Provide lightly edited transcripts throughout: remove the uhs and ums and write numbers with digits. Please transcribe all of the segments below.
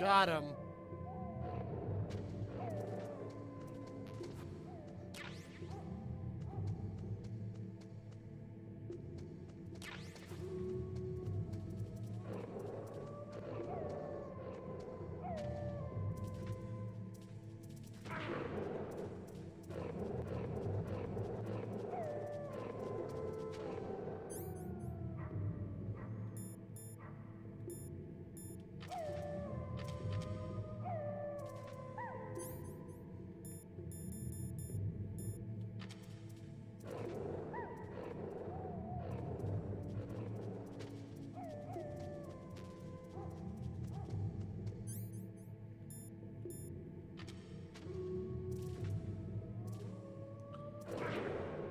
Got him.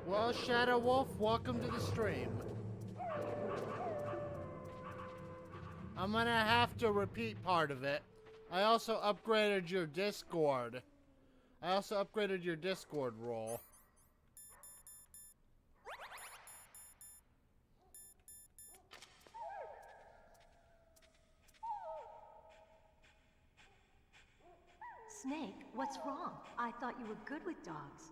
Well, Shadow Wolf, welcome to the stream. I'm gonna have to repeat part of it. I also upgraded your Discord. I also upgraded your Discord role. Snake, what's wrong? I thought you were good with dogs.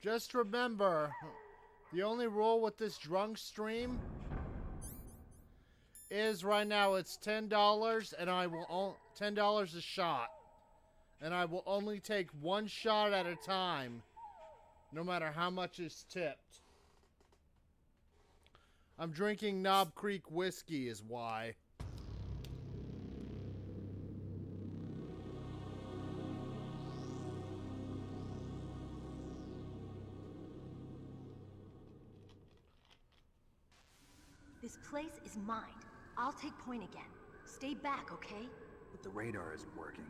Just remember, the only rule with this drunk stream is right now it's $10 and I will $10 a shot. And I will only take one shot at a time, no matter how much is tipped. I'm drinking Knob Creek whiskey is why. This place is mine. I'll take point again. Stay back, okay? But the radar isn't working.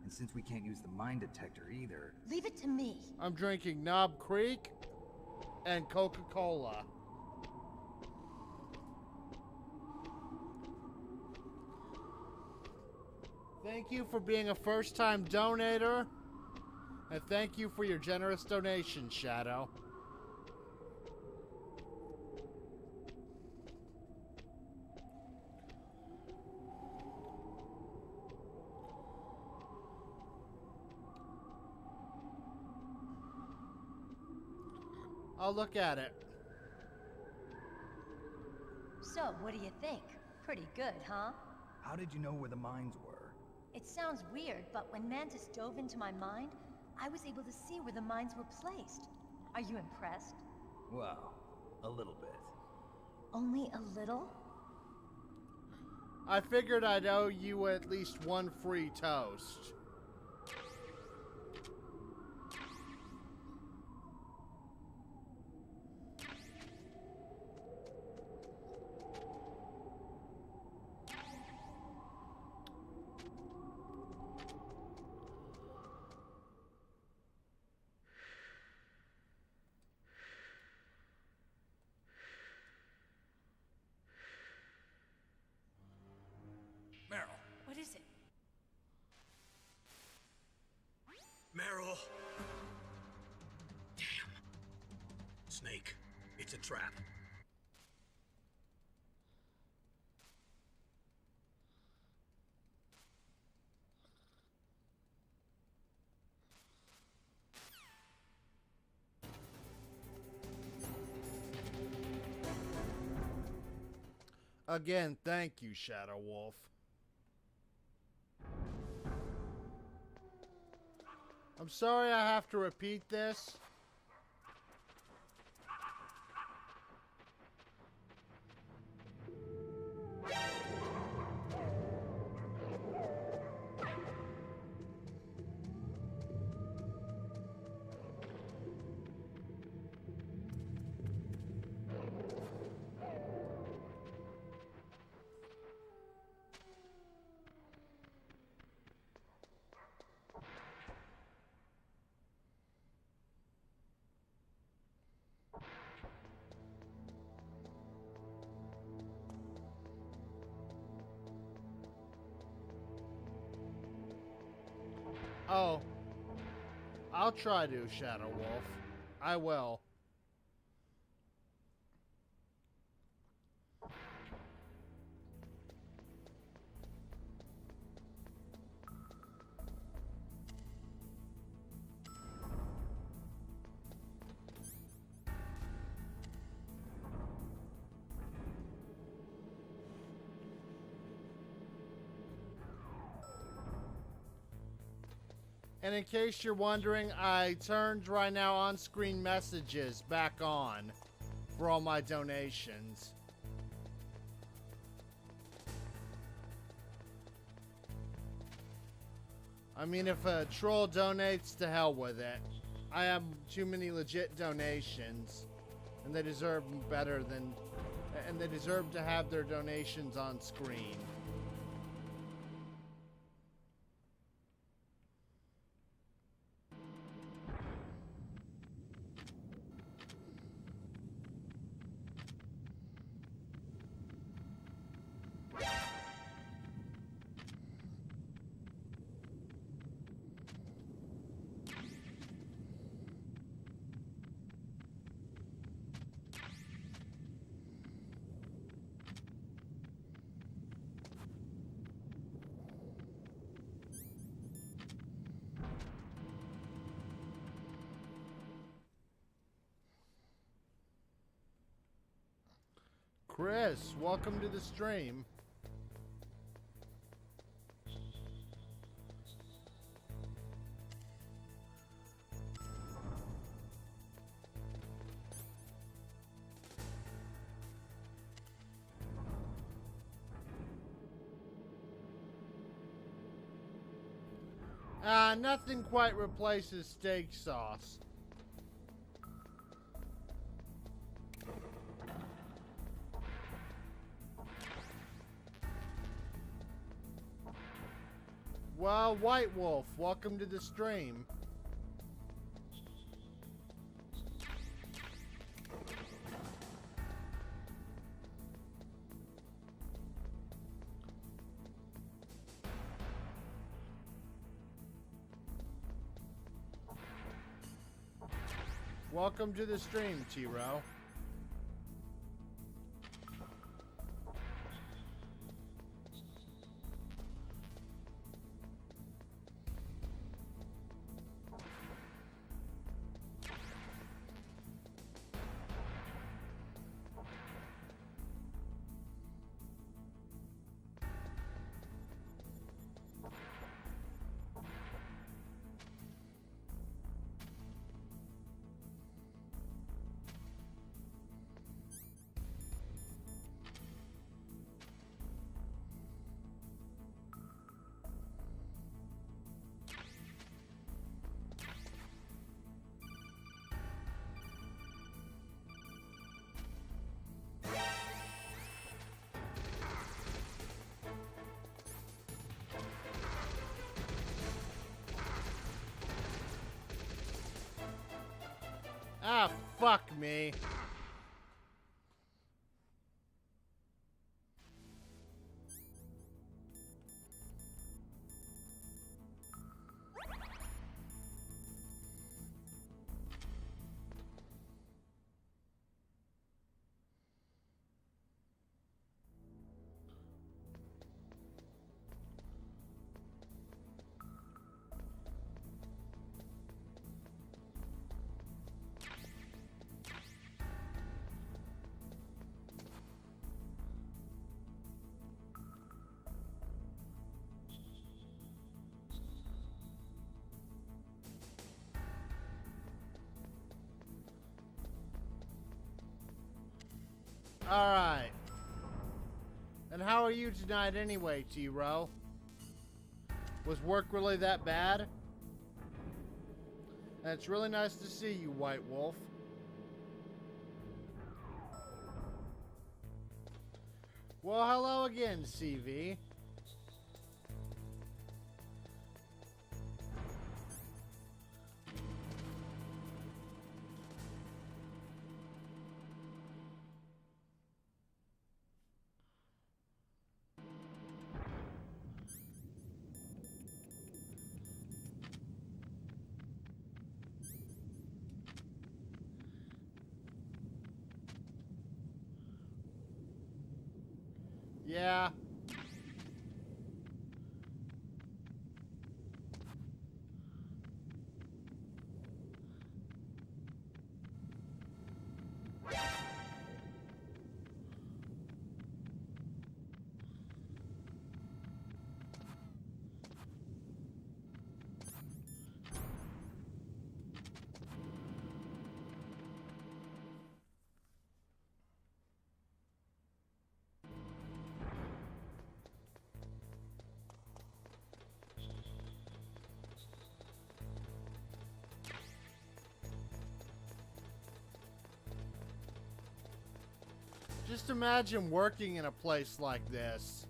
And since we can't use the mine detector either... Leave it to me. I'm drinking Knob Creek and Coca-Cola. Thank you for being a first-time donator. And thank you for your generous donation, Shadow. I'll look at it. So, what do you think? Pretty good, huh? How did you know where the mines were? It sounds weird, but when Mantis dove into my mind, I was able to see where the mines were placed. Are you impressed? Well, a little bit. Only a little? I figured I'd owe you at least one free toast. Meryl. What is it? Meryl. Damn. Snake, it's a trap. Again, thank you, Shadow Wolf. I'm sorry I have to repeat this. Oh, I'll try to, Shadow Wolf. I will. And in case you're wondering, I turned right now on-screen messages back on for all my donations. I mean, if a troll donates, to hell with it. I have too many legit donations, and they deserve better than... And they deserve to have their donations on screen. Chris, welcome to the stream. Nothing quite replaces steak sauce. Well, White Wolf, welcome to the stream. Welcome to the stream, T-Row. Ah, fuck me. Alright. And how are you tonight anyway, T-Row? Was work really that bad? And it's really nice to see you, White Wolf. Well, hello again, CV. Yeah. Just imagine working in a place like this.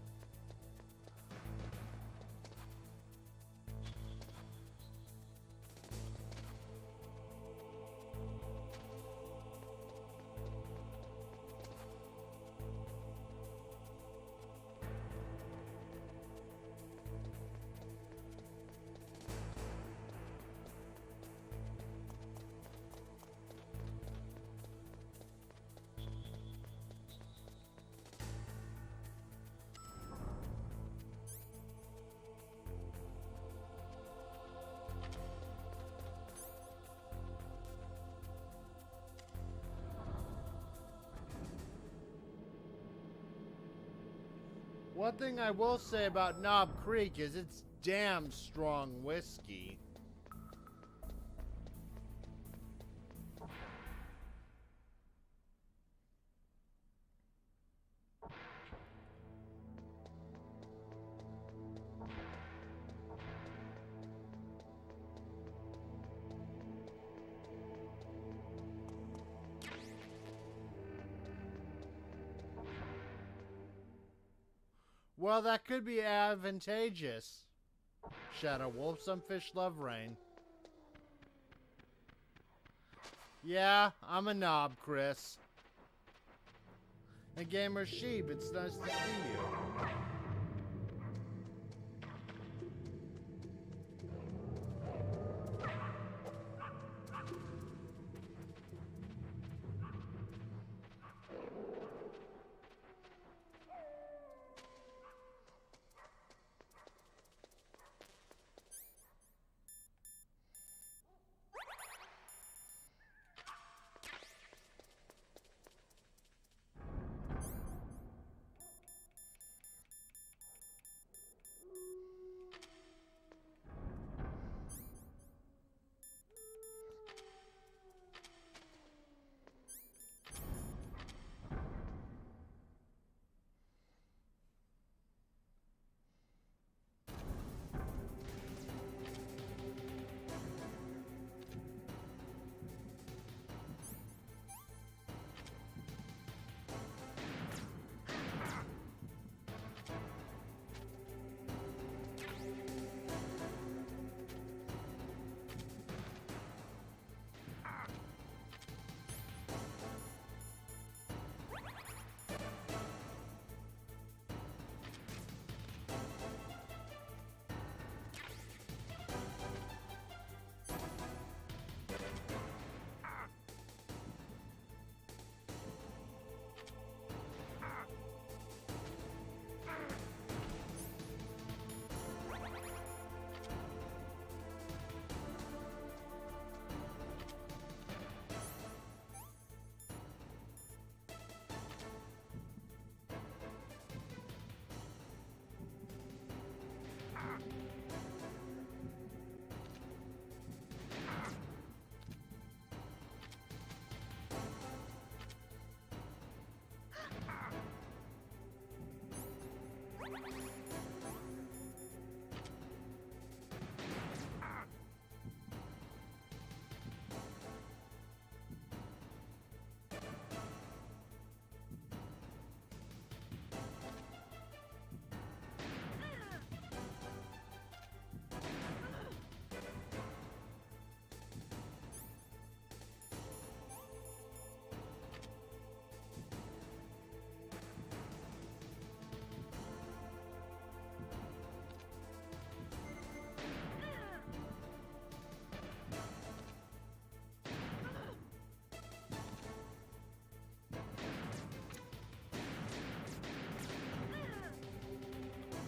One thing I will say about Knob Creek is it's damn strong whiskey. Well, that could be advantageous. Shadow Wolf, some fish love rain. Yeah, I'm a knob, Chris. And Gamer Sheep, it's nice to see you.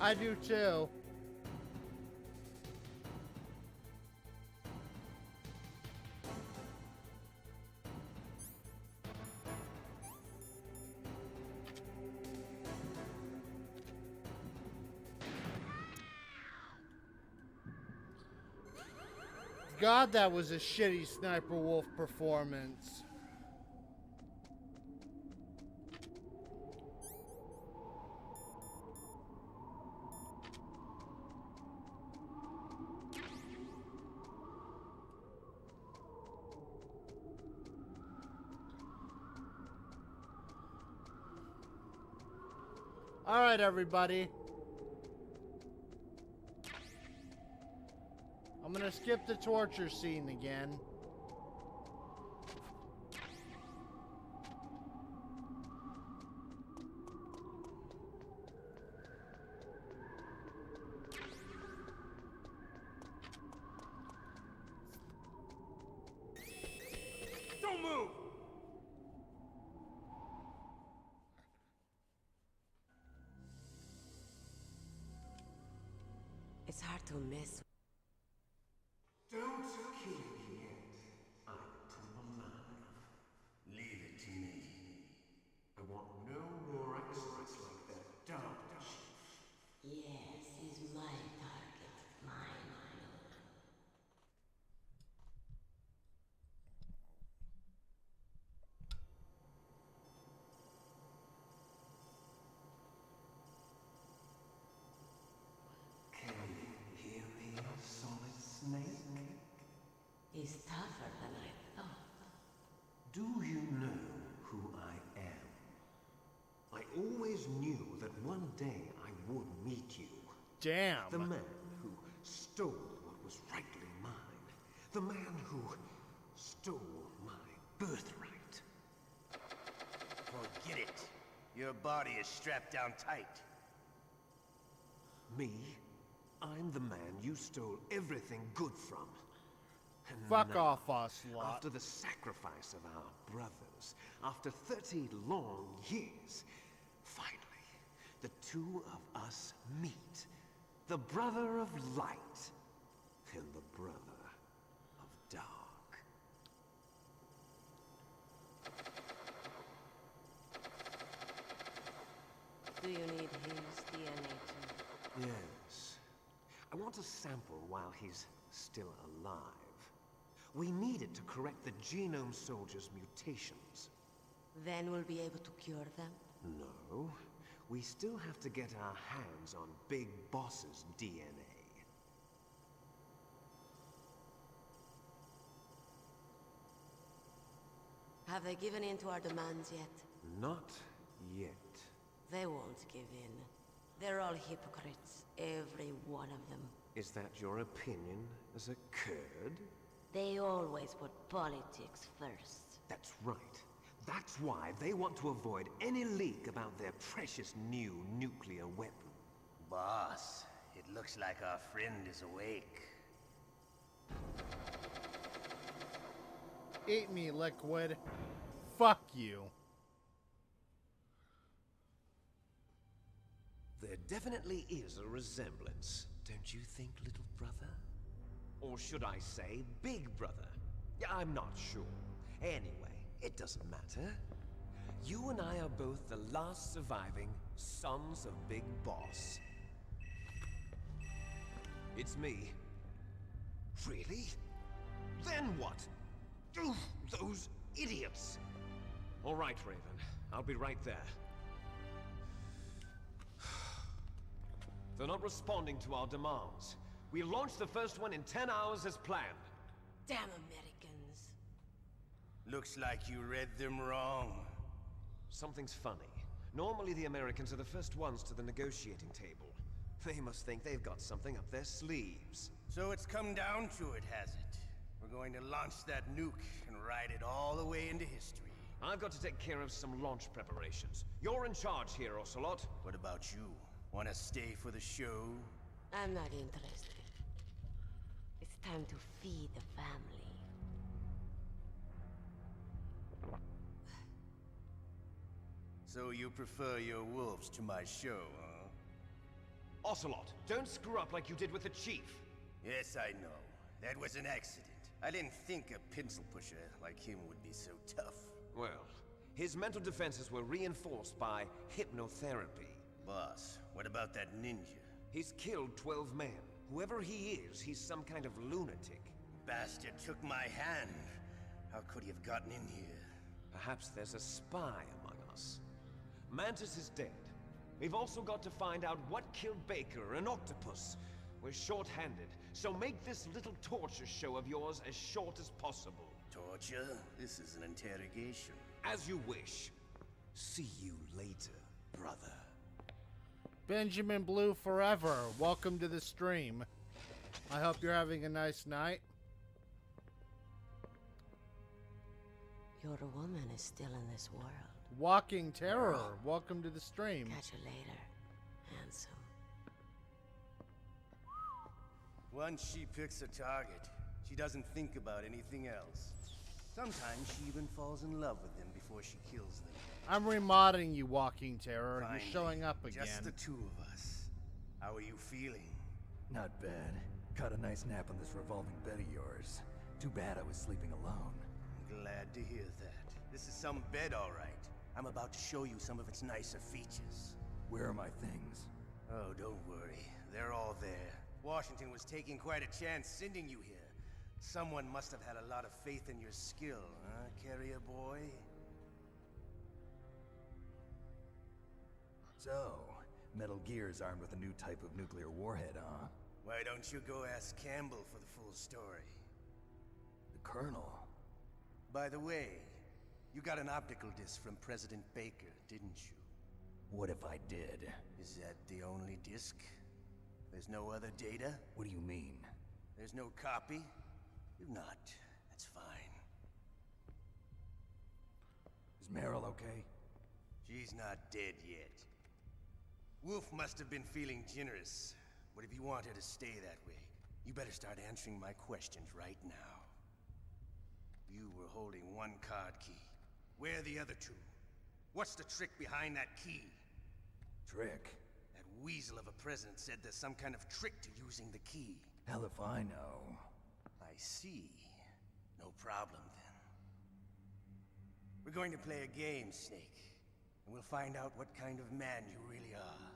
I do too. God, that was a shitty Sniper Wolf performance. Alright, everybody. I'm gonna skip the torture scene again. Don't move! It's hard to miss. Don't kill me yet. I'm alive. Leave it to me. I want no more experts like that dumb chief. Yes, he's my target. Mine alone. Can you hear me, Solid Snake? He's tougher than I thought. Do you know who I am? I always knew that one day I would meet you. Damn. The man who stole what was rightly mine. The man who stole my birthright. Forget it. Your body is strapped down tight. Me? I'm the man you stole everything good from. And Fuck now, off, Ocelot. after the sacrifice of our brothers, after 30 long years, finally, the two of us meet. The brother of light and the brother of dark. Do you need his DNA too? Yes. I want a sample while he's still alive. We need it to correct the Genome Soldier's mutations. Then we'll be able to cure them? No. We still have to get our hands on Big Boss's DNA. Have they given in to our demands yet? Not yet. They won't give in. They're all hypocrites, every one of them. Is that your opinion as a Kurd? They always put politics first. That's right. That's why they want to avoid any leak about their precious new nuclear weapon. Boss, it looks like our friend is awake. Eat me, Liquid. Fuck you. There definitely is a resemblance, don't you think, little brother? Or should I say, big brother? Yeah, I'm not sure. Anyway, it doesn't matter. You and I are both the last surviving sons of Big Boss. It's me. Really? Then what? Oof, those idiots! All right, Raven. I'll be right there. They're not responding to our demands. We launched the first one in 10 hours as planned. Damn Americans. Looks like you read them wrong. Something's funny. Normally the Americans are the first ones to the negotiating table. They must think they've got something up their sleeves. So it's come down to it, has it? We're going to launch that nuke and ride it all the way into history. I've got to take care of some launch preparations. You're in charge here, Ocelot. What about you? Want to stay for the show? I'm not interested. It's time to feed the family. So you prefer your wolves to my show, huh? Ocelot, don't screw up like you did with the Chief. Yes, I know. That was an accident. I didn't think a pencil pusher like him would be so tough. Well, his mental defenses were reinforced by hypnotherapy. Boss, what about that ninja? He's killed 12 men. Whoever he is, he's some kind of lunatic. Bastard took my hand. How could he have gotten in here? Perhaps there's a spy among us. Mantis is dead. We've also got to find out what killed Baker and Octopus. We're short-handed, so make this little torture show of yours as short as possible. Torture? This is an interrogation. As you wish. See you later, brother. Benjamin Blue Forever, welcome to the stream. I hope you're having a nice night. Your woman is still in this world. Walking Terror, welcome to the stream. Catch you later, handsome. Once she picks a target, she doesn't think about anything else. Sometimes she even falls in love with them before she kills them. I'm remodding you, Walking Terror. Finally, You're showing up again. Just the two of us. How are you feeling? Not bad. Caught a nice nap on this revolving bed of yours. Too bad I was sleeping alone. I'm glad to hear that. This is some bed, all right. I'm about to show you some of its nicer features. Where are my things? Oh, don't worry. They're all there. Washington was taking quite a chance sending you here. Someone must have had a lot of faith in your skill, huh, carrier boy? So, Metal Gear's armed with a new type of nuclear warhead, huh? Why don't you go ask Campbell for the full story? The Colonel? By the way, you got an optical disc from President Baker, didn't you? What if I did? Is that the only disc? There's no other data? What do you mean? There's no copy? If not, that's fine. Is Meryl okay? She's not dead yet. Wolf must have been feeling generous. But if you want her to stay that way, you better start answering my questions right now. You were holding one card key. Where are the other two? What's the trick behind that key? Trick? That weasel of a president said there's some kind of trick to using the key. Hell if I know. I see. No problem then. We're going to play a game, Snake. And we'll find out what kind of man you really are.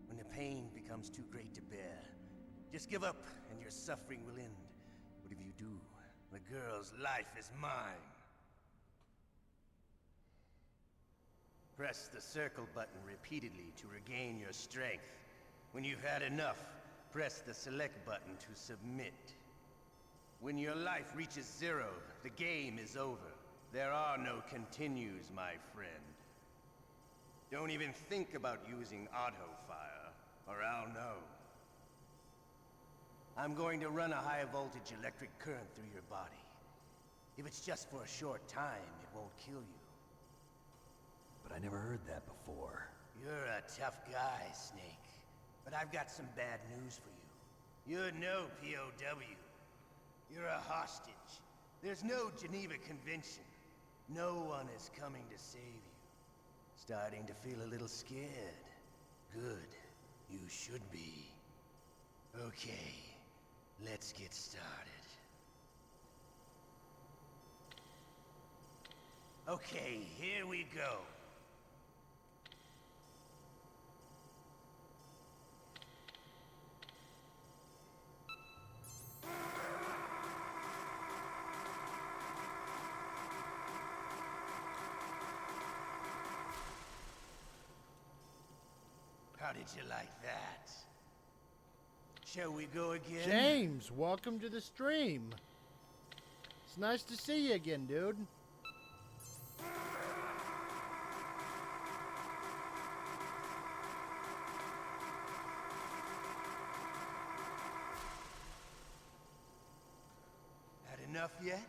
When the pain becomes too great to bear, just give up and your suffering will end. But if you do, the girl's life is mine. Press the circle button repeatedly to regain your strength. When you've had enough, press the select button to submit. When your life reaches 0, the game is over. There are no continues, my friend. Don't even think about using auto-fire, or I'll know. I'm going to run a high-voltage electric current through your body. If it's just for a short time, it won't kill you. But I never heard that before. You're a tough guy, Snake. But I've got some bad news for you. You're no POW. You're a hostage. There's no Geneva Convention. No one is coming to save you. Starting to feel a little scared. Good. You should be. Okay, let's get started. Okay, here we go. How did you like that? Shall we go again? James, welcome to the stream. It's nice to see you again, dude. Had enough yet?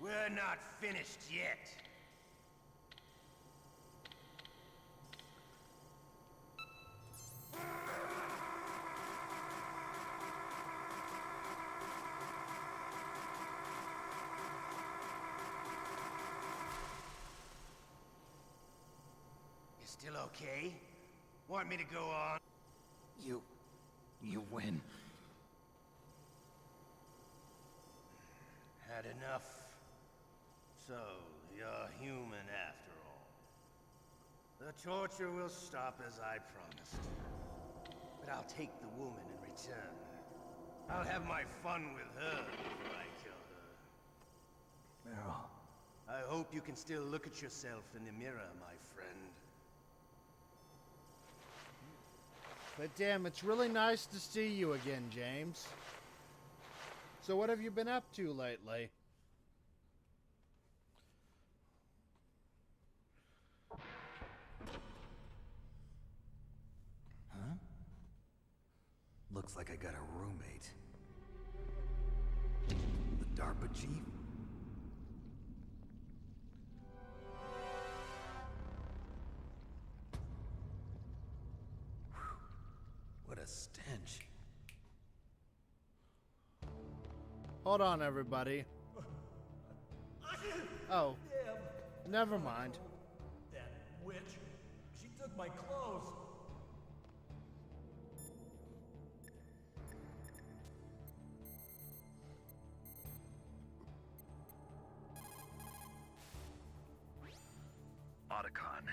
We're not finished yet. Still okay? Want me to go on? You win. Had enough? So, you're human after all. The torture will stop as I promised. But I'll take the woman in return. I'll have my fun with her before I kill her. Meryl. I hope you can still look at yourself in the mirror, my friend. But damn, it's really nice to see you again, James. So what have you been up to lately? Looks like I got a roommate. The DARPA chief? Whew. What a stench. Hold on, everybody. Oh, never mind. That witch. She took my clothes. Otacon,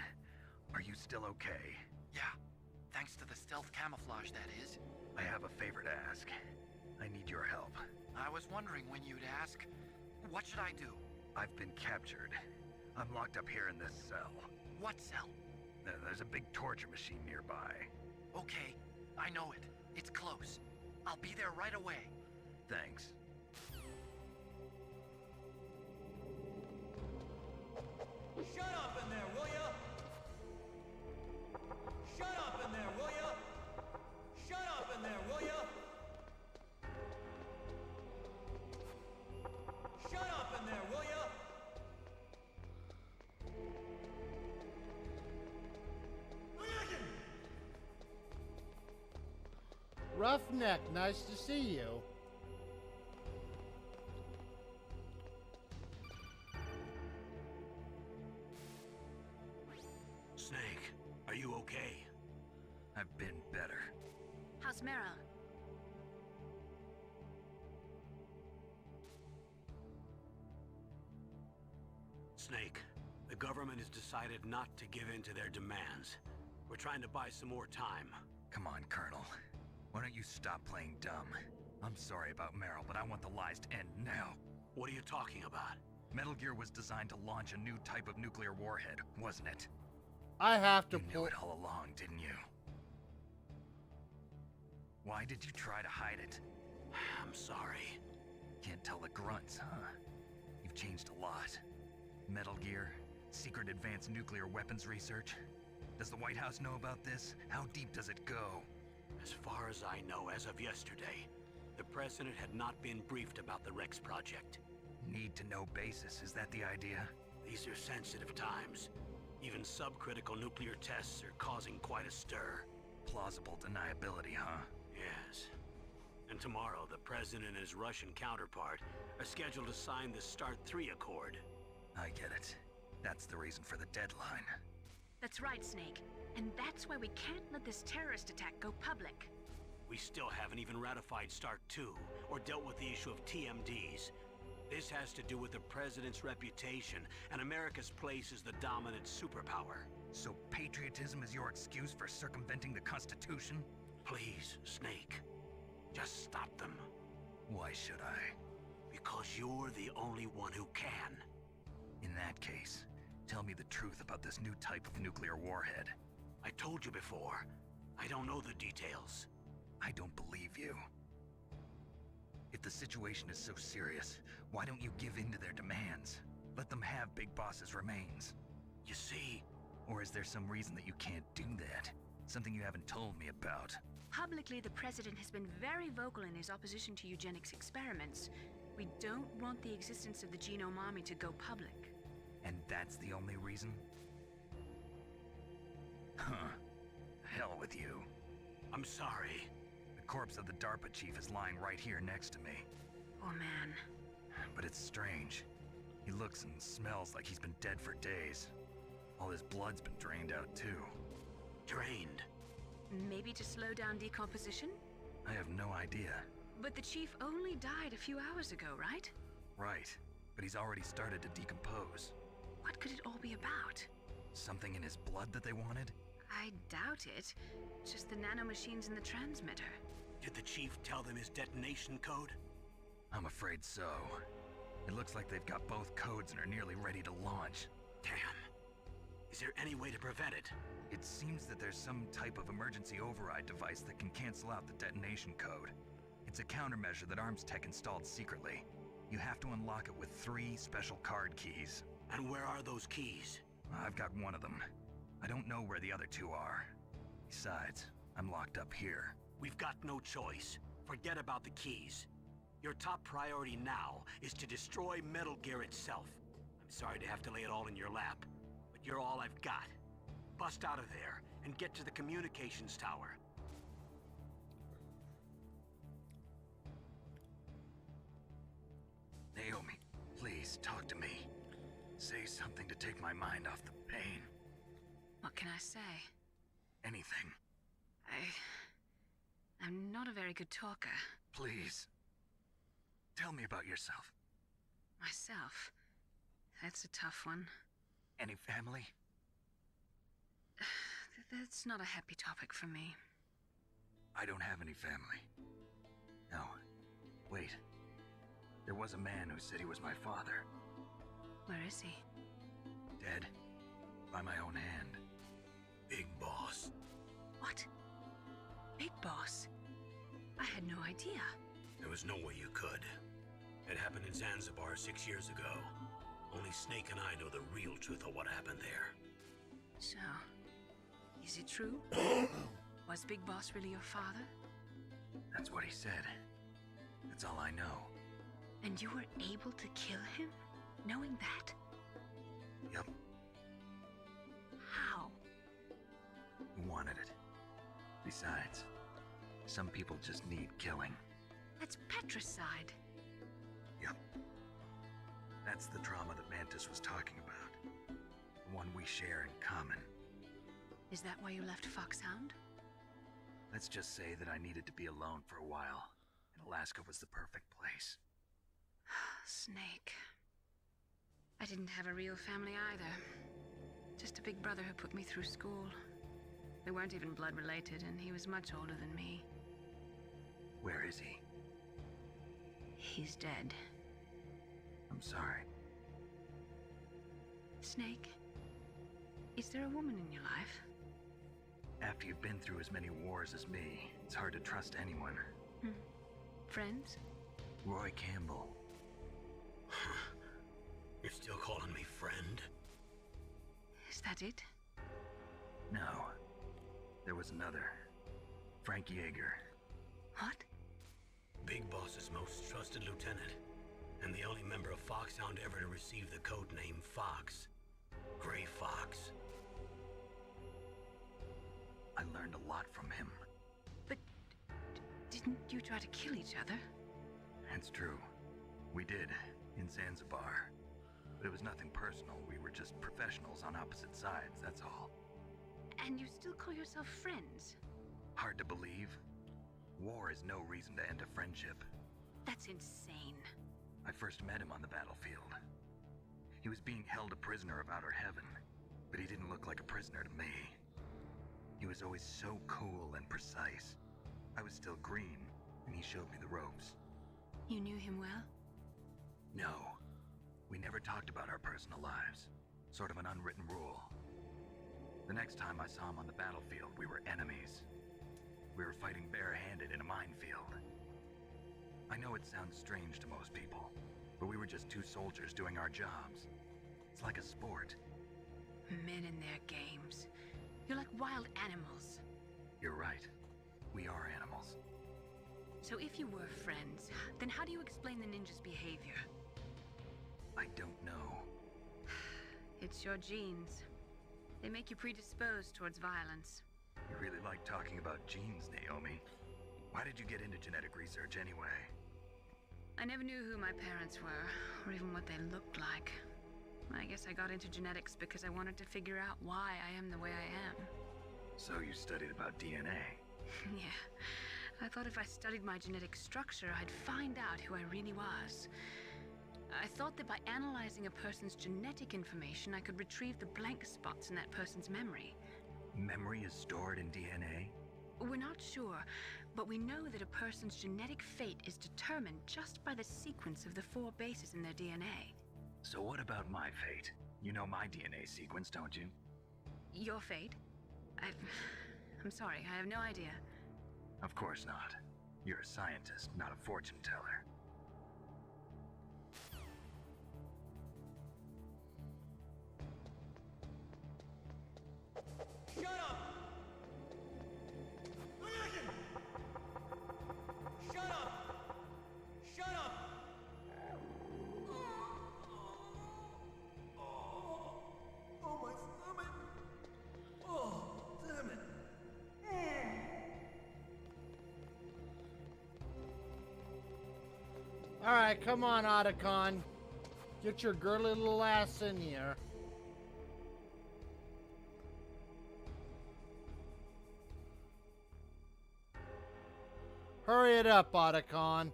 are you still okay? Yeah, thanks to the stealth camouflage, that is. I have a favor to ask. I need your help. I was wondering when you'd ask. What should I do? I've been captured. I'm locked up here in this cell. What cell? There's a big torture machine nearby. Okay, I know it. It's close. I'll be there right away. Thanks. Shut up in there, will ya? Shut up in there, will ya? Shut up in there, will ya? Shut up in there, will ya? Roughneck, nice to see you. Snake, are you okay? I've been better. How's Mara? Snake, the government has decided not to give in to their demands. We're trying to buy some more time. Come on, Colonel. Why don't you stop playing dumb? I'm sorry about Meryl, but I want the lies to end now. What are you talking about? Metal Gear was designed to launch a new type of nuclear warhead, wasn't it? I have to You knew it all along, didn't you? Why did you try to hide it? I'm sorry. Can't tell the grunts, huh? You've changed a lot. Metal Gear, secret advanced nuclear weapons research. Does the White House know about this? How deep does it go? As far as I know, as of yesterday, the president had not been briefed about the Rex project. Need to know basis, is that the idea? These are sensitive times. Even subcritical nuclear tests are causing quite a stir. Plausible deniability, huh? Yes. And tomorrow, the president and his Russian counterpart are scheduled to sign the START 3 Accord. I get it. That's the reason for the deadline. That's right, Snake. And that's why we can't let this terrorist attack go public. We still haven't even ratified START 2 or dealt with the issue of TMDs. This has to do with the president's reputation and America's place as the dominant superpower. So patriotism is your excuse for circumventing the Constitution? Please, Snake, just stop them. Why should I? Because you're the only one who can. In that case, tell me the truth about this new type of nuclear warhead. I told you before, I don't know the details. I don't believe you. If the situation is so serious, why don't you give in to their demands? Let them have Big Boss's remains. You see? Or is there some reason that you can't do that? Something you haven't told me about? Publicly, the president has been very vocal in his opposition to eugenics experiments. We don't want the existence of the Genome Army to go public. And that's the only reason? Huh. Hell with you. I'm sorry. The corpse of the DARPA chief is lying right here next to me. Oh man. But it's strange. He looks and smells like he's been dead for days. All his blood's been drained out too. Drained? Maybe to slow down decomposition? I have no idea. But the chief only died a few hours ago, right? Right. But he's already started to decompose. What could it all be about? Something in his blood that they wanted? I doubt it. Just the nanomachines in the transmitter. Did the chief tell them his detonation code? I'm afraid so. It looks like they've got both codes and are nearly ready to launch. Damn. Is there any way to prevent it? It seems that there's some type of emergency override device that can cancel out the detonation code. It's a countermeasure that Arms Tech installed secretly. You have to unlock it with 3 special card keys. And where are those keys? I've got one of them. I don't know where the other 2 are. Besides, I'm locked up here. We've got no choice. Forget about the keys. Your top priority now is to destroy Metal Gear itself. I'm sorry to have to lay it all in your lap, but you're all I've got. Bust out of there and get to the communications tower. Naomi, please talk to me. Say something to take my mind off the pain. What can I say? Anything. I'm not a very good talker. Please. Tell me about yourself. Myself? That's a tough one. Any family? That's not a happy topic for me. I don't have any family. No. Wait. There was a man who said he was my father. Where is he? Dead. By my own hand. Big Boss. What? Big Boss? I had no idea. There was no way you could. It happened in Zanzibar 6 years ago. Only Snake and I know the real truth of what happened there. So, is it true? Was Big Boss really your father? That's what he said. That's all I know. And you were able to kill him? Knowing that? Yep. How? He wanted it. Besides, some people just need killing. That's patricide. Yep. That's the trauma that Mantis was talking about. The one we share in common. Is that why you left Foxhound? Let's just say that I needed to be alone for a while, and Alaska was the perfect place. Snake. I didn't have a real family either. Just a big brother who put me through school. We weren't even blood related, and he was much older than me. Where is he? He's dead. I'm sorry. Snake, is there a woman in your life? After you've been through as many wars as me, it's hard to trust anyone. Friends? Roy Campbell. You're still calling me friend? Is that it? No. There was another. Frank Yeager. What? Big Boss's most trusted lieutenant, and the only member of Foxhound ever to receive the code name Fox. Gray Fox. I learned a lot from him. But didn't you try to kill each other? It's true. We did, in Zanzibar. But it was nothing personal. We were just professionals on opposite sides, that's all. And you still call yourself friends? Hard to believe. War is no reason to end a friendship. That's insane. I first met him on the battlefield. He was being held a prisoner of outer heaven, but he didn't look like a prisoner to me. He was always so cool and precise. I was still green, and he showed me the ropes. You knew him well? No. We never talked about our personal lives. Sort of an unwritten rule. The next time I saw him on the battlefield, we were enemies. We were fighting barehanded in a minefield. I know it sounds strange to most people, but we were just two soldiers doing our jobs. It's like a sport. Men and their games. You're like wild animals. You're right. We are animals. So if you were friends, then how do you explain the ninja's behavior? I don't know. It's your genes. They make you predisposed towards violence. You really like talking about genes, Naomi. Why did you get into genetic research anyway? I never knew who my parents were, or even what they looked like. I guess I got into genetics because I wanted to figure out why I am the way I am. So you studied about DNA? Yeah. I thought if I studied my genetic structure, I'd find out who I really was. I thought that by analyzing a person's genetic information, I could retrieve the blank spots in that person's memory. Memory is stored in DNA? We're not sure, but we know that a person's genetic fate is determined just by the sequence of the 4 bases in their DNA. So what about my fate? You know my DNA sequence, don't you? Your fate? I'm sorry, I have no idea. Of course not. You're a scientist, not a fortune teller. Shut up! Alright, come on, Otacon. Get your girly little ass in here. Hurry it up, Otacon.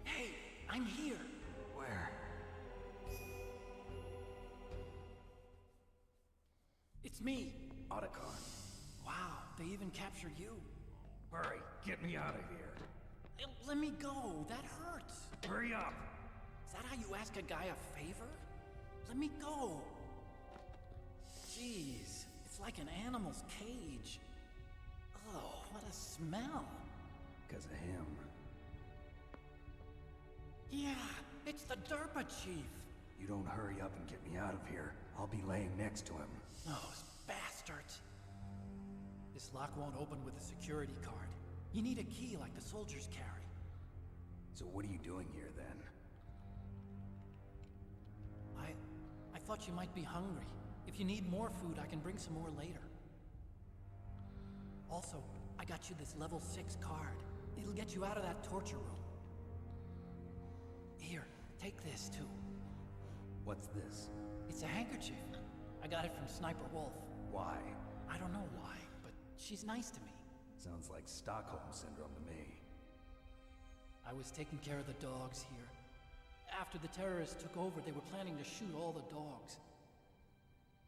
Hey, I'm here. Where? It's me. Otacon. Wow, they even captured you. Hurry, get me out of here. Let me go. That hurts. Hurry up. Is that how you ask a guy a favor? Let me go. Jeez, it's like an animal's cage. Oh, what a smell. Because of him. Yeah, it's the DERPA chief. You don't hurry up and get me out of here, I'll be laying next to him. Those bastards. This lock won't open with a security card. You need a key like the soldiers carry. So what are you doing here then? I thought you might be hungry. If you need more food, I can bring some more later. Also, I got you this level 6 card. It'll get you out of that torture room. Here, take this too. What's this? It's a handkerchief. I got it from Sniper Wolf. Why? I don't know why, but she's nice to me. Sounds like Stockholm Syndrome to me. I was taking care of the dogs here. After the terrorists took over, they were planning to shoot all the dogs.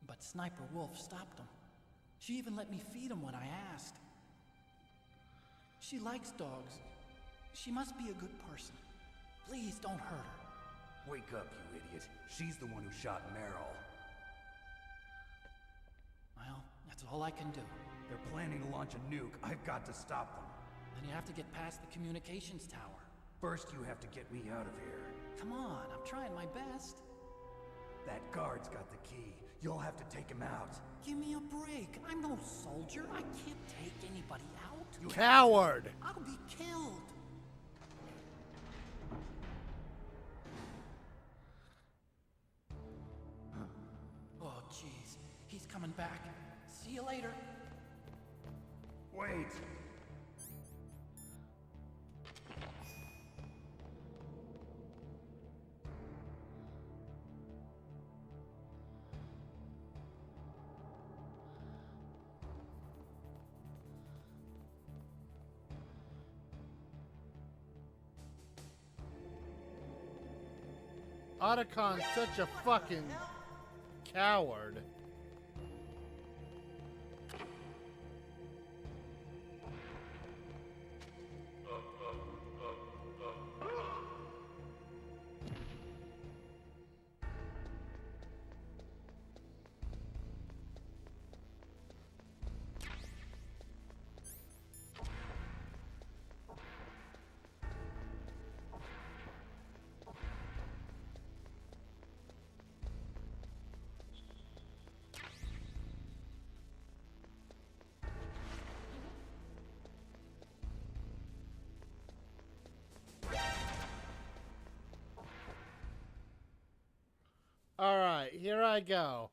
But Sniper Wolf stopped them. She even let me feed them when I asked. She likes dogs. She must be a good person. Please don't hurt her. Wake up, you idiot. She's the one who shot Meryl. Well, that's all I can do. They're planning to launch a nuke. I've got to stop them. Then you have to get past the communications tower. First, you have to get me out of here. Come on, I'm trying my best. That guard's got the key. You'll have to take him out. Give me a break. I'm no soldier. I can't take anybody out. You coward! I'll be killed. Oh, jeez. He's coming back. See you later. Wait! Otacon's such a fucking coward. Alright, here I go.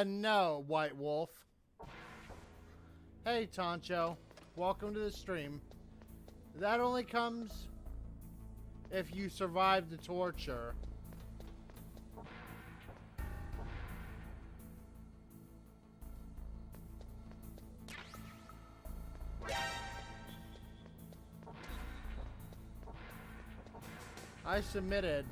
No, White Wolf. Hey, Toncho. Welcome to the stream. That only comes if you survive the torture. I submitted.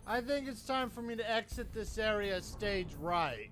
I think it's time for me to exit this area stage right.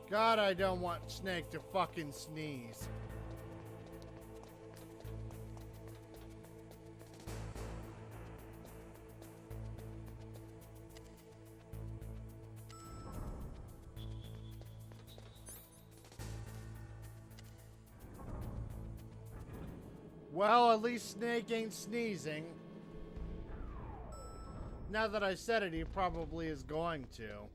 God, I don't want Snake to fucking sneeze. Well, at least Snake ain't sneezing. Now that I said it, he probably is going to.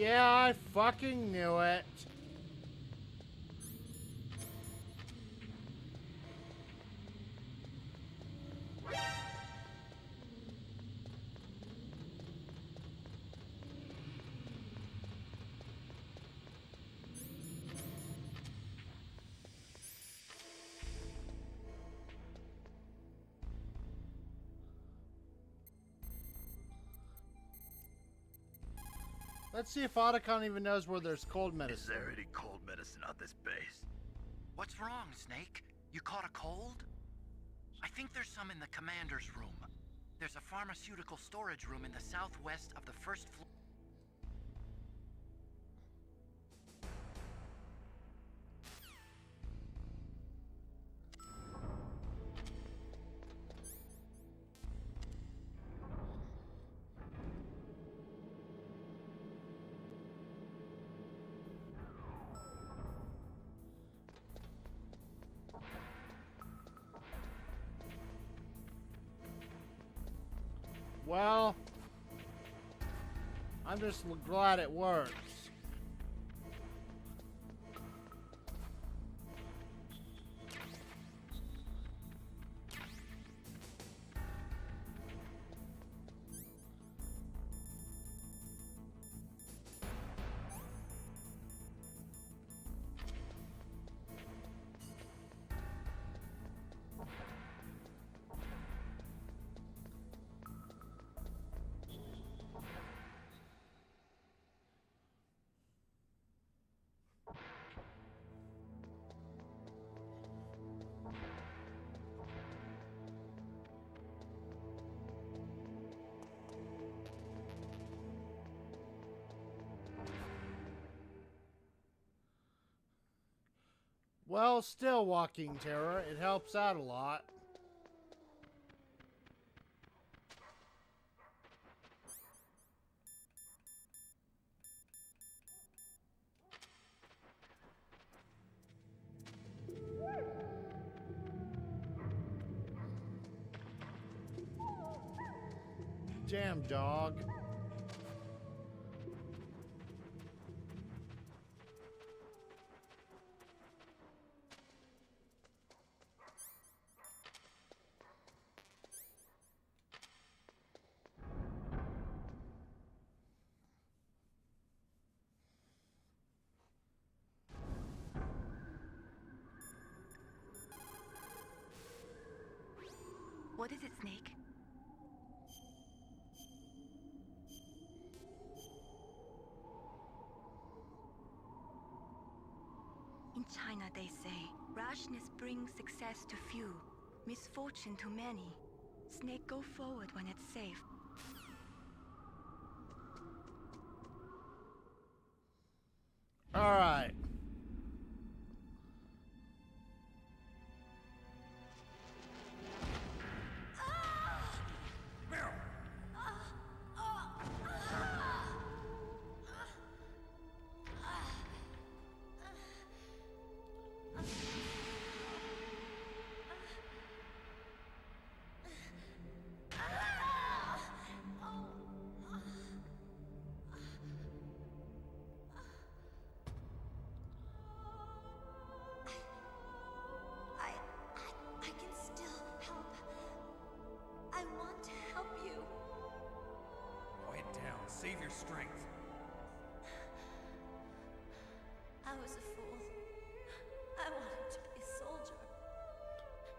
Yeah, I fucking knew it. Let's see if Otacon even knows where there's cold Is medicine. there any cold medicine on this base? What's wrong, Snake? You caught a cold? I think there's some in the commander's room. There's a pharmaceutical storage room in the southwest of the first floor. Well, I'm just glad it works. Well, still walking terror. It helps out a lot. Damn dog. What is it, Snake? In China, they say, rashness brings success to few, misfortune to many. Snake, go forward when it's safe. All right. I can still help. I want to help you. Quiet down. Save your strength. I was a fool. I wanted to be a soldier.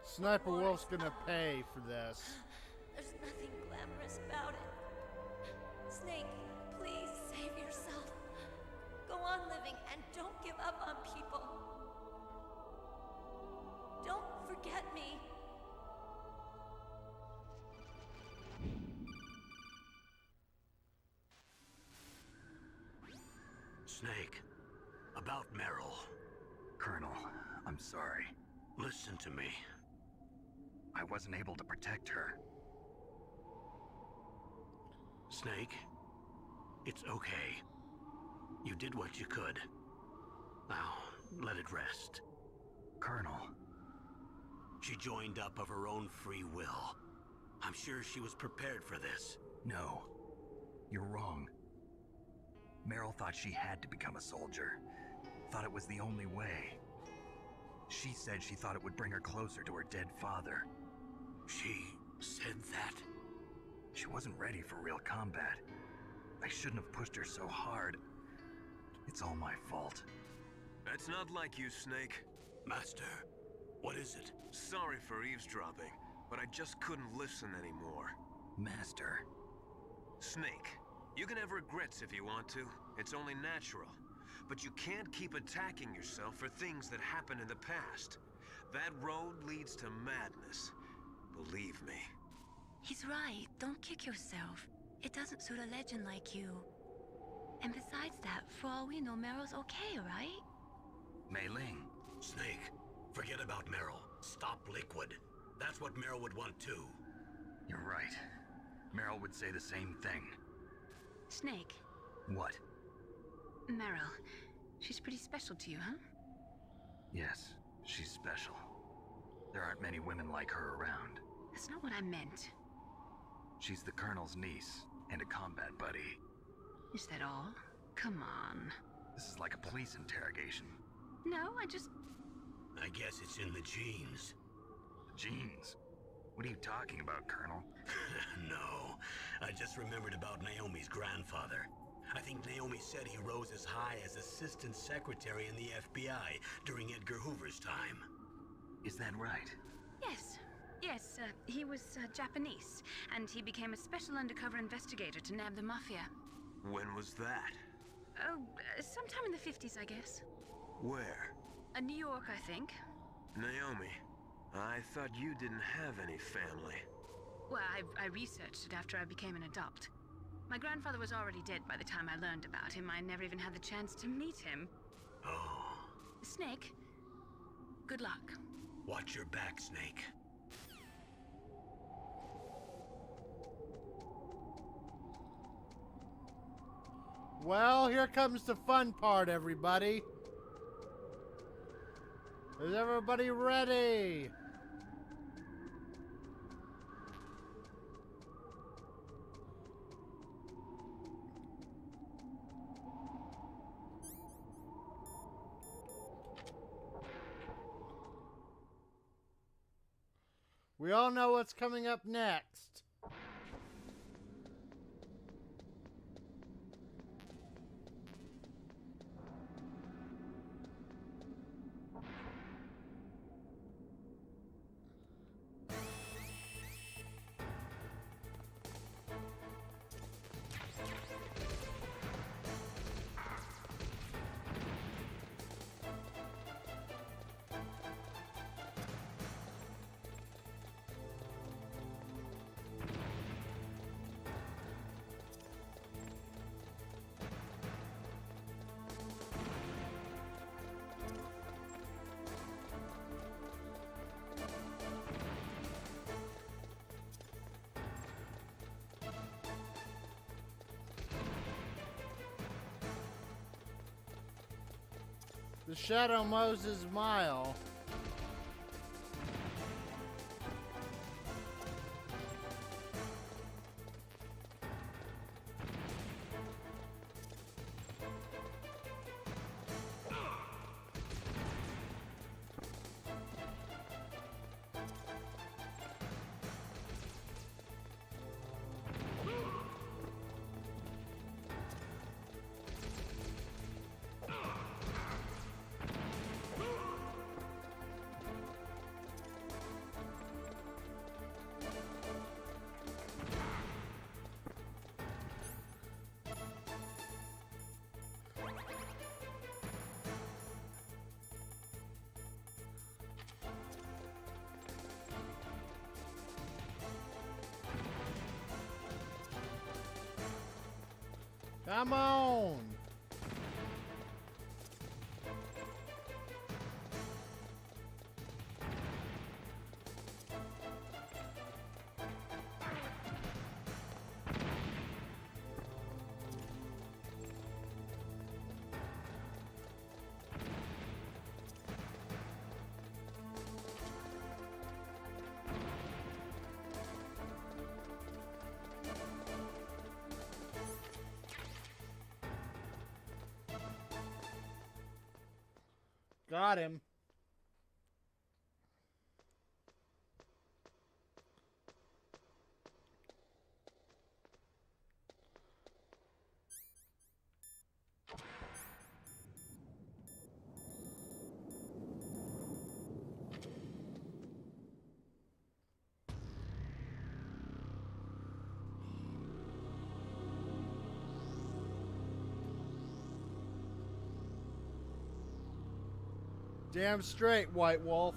Sniper Wolf's gonna pay for this. There's nothing glamorous about it. Snake, please save yourself. Go on living and don't give up on people. Don't forget me. Snake, about Meryl. Colonel, I'm sorry. Listen to me. I wasn't able to protect her. Snake, it's okay. You did what you could. Now, let it rest. Colonel. She joined up of her own free will. I'm sure she was prepared for this. No. You're wrong. Meryl thought she had to become a soldier. Thought it was the only way. She said she thought it would bring her closer to her dead father. She said that? She wasn't ready for real combat. I shouldn't have pushed her so hard. It's all my fault. That's not like you, Snake. Master, what is it? Sorry for eavesdropping, but I just couldn't listen anymore. Master. Snake, You can have regrets if you want to. It's only natural. But you can't keep attacking yourself for things that happened in the past. That road leads to madness. Believe me. He's right. Don't kick yourself. It doesn't suit a legend like you. And besides that, for all we know, Meryl's okay, right? Mei Ling. Snake, forget about Meryl. Stop Liquid. That's what Meryl would want too. You're right. Meryl would say the same thing. Snake. What? Meryl. She's pretty special to you, huh? Yes, she's special. There aren't many women like her around. That's not what I meant. She's the Colonel's niece and a combat buddy. Is that all? Come on. This is like a police interrogation. No, I just... I guess it's in the genes. Genes? What are you talking about, Colonel? No, I just remembered about Naomi's grandfather. I think Naomi said he rose as high as assistant secretary in the FBI during Edgar Hoover's time. Is that right? Yes. Yes, he was Japanese, and he became a special undercover investigator to nab the Mafia. When was that? Oh, sometime in the 50s, I guess. Where? New York, I think. Naomi, I thought you didn't have any family. Well, I researched it after I became an adult. My grandfather was already dead by the time I learned about him. I never even had the chance to meet him. Oh. Snake, good luck. Watch your back, Snake. Well, here comes the fun part, everybody. Is everybody ready? We all know what's coming up next. The Shadow Moses Mile. Come on! Got him. Damn straight, White Wolf.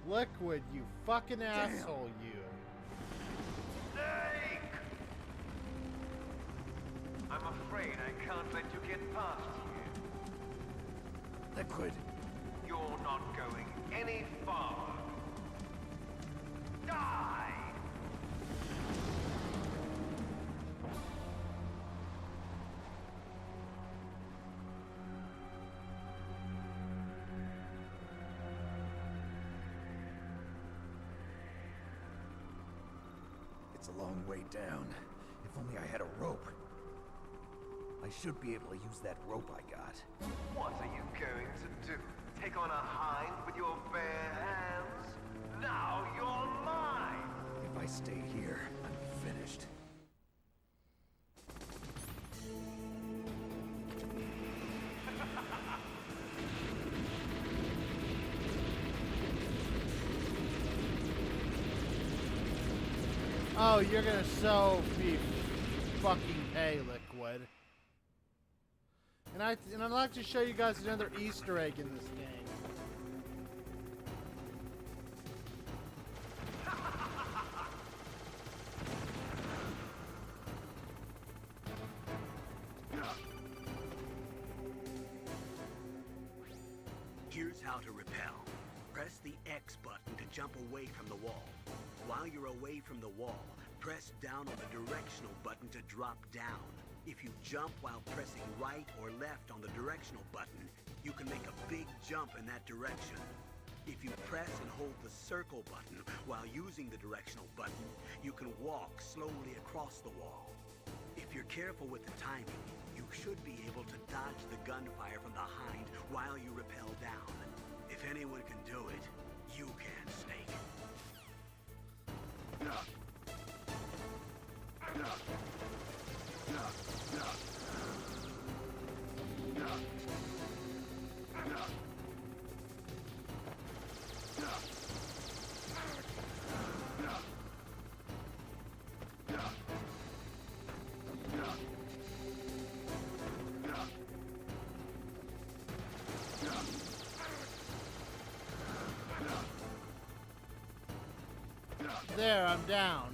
Liquid, you fucking asshole, you. Snake! I'm afraid I can't let you get past here. Liquid. You're not going any farther. Die! It's a long way down. If only I had a rope. I should be able to use that rope I got. What are you going to do? Take on a hind with your bare hands? Now you're mine! If I stay here, I'm finished. Oh, you're gonna so be fucking pay, Liquid. And I'd like to show you guys another Easter egg in this game. Here's how to repel. Press the X button to jump away from the wall. While you're away from the wall, press down on the directional button to drop down. If you jump while pressing right or left on the directional button, you can make a big jump in that direction. If you press and hold the circle button while using the directional button, you can walk slowly across the wall. If you're careful with the timing, you should be able to dodge the gunfire from behind while you rappel down. If anyone can do it, you can, Snake. There, I'm down.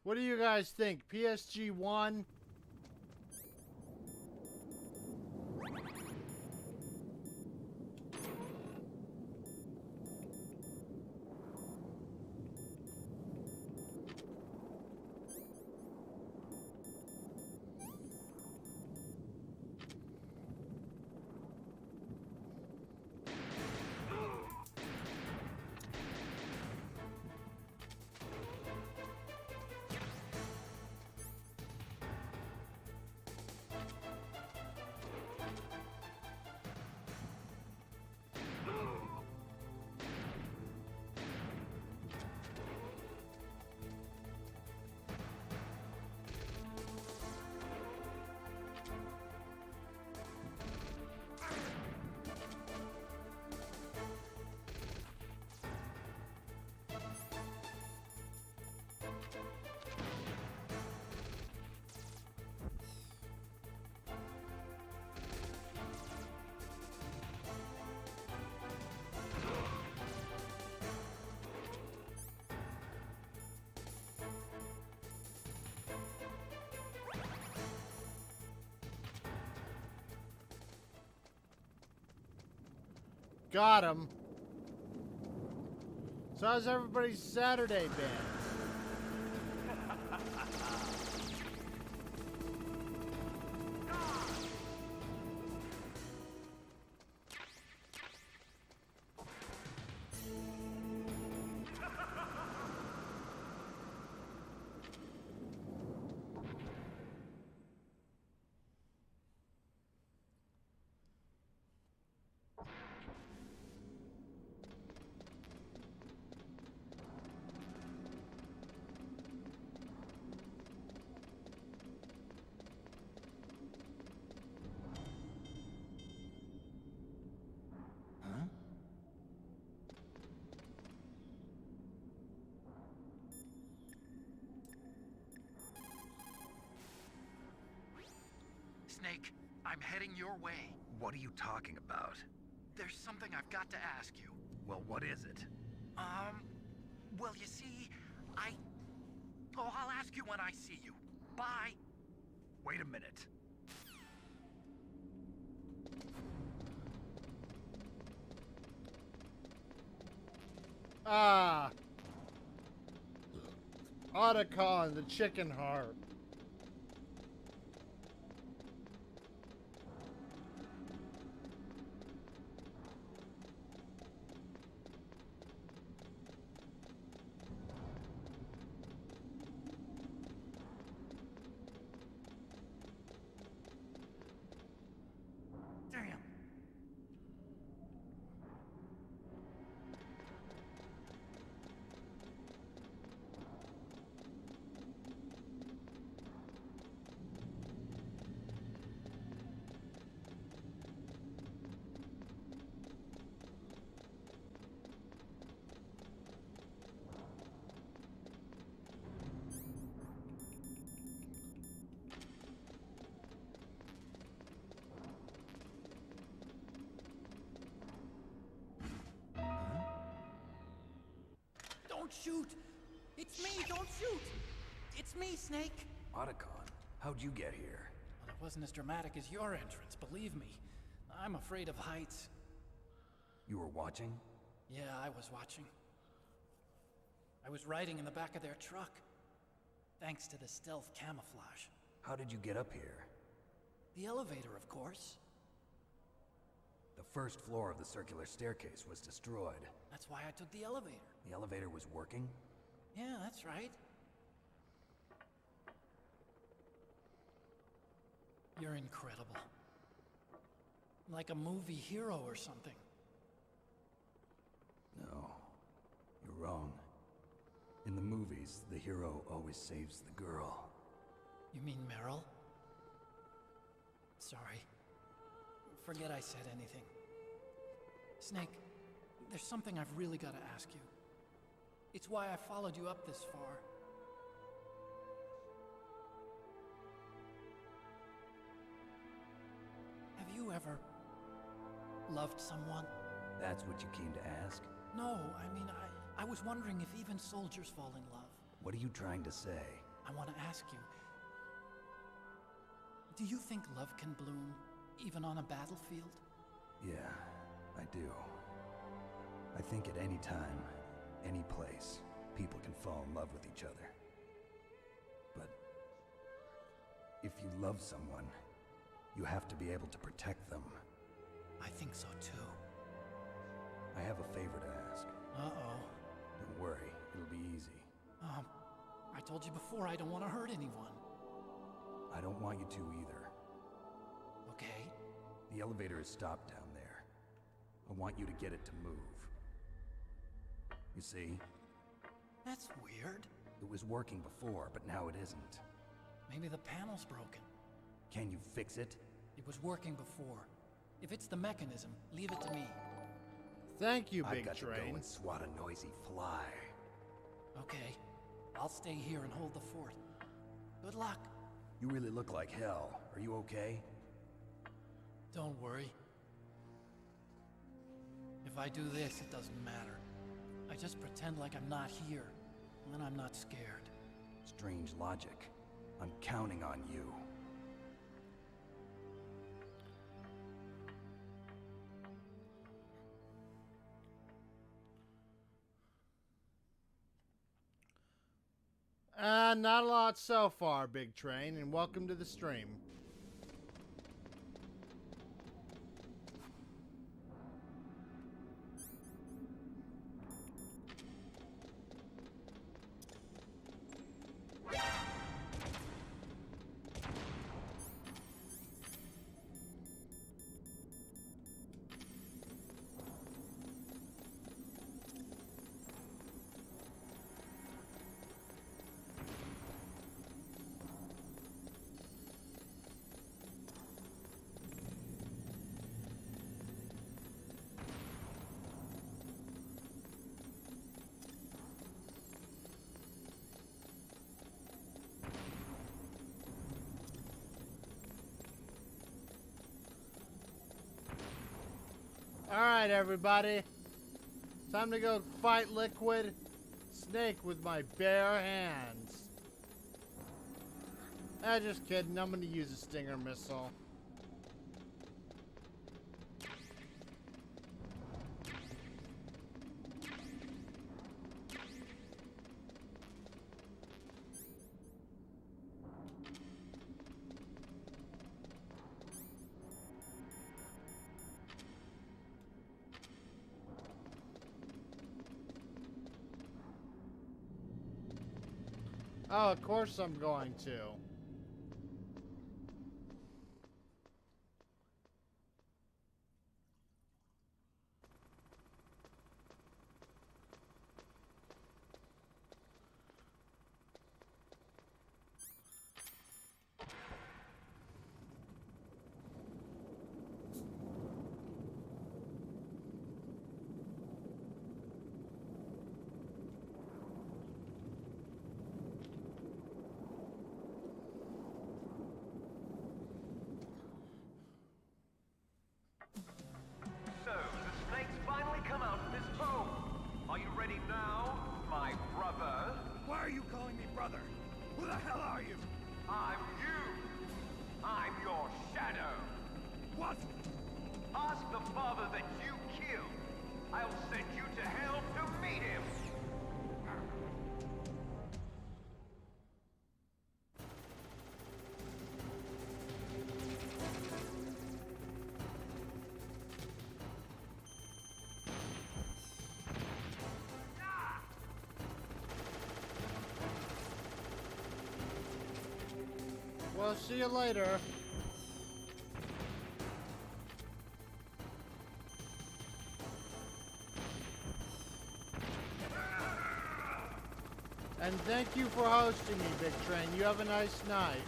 What do you guys think? PSG 1? Got him. So how's everybody's Saturday been? Snake, I'm heading your way. What are you talking about? There's something I've got to ask you. Well, what is it? Well, you see, I'll ask you when I see you. Bye. Wait a minute. Ah. Otacon, the chicken heart. Damn. Don't shoot! It's me, don't shoot! It's me, Snake! Otacon, how'd you get here? Well, it wasn't as dramatic as your entrance, believe me. I'm afraid of heights. You were watching? Yeah, I was watching. I was riding in the back of their truck. Thanks to the stealth camouflage. How did you get up here? The elevator, of course. The first floor of the circular staircase was destroyed. That's why I took the elevator. The elevator was working? Yeah, that's right. You're incredible. Like a movie hero or something. No, you're wrong. In the movies, the hero always saves the girl. You mean Meryl? Sorry. Forget I said anything. Snake, there's something I've really got to ask you. It's why I followed you up this far. Have you ever loved someone? That's what you came to ask? No, I mean, I was wondering if even soldiers fall in love. What are you trying to say? I want to ask you, do you think love can bloom even on a battlefield? Yeah, I do. I think at any time, any place, people can fall in love with each other. But if you love someone, you have to be able to protect them. I think so too. I have a favor to ask. Uh-oh. Don't worry, it'll be easy. I told you before I don't want to hurt anyone. I don't want you to either. Okay. The elevator is stopped down there. I want you to get it to move. You see? That's weird. It was working before, but now it isn't. Maybe the panel's broken. Can you fix it? It was working before. If it's the mechanism, leave it to me. Thank you, I've Big got to Train. go and swat a noisy fly. Okay. I'll stay here and hold the fort. Good luck. You really look like hell. Are you okay? Don't worry. If I do this, it doesn't matter. I just pretend like I'm not here, and then I'm not scared. Strange logic. I'm counting on you. Not a lot so far, Big Train, and welcome to the stream. Alright, everybody. Time to go fight Liquid Snake with my bare hands. Just kidding. I'm gonna use a Stinger missile. Oh, of course I'm going to. Well, see you later. And thank you for hosting me, Big Train. You have a nice night.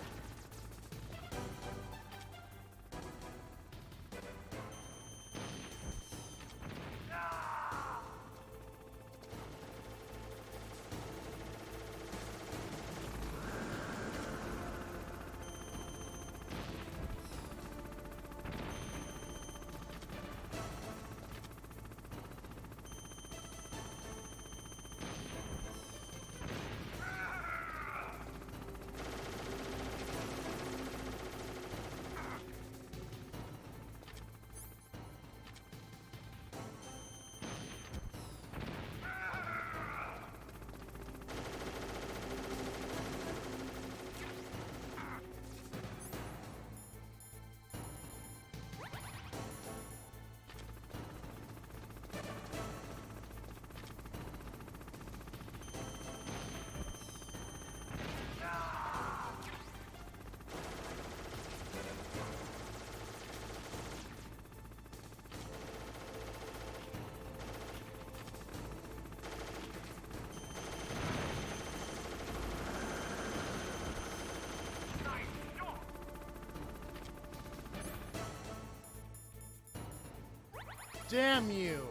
Damn you!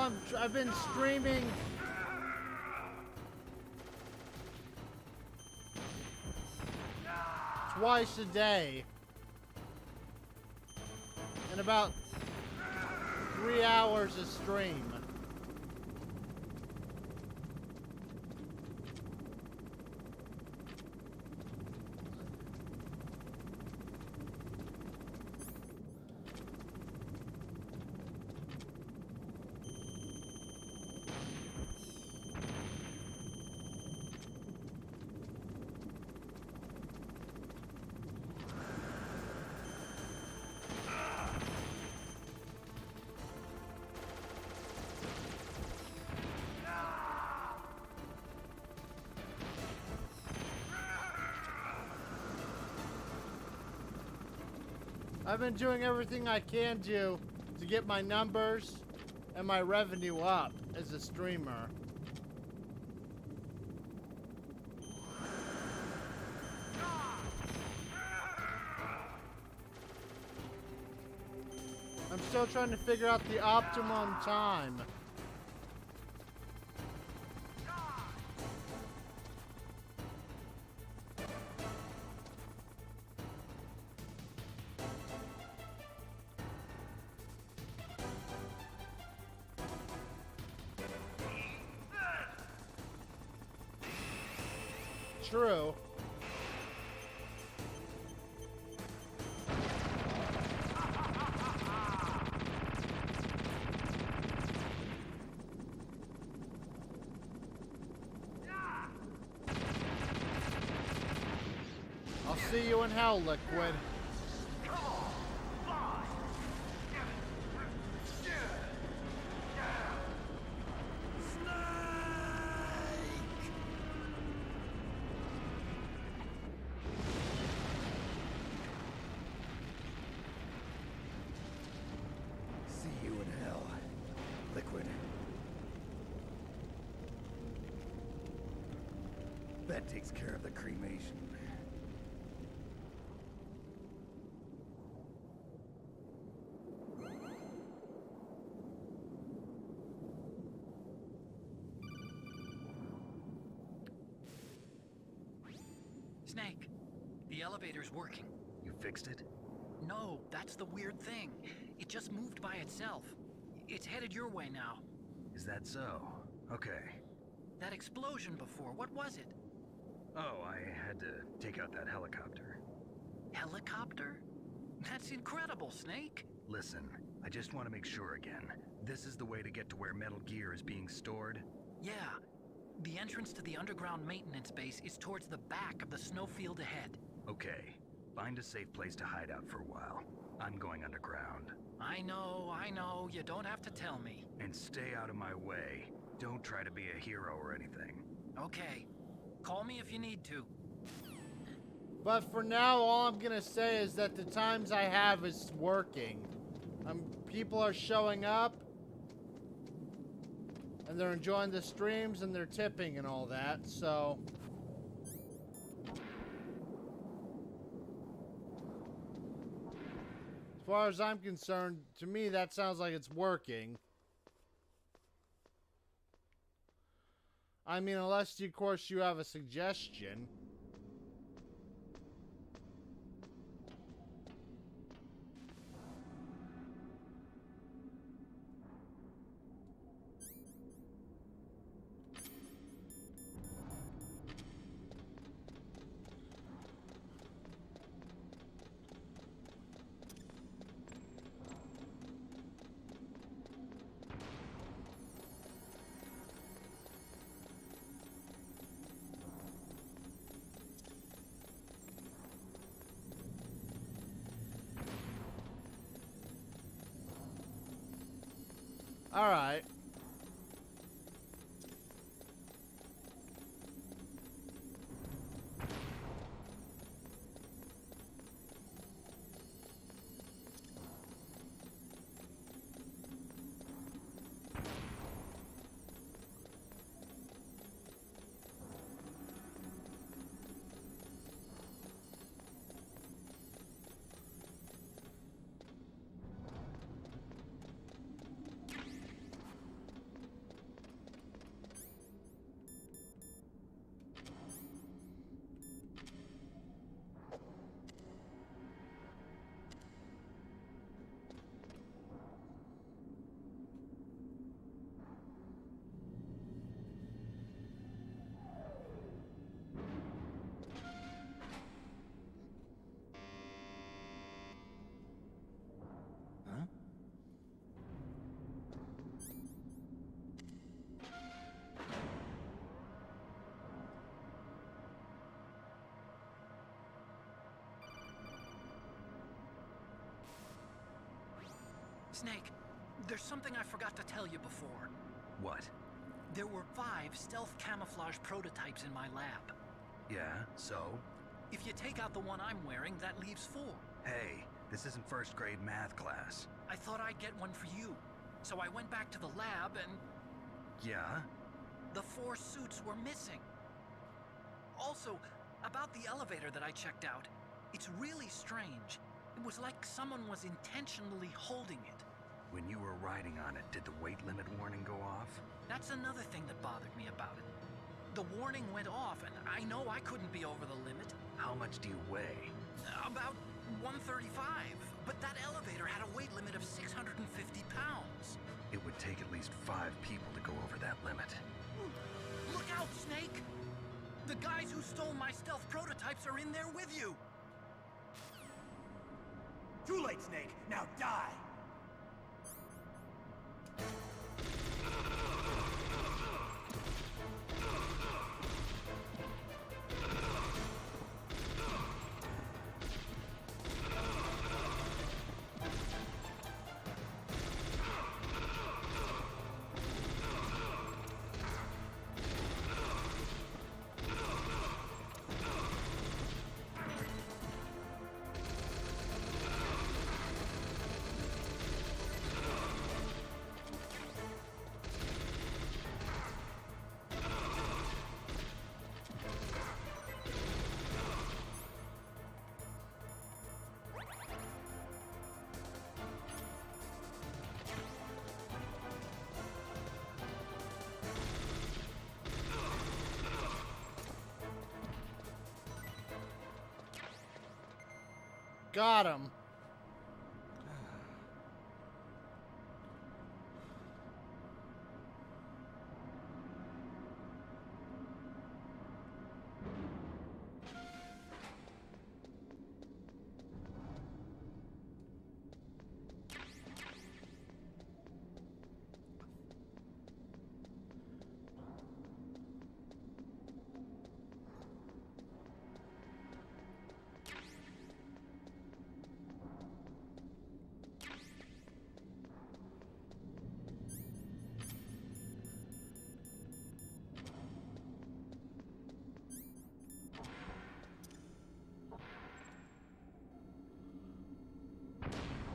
Well, I've been streaming. Twice a day. And about 3 hours a stream. I've been doing everything I can do to get my numbers and my revenue up as a streamer. I'm still trying to figure out the optimum time. True. I'll see you in hell, Liquid. That takes care of the cremation. Snake, the elevator's working. You fixed it? No, that's the weird thing. It just moved by itself. It's headed your way now. Is that so? Okay. That explosion before, what was it? Oh, I had to take out that helicopter. Helicopter? That's incredible, Snake. Listen, I just want to make sure again. This is the way to get to where Metal Gear is being stored? Yeah. The entrance to the underground maintenance base is towards the back of the snowfield ahead. Okay. Find a safe place to hide out for a while. I'm going underground. I know. You don't have to tell me. And stay out of my way. Don't try to be a hero or anything. Okay. Call me if you need to. But for now, all I'm gonna say is that the times I have is working. People are showing up, and they're enjoying the streams, and they're tipping and all that, so... As far as I'm concerned, to me that sounds like it's working. I mean, unless, of course, you have a suggestion. All right. Snake, there's something I forgot to tell you before. What? There were 5 stealth camouflage prototypes in my lab. Yeah, so? If you take out the one I'm wearing, that leaves 4. Hey, this isn't first grade math class. I thought I'd get one for you. So I went back to the lab and... Yeah? The 4 suits were missing. Also, about the elevator that I checked out, it's really strange. It was like someone was intentionally holding it. When you were riding on it, did the weight limit warning go off? That's another thing that bothered me about it. The warning went off, and I know I couldn't be over the limit. How much do you weigh? About 135, but that elevator had a weight limit of 650 pounds. It would take at least 5 people to go over that limit. Look out, Snake! The guys who stole my stealth prototypes are in there with you! Too late, Snake! Now die! Got him.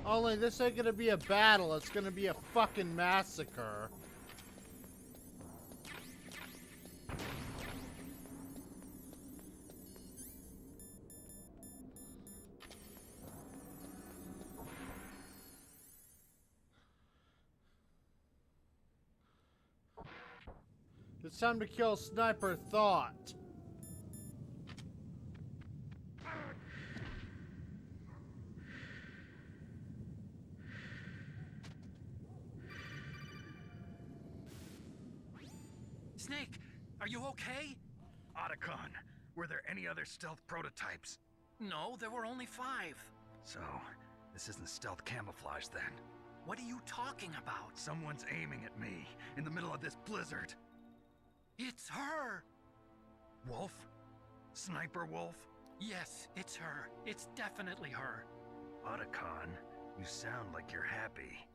Only this ain't gonna be a battle, it's gonna be a fucking massacre. It's time to kill Sniper Thought. Snake, are you okay? Otacon, were there any other stealth prototypes? No, there were only 5. So, this isn't stealth camouflage then. What are you talking about? Someone's aiming at me in the middle of this blizzard. It's her! Wolf? Sniper Wolf? Yes, it's her. It's definitely her. Otacon, you sound like you're happy.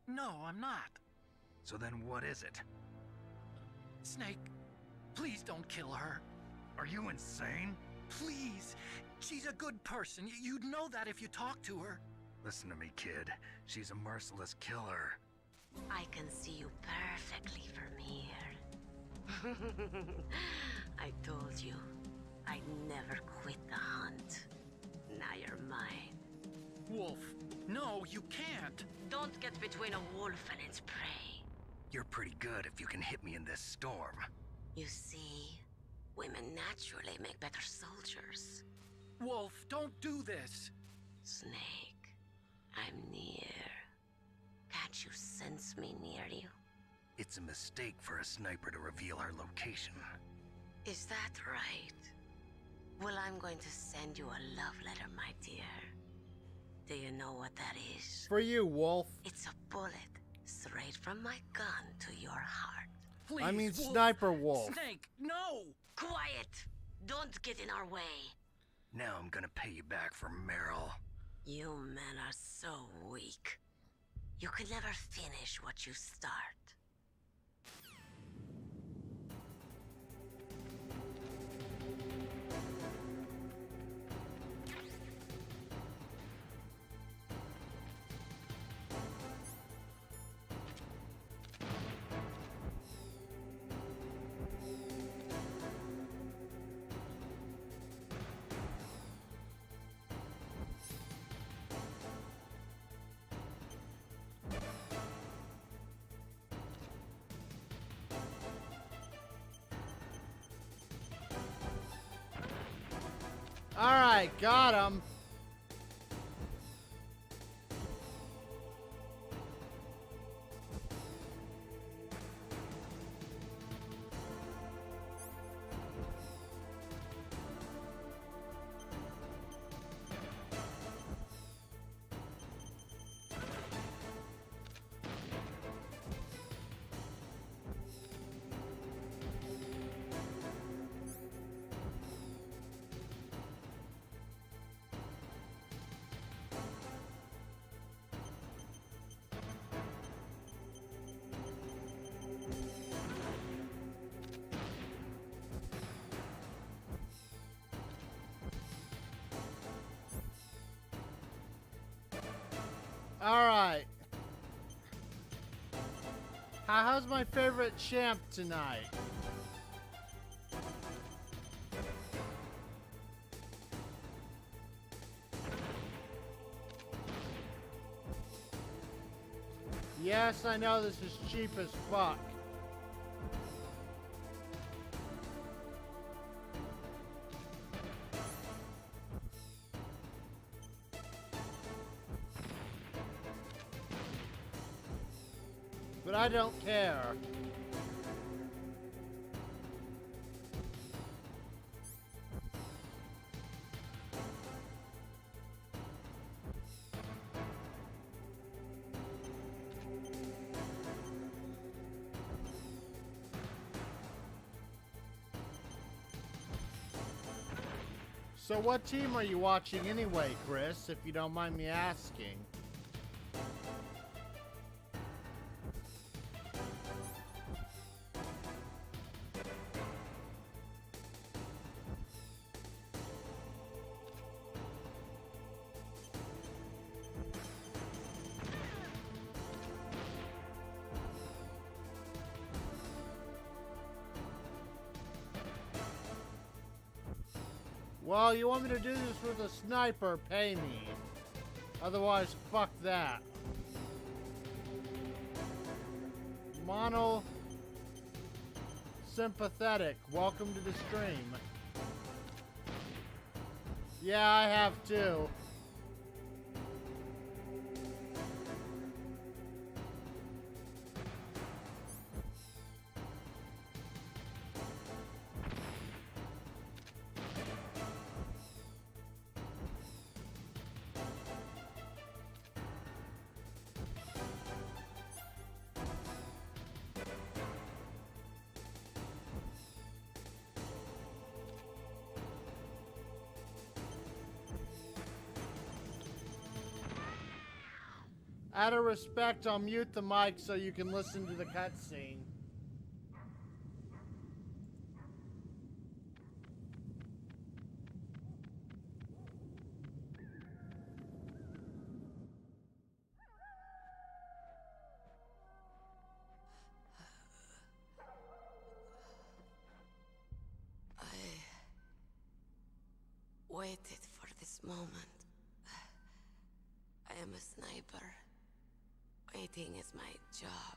No, I'm not. So then what is it? Snake, please don't kill her. Are you insane? Please! She's a good person. You'd know that if you talked to her. Listen to me, kid. She's a merciless killer. I can see you perfectly from here. I told you, I'd never quit the hunt. Now you're mine. Wolf, no, you can't. Don't get between a wolf and its prey. You're pretty good if you can hit me in this storm. You see, women naturally make better soldiers. Wolf, don't do this. Snake, I'm near. Can't you sense me near you? It's a mistake for a sniper to reveal her location. Is that right? Well, I'm going to send you a love letter, my dear. Do you know what that is? For you, Wolf. It's a bullet straight from my gun to your heart. Please, I mean, Wolf. Sniper Wolf. Snake, no! Quiet! Don't get in our way. Now I'm gonna pay you back for Meryl. You men are so weak. You can never finish what you start. Alright, got him. Alright. How's my favorite champ tonight? Yes, I know this is cheap as fuck. But I don't care. So what team are you watching anyway, Chris, if you don't mind me asking? Well, you want me to do this with a sniper, pay me. Otherwise, fuck that. Mono sympathetic, welcome to the stream. Yeah, I have too. Out of respect, I'll mute the mic so you can listen to the cutscene. Waited for this moment. I am a sniper. Waiting is my job.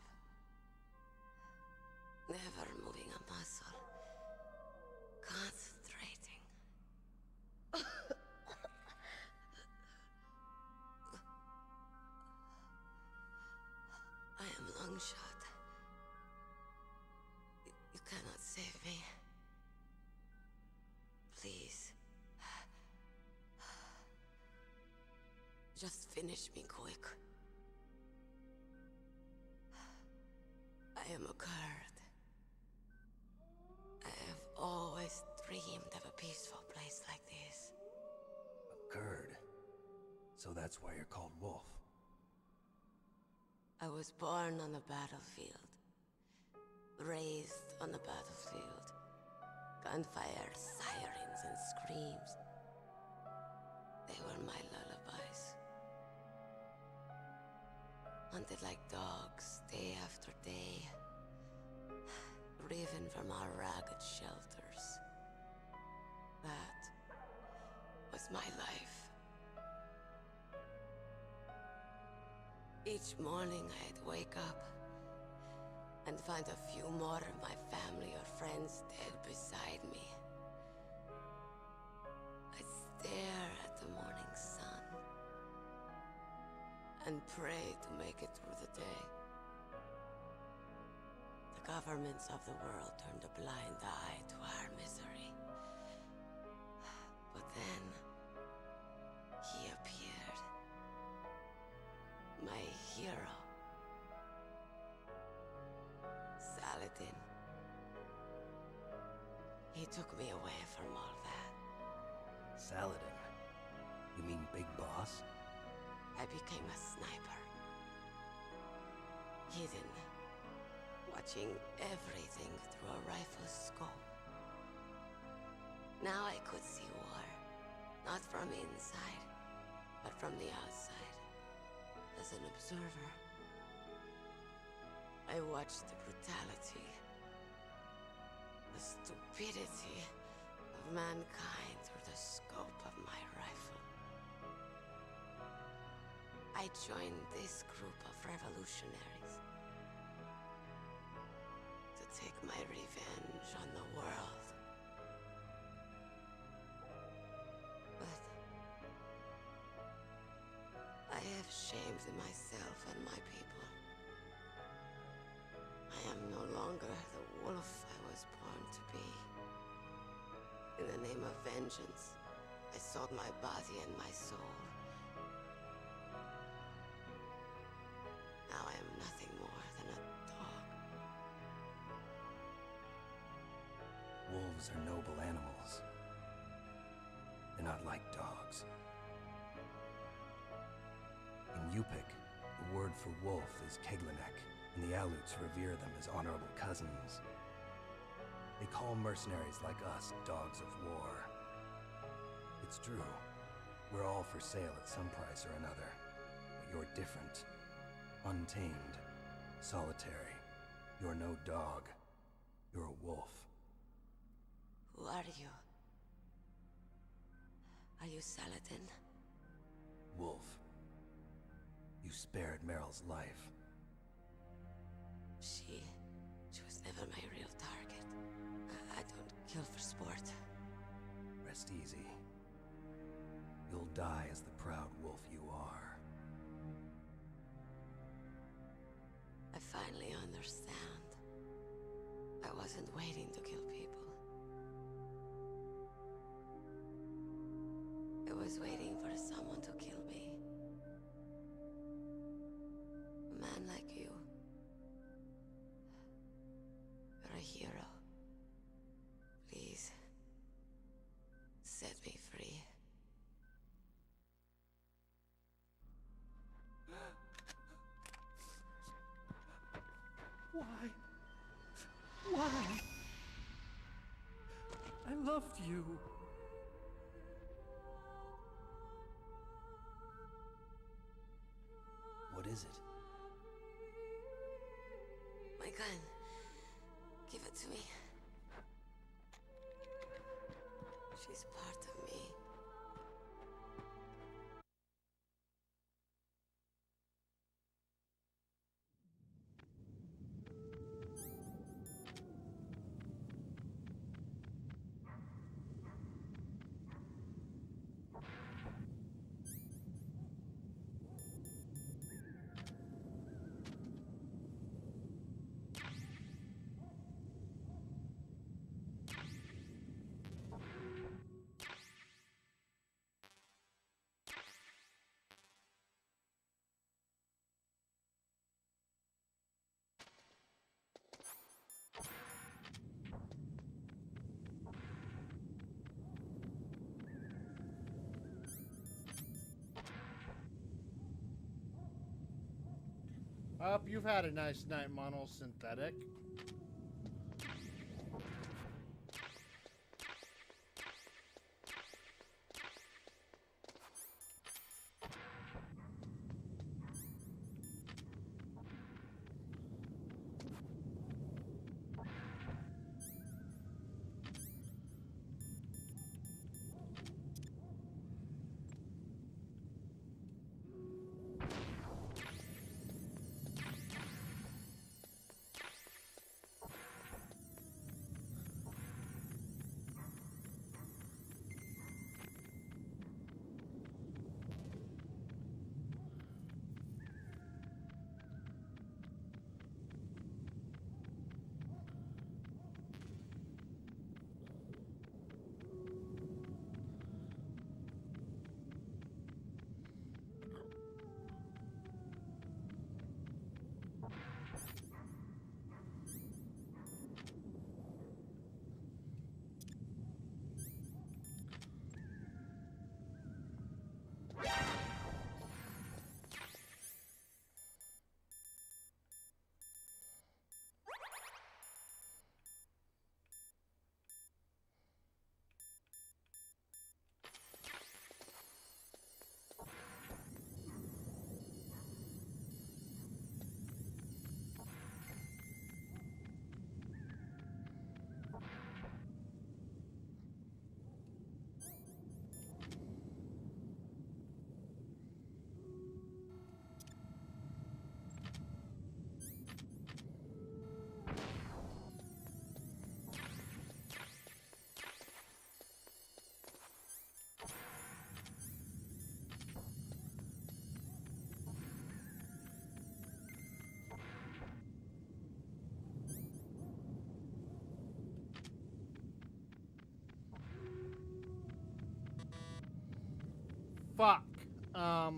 Never moving a muscle. Concentrating. I am long shot. You cannot save me. Please. Just finish me quick. I am a Kurd. I have always dreamed of a peaceful place like this. A Kurd? So that's why you're called Wolf. I was born on the battlefield, raised on the battlefield. Gunfire, sirens, and screams. They were my lullabies. Hunted like dogs, day after day. Driven from our ragged shelters. That was my life. Each morning I'd wake up and find a few more of my family or friends dead beside me. I'd stare at the morning sun and pray to make it through the day. The governments of the world turned a blind eye to our misery. But then, he appeared. My hero. Saladin. He took me away from all that. Saladin? You mean Big Boss? I became a sniper. Hidden. Watching everything through a rifle's scope. Now I could see war. Not from inside, but from the outside. As an observer. I watched the brutality, the stupidity of mankind through the scope of my rifle. I joined this group of revolutionaries to take my revenge on the world. But I have shamed myself and my people. I am no longer the wolf I was born to be. In the name of vengeance, I sold my body and my soul. Now I am nothing more than a dog. Wolves are noble animals. They're not like dogs. In Yupik, the word for wolf is Keglanek, and the Aleuts revere them as honorable cousins. They call mercenaries like us dogs of war. It's true. We're all for sale at some price or another. But you're different. Untamed. Solitary. You're no dog. You're a wolf. Who are you? Are you Saladin? Wolf. You spared Meryl's life. She was never my real target. I don't kill for sport. Rest easy. You'll die as the proud wolf you are. I finally understand. I wasn't waiting to kill people. I was waiting for someone to kill me. A man like you. You're a hero. Please, set me free. Why? Why? I loved you. What is it? My gun. Give it to me. She's part of me. I hope you've had a nice night, monosynthetic. Fuck. All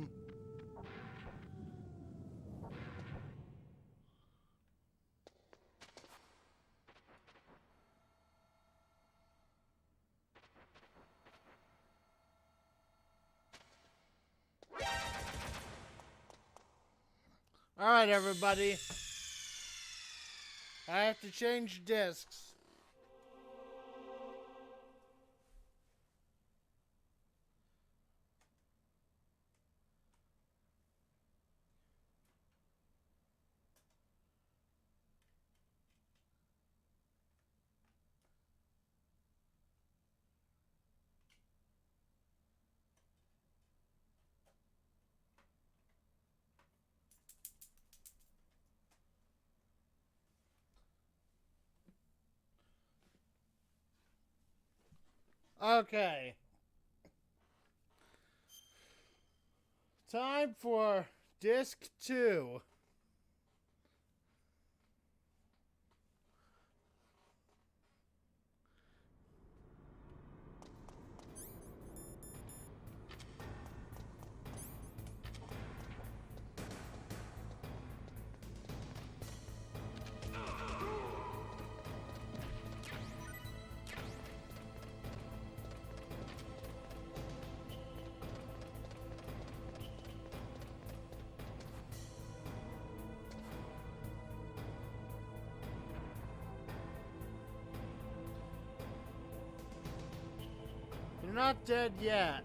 right, everybody. I have to change discs. Okay. Time for disc 2. You're not dead yet.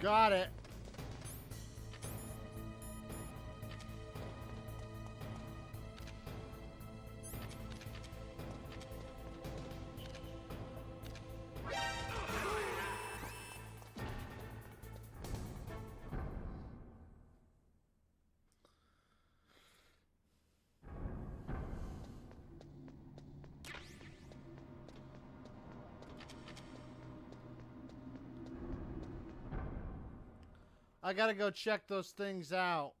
Got it. I gotta go check those things out.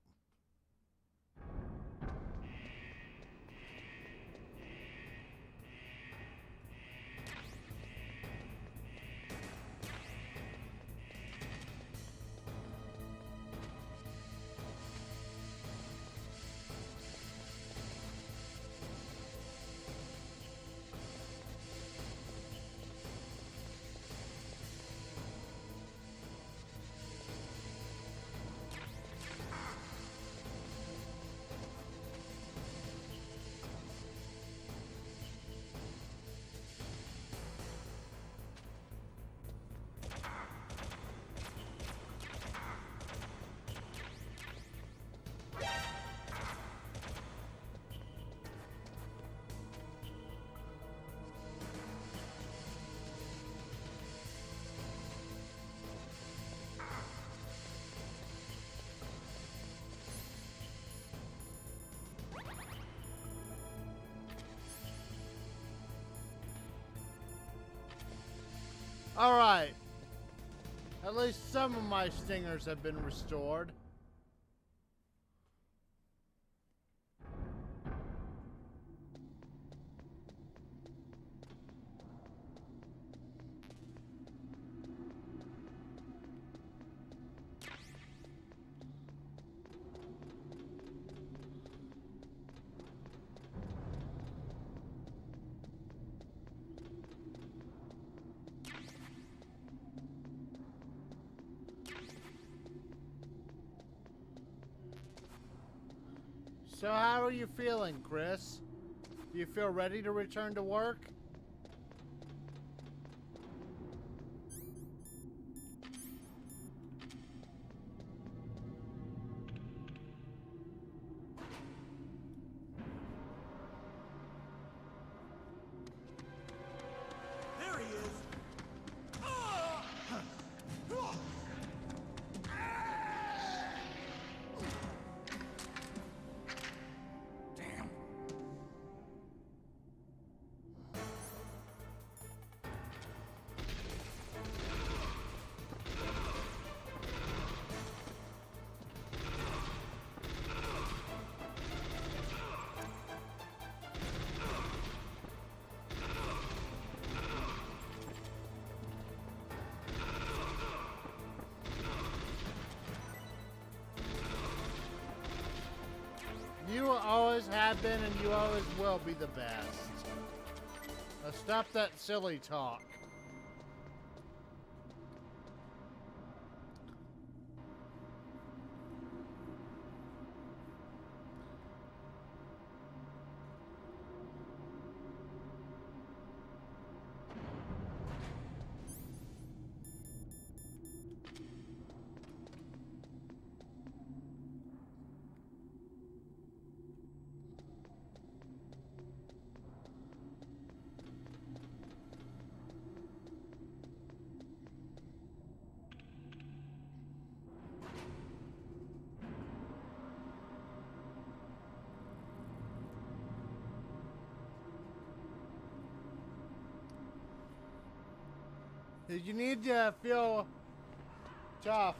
Alright. At least some of my stingers have been restored. So how are you feeling, Chris? Do you feel ready to return to work? There he is. Damn. You always have been and you always will be the best. Now stop that silly talk. If you need to feel tough,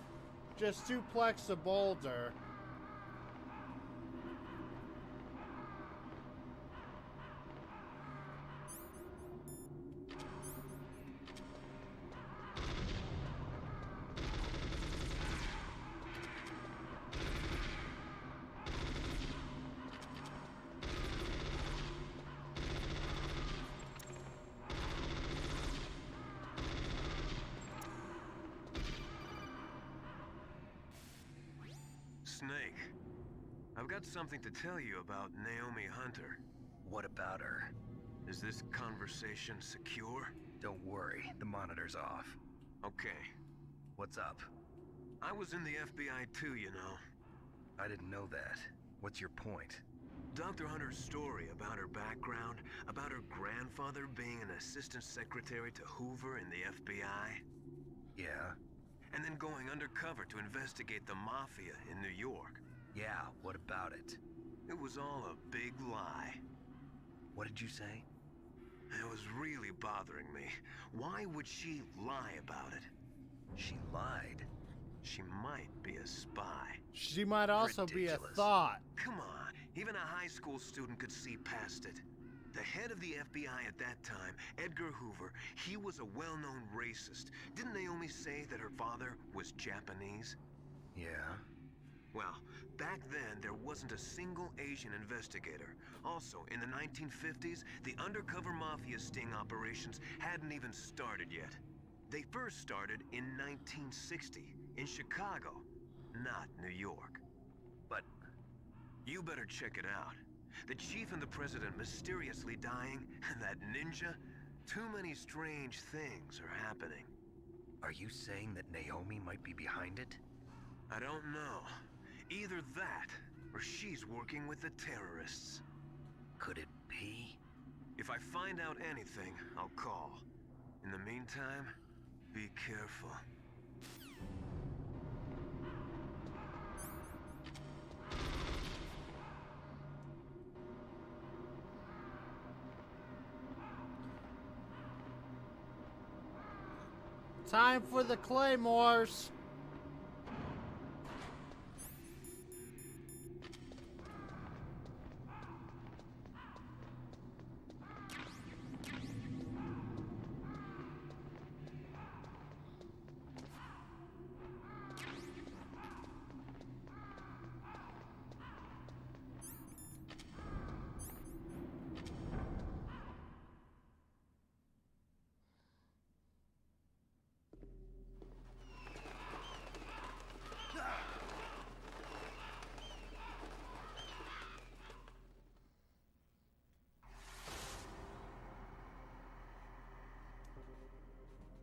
just suplex a boulder. Snake, I've got something to tell you about Naomi Hunter. What about her? Is this conversation secure? Don't worry, the monitor's off. Okay. What's up? I was in the FBI too, you know. I didn't know that. What's your point? Dr. Hunter's story about her background, about her grandfather being an assistant secretary to Hoover in the FBI. Yeah? And then going undercover to investigate the Mafia in New York. Yeah, what about it? It was all a big lie. What did you say? It was really bothering me. Why would she lie about it? She lied. She might be a spy. She might also Ridiculous. be a thought. Come on, even a high school student could see past it. The head of the FBI at that time, Edgar Hoover, he was a well-known racist. Didn't Naomi say that her father was Japanese? Yeah? Well, back then there wasn't a single Asian investigator. Also, in the 1950s, the undercover mafia sting operations hadn't even started yet. They first started in 1960, in Chicago, not New York. But you better check it out. The chief and the president mysteriously dying, and that ninja? Too many strange things are happening. are you saying that Naomi might be behind it? I don't know. Either that, or she's working with the terrorists. Could it be? If I find out anything, I'll call. In the meantime, be careful. Time for the claymores.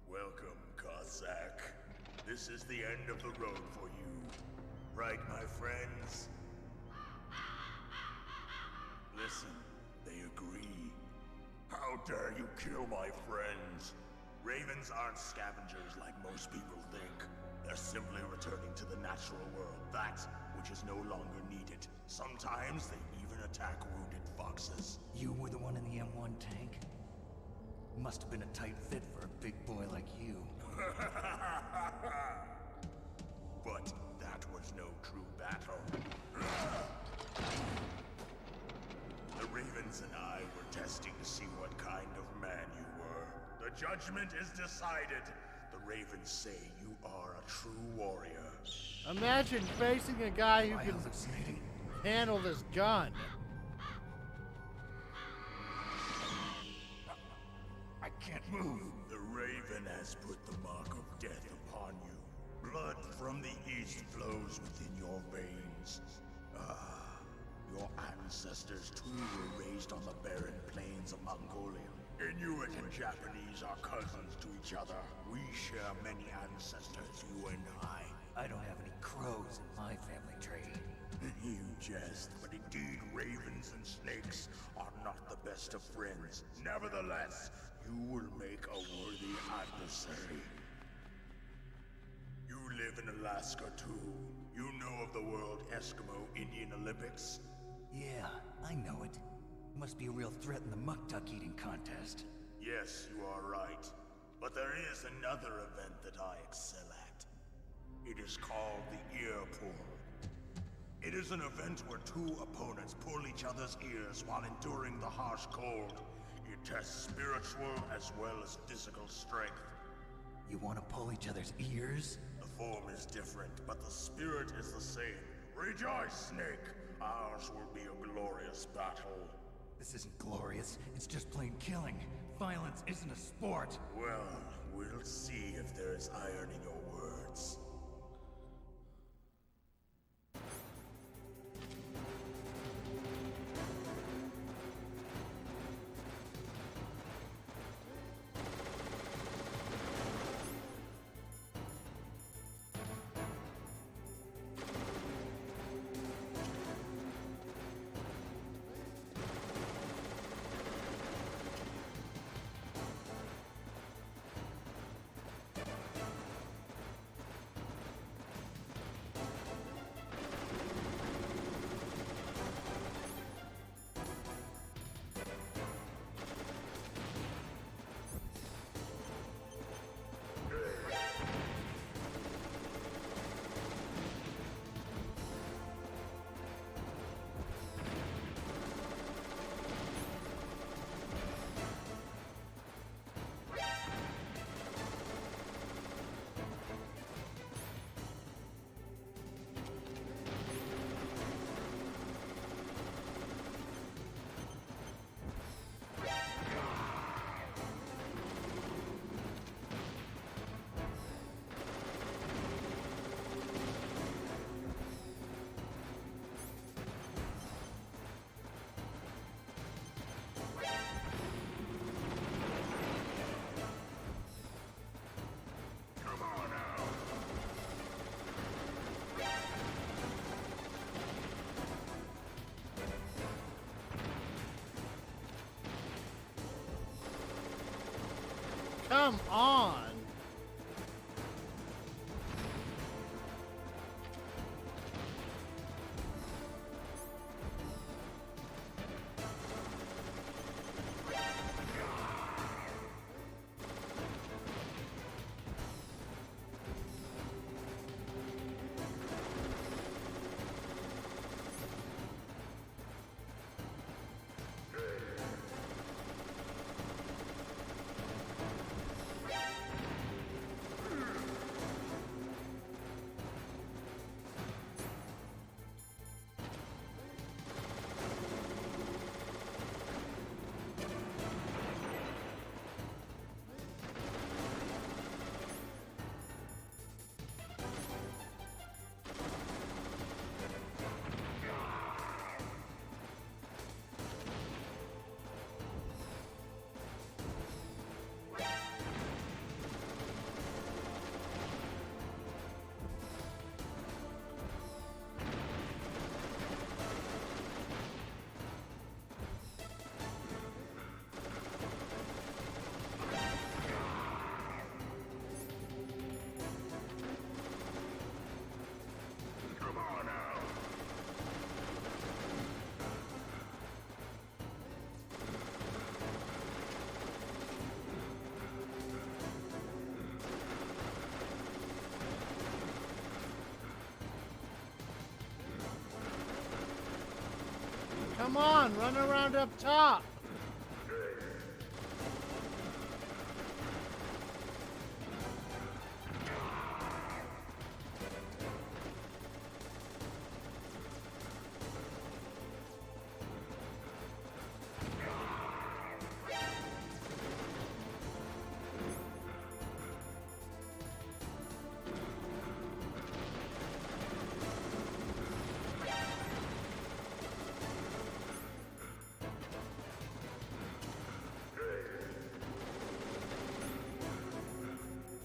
Welcome, Cossack. This is the end of the road for you. Right, my friends? Listen, they agree. How dare you kill my friends? Ravens aren't scavengers like most people think. They're simply returning to the natural world, that which is no longer needed. Sometimes they even attack wounded foxes. You were the one in the M1 tank? Must have been a tight fit for a big boy like you. But that was no true battle. The Ravens and I were testing to see what kind of man you were. The judgment is decided. The Ravens say you are a true warrior. Imagine facing a guy who can hallucinating? handle this gun. I can't move. The Raven has put the mark of death upon you. Blood from the east flows within your veins. Your ancestors too were raised on the barren plains of Mongolia. Inuit and Japanese are cousins to each other. We share many ancestors, you and I. I don't have any crows in my family tree. You jest, but indeed ravens and snakes are not the best of friends. Nevertheless, you will make a worthy adversary. You live in Alaska too. You know of the World Eskimo Indian Olympics? Yeah, I know it. Must be a real threat in the muck-duck eating contest. Yes, you are right. But there is another event that I excel at. It is called the Ear Pull. It is an event where two opponents pull each other's ears while enduring the harsh cold. It tests spiritual as well as physical strength. You want to pull each other's ears? The form is different, but the spirit is the same. Rejoice, Snake! Ours will be a glorious battle. This isn't glorious. It's just plain killing. Violence isn't a sport. Well, we'll see if there's iron in your words. Come on. Come on, run around up top.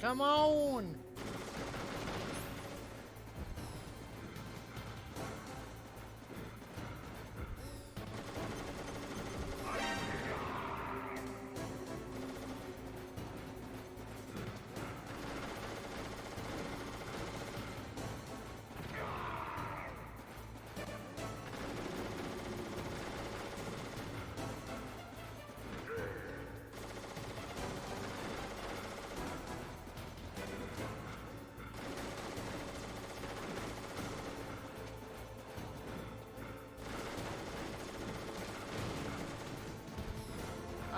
Come on!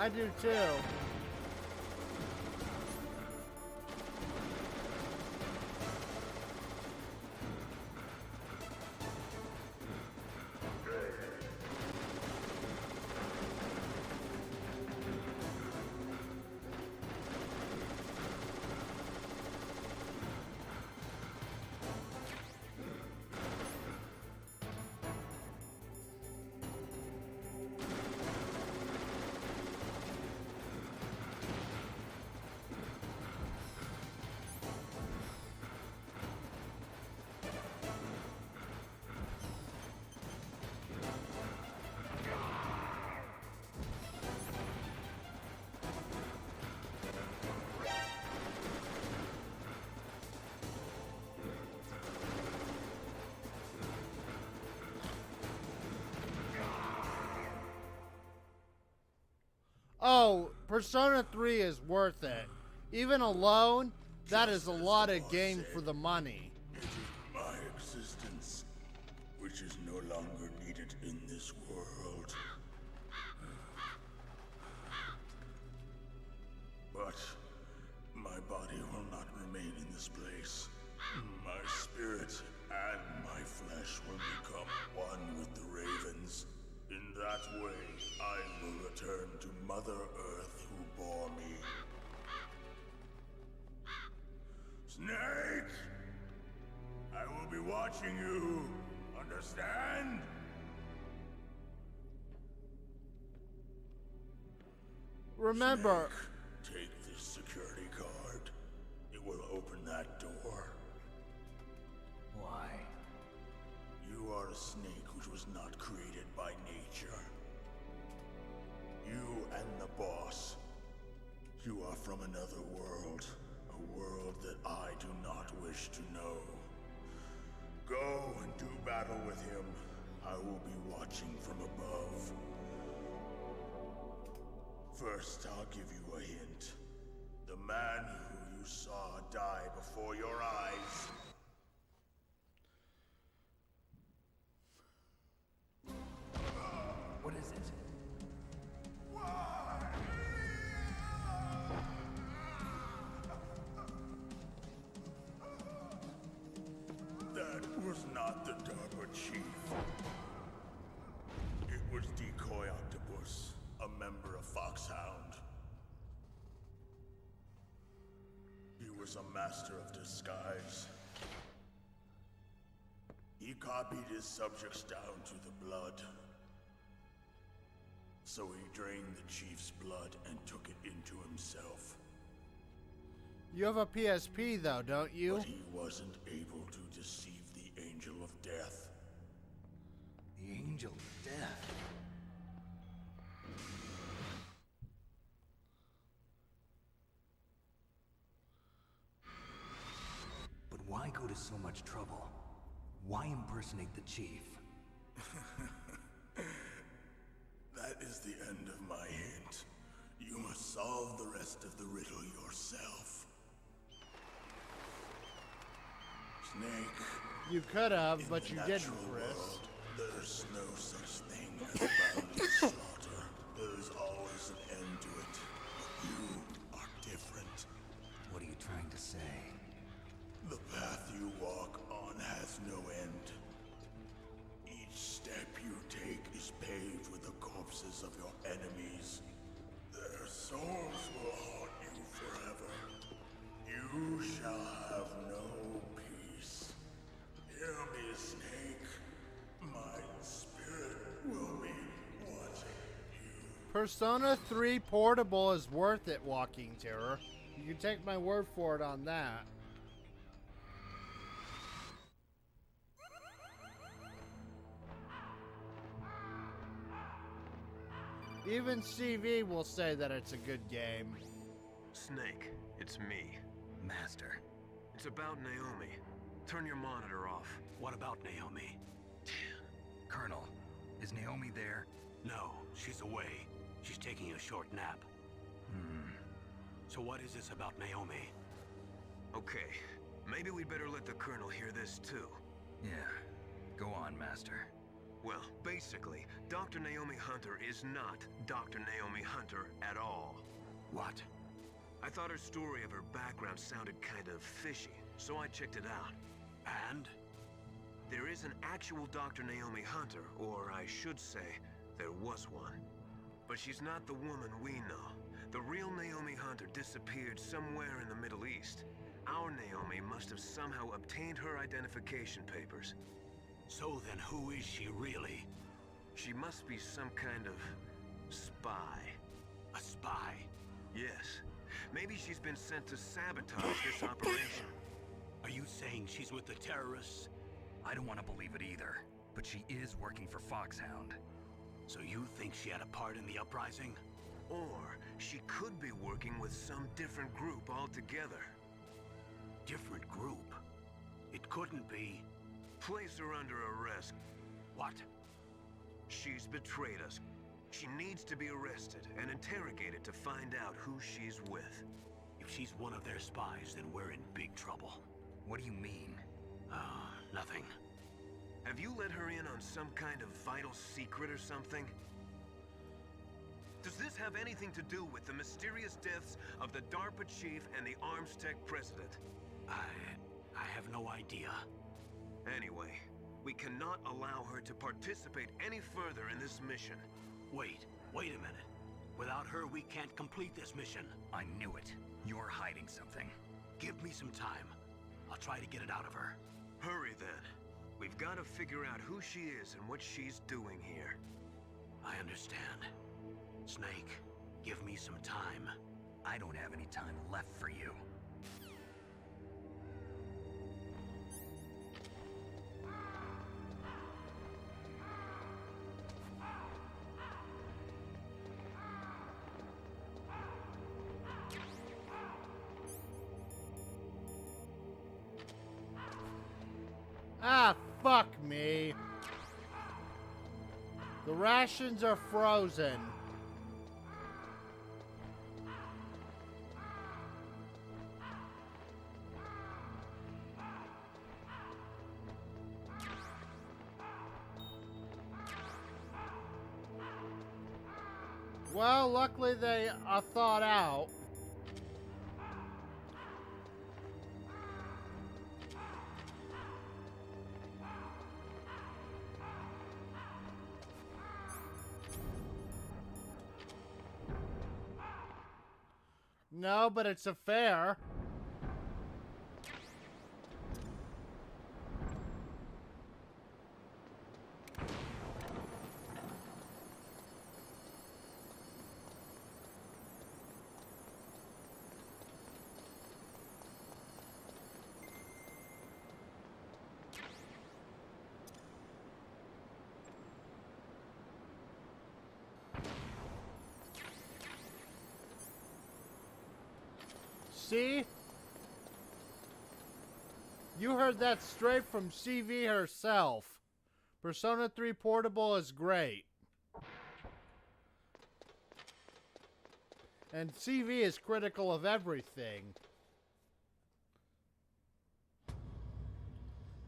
I do too. Oh, Persona 3 is worth it. Even alone, that is a lot of game for the money. It is my existence, which is no longer needed in this world. But my body will not remain in this place. My spirit and my flesh will become one with the ravens. In that way, I will return to Mother Earth who bore me. Snake! I will be watching you. Understand? Remember, Snake, take this security card. It will open that door. Why? You are a snake which was not created by nature. You and the boss. You are from another world. A world that I do not wish to know. Go and do battle with him. I will be watching from above. First, I'll give you a hint. The man who you saw die before your eyes. What is it? That was not the DARPA chief. It was Decoy Octopus, a member of Foxhound. He was a master of disguise. He copied his subjects down to the blood. So he drained the chief's blood and took it into himself. You have a PSP though, don't you? But he wasn't able to deceive the Angel of Death. The Angel of Death? But why go to so much trouble? Why impersonate the chief? That is the end of my hint. You must solve the rest of the riddle yourself. Snake. You could have, but you didn't, natural Chris. world, there's no such thing as boundless slaughter. There is always an end to it. But you are different. What are you trying to say? The path you walk on has no end. Each step you take is paved with the corpses of your enemies. Their souls will haunt you forever. You shall have no peace. Hear me, Snake. My spirit will be watching you. Persona 3 Portable is worth it, Walking Terror. You can take my word for it on that. Even CV will say that it's a good game. Snake, it's me. Master. It's about Naomi. Turn your monitor off. What about Naomi? Colonel, is Naomi there? No, she's away. She's taking a short nap. So what is this about Naomi? Okay, maybe we'd better let the Colonel hear this too. Yeah. Go on, Master. Well, basically, Dr. Naomi Hunter is not Dr. Naomi Hunter at all. What? I thought her story of her background sounded kind of fishy, so I checked it out. And? There is an actual Dr. Naomi Hunter, or I should say, there was one. But she's not the woman we know. The real Naomi Hunter disappeared somewhere in the Middle East. Our Naomi must have somehow obtained her identification papers. So then who is she really? She must be some kind of spy. A spy? Yes. Maybe she's been sent to sabotage this operation. Are you saying she's with the terrorists? I don't want to believe it either, but she is working for Foxhound. So you think she had a part in the uprising? Or she could be working with some different group altogether. Different group? It couldn't be. Place her under arrest. What? She's betrayed us. She needs to be arrested and interrogated to find out who she's with. If she's one of their spies, then we're in big trouble. What do you mean? Nothing. Have you let her in on some kind of vital secret or something? Does this have anything to do with the mysterious deaths of the DARPA chief and the ArmsTech president? I have no idea. Anyway, we cannot allow her to participate any further in this mission. Wait a minute. Without her, we can't complete this mission. I knew it. You're hiding something. Give me some time. I'll try to get it out of her. Hurry then. We've got to figure out who she is and what she's doing here. I understand. Snake, give me some time. I don't have any time left for you. Ah, fuck me. The rations are frozen. Well, luckily they are thawed out. No, but it's a fair. See? You heard that straight from CV herself. Persona 3 Portable is great. And CV is critical of everything.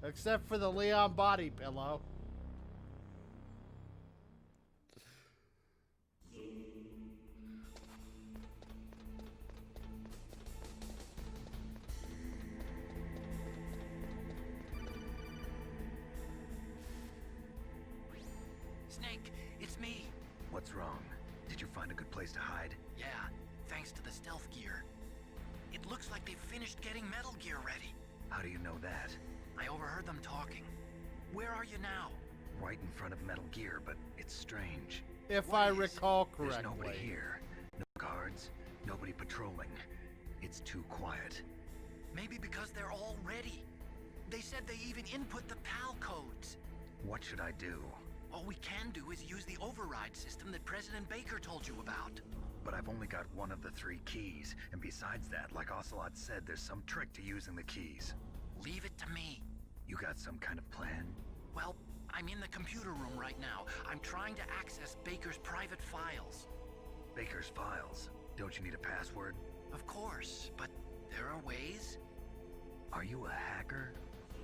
Except for the Leon body pillow. Snake, it's me. What's wrong? Did you find a good place to hide? Yeah, thanks to the stealth gear. It looks like they've finished getting Metal Gear ready. How do you know that? I overheard them talking. Where are you now? Right in front of Metal Gear, but it's strange. If I recall correctly. There's nobody here. No guards, nobody patrolling. It's too quiet. Maybe because they're all ready. They said they even input the PAL codes. What should I do? All we can do is use the override system that President Baker told you about. But I've only got one of the 3 keys, and besides that, like Ocelot said, there's some trick to using the keys. Leave it to me. You got some kind of plan? Well, I'm in the computer room right now. I'm trying to access Baker's private files. Baker's files? Don't you need a password? Of course, but there are ways. Are you a hacker?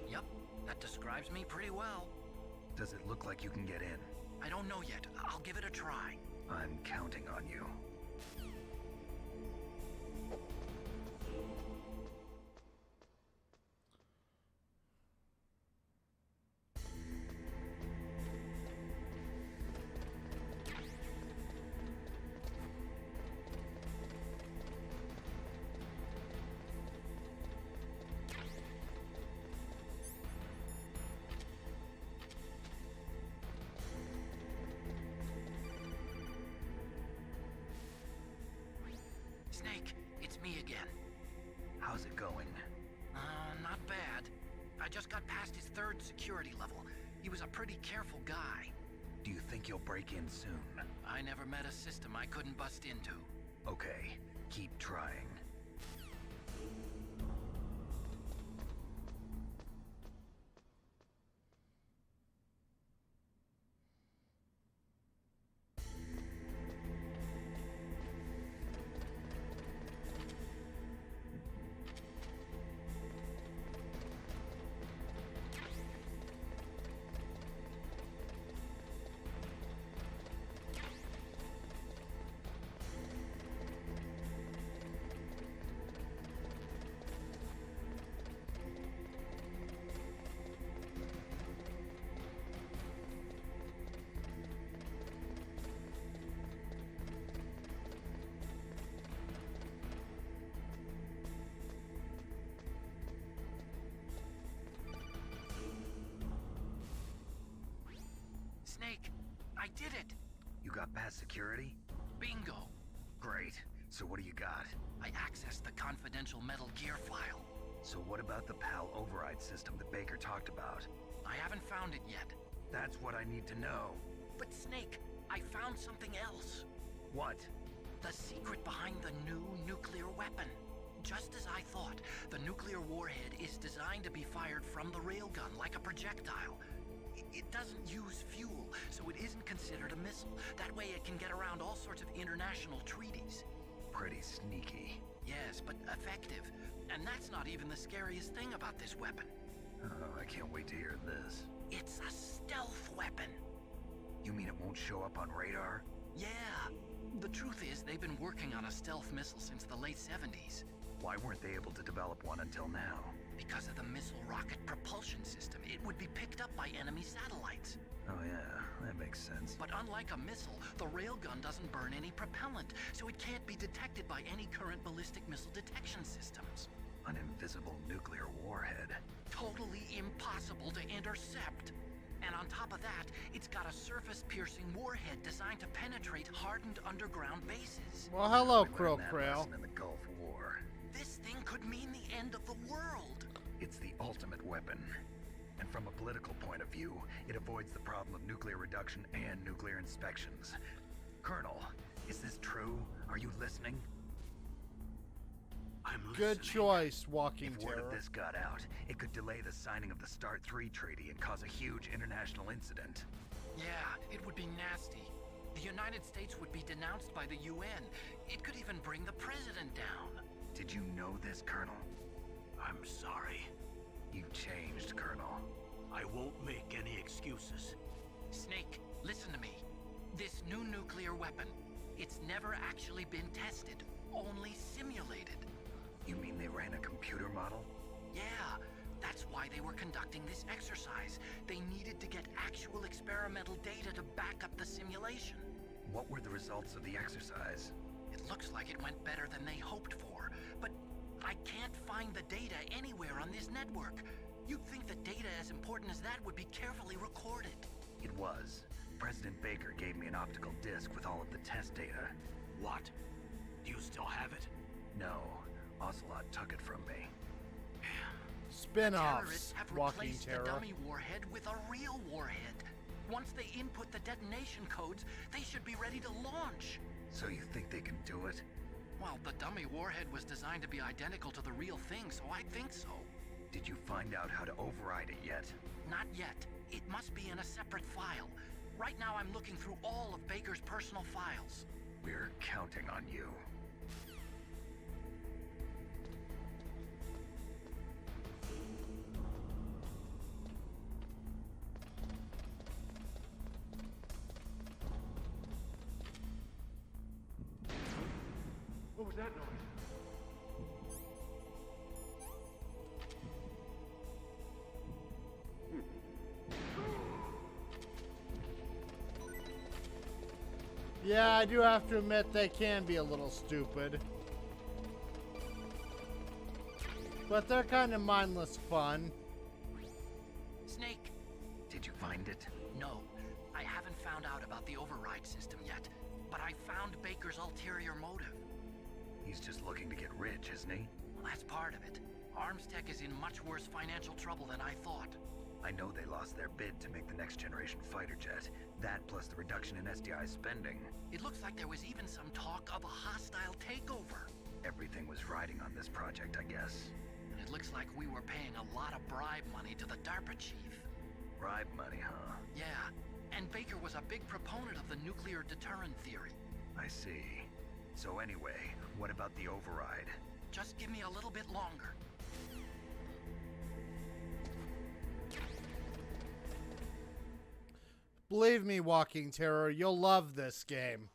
Yep, that describes me pretty well. Does it look like you can get in? I don't know yet. I'll give it a try. I'm counting on you. Snake, it's me again. How's it going? Not bad. I just got past his 3rd security level. He was a pretty careful guy. Do you think you'll break in soon? I never met a system I couldn't bust into. Okay, keep trying. Snake, I did it! You got past security? Bingo! Great. So what do you got? I accessed the confidential Metal Gear file. So what about the PAL override system that Baker talked about? I haven't found it yet. That's what I need to know. But Snake, I found something else. What? The secret behind the new nuclear weapon. Just as I thought, the nuclear warhead is is designed to be fired from the railgun like a projectile. It doesn't use fuel, so it isn't considered a missile. That way it can get around all sorts of international treaties. Pretty sneaky. Yes, but effective. And that's not even the scariest thing about this weapon. Oh, I can't wait to hear this. It's a stealth weapon. You mean it won't show up on radar? Yeah. The truth is, they've been working on a stealth missile since the late 70s. Why weren't they able to develop one until now? Because of the missile rocket propulsion system. It would be picked up by enemy satellites. Oh yeah, that makes sense. But unlike a missile, the railgun doesn't burn any propellant, so it can't be detected by any current ballistic missile detection systems. An invisible nuclear warhead. Totally impossible to intercept. And on top of that, it's got a surface-piercing warhead designed to penetrate hardened underground bases. Well, hello, We learned that Krill. lesson in the Gulf War. This thing could mean the end of the world. It's the ultimate weapon. And from a political point of view, it avoids the problem of nuclear reduction and nuclear inspections. Colonel, is this true? Are you listening? I'm listening. Good choice, Walking If word Terror. of this got out, it could delay the signing of the START 3 treaty and cause a huge international incident. Yeah, it would be nasty. The United States would be denounced by the UN. It could even bring the president down. Did you know this, Colonel? I'm sorry. You've changed, Colonel. I won't make any excuses. Snake, listen to me. This new nuclear weapon, it's never actually been tested, only simulated. You mean they ran a computer model? Yeah, that's why they were conducting this exercise. They needed to get actual experimental data to back up the simulation. What were the results of the exercise? It looks like it went better than they hoped for, but I can't find the data anywhere on this network. You'd think that data as important as that would be carefully recorded. It was. President Baker gave me an optical disc with all of the test data. What? Do you still have it? No, Ocelot took it from me. Spin-offs, Terrorists have Walking replaced Terror. the dummy warhead with a real warhead. Once they input the detonation codes, they should be ready to launch. So you think they can do it? Well, the dummy warhead was designed to be identical to the real thing, so I think so. Did you find out how to override it yet? Not yet. It must be in a separate file. Right now I'm looking through all of Baker's personal files. We're counting on you. What was that noise? Yeah, I do have to admit they can be a little stupid. But they're kind of mindless fun. Snake. Did you find it? No, I haven't found out about the override system yet, but I found Baker's ulterior motive. He's just looking to get rich, isn't he? Well, that's part of it. Armstech is in much worse financial trouble than I thought. I know they lost their bid to make the next generation fighter jet. That plus the reduction in SDI spending. It looks like there was even some talk of a hostile takeover. Everything was riding on this project, I guess. And it looks like we were paying a lot of bribe money to the DARPA chief. Bribe money, huh? Yeah, and Baker was a big proponent of the nuclear deterrent theory. I see. So anyway, what about the override? Just give me a little bit longer. Believe me, Walking Terror, you'll love this game.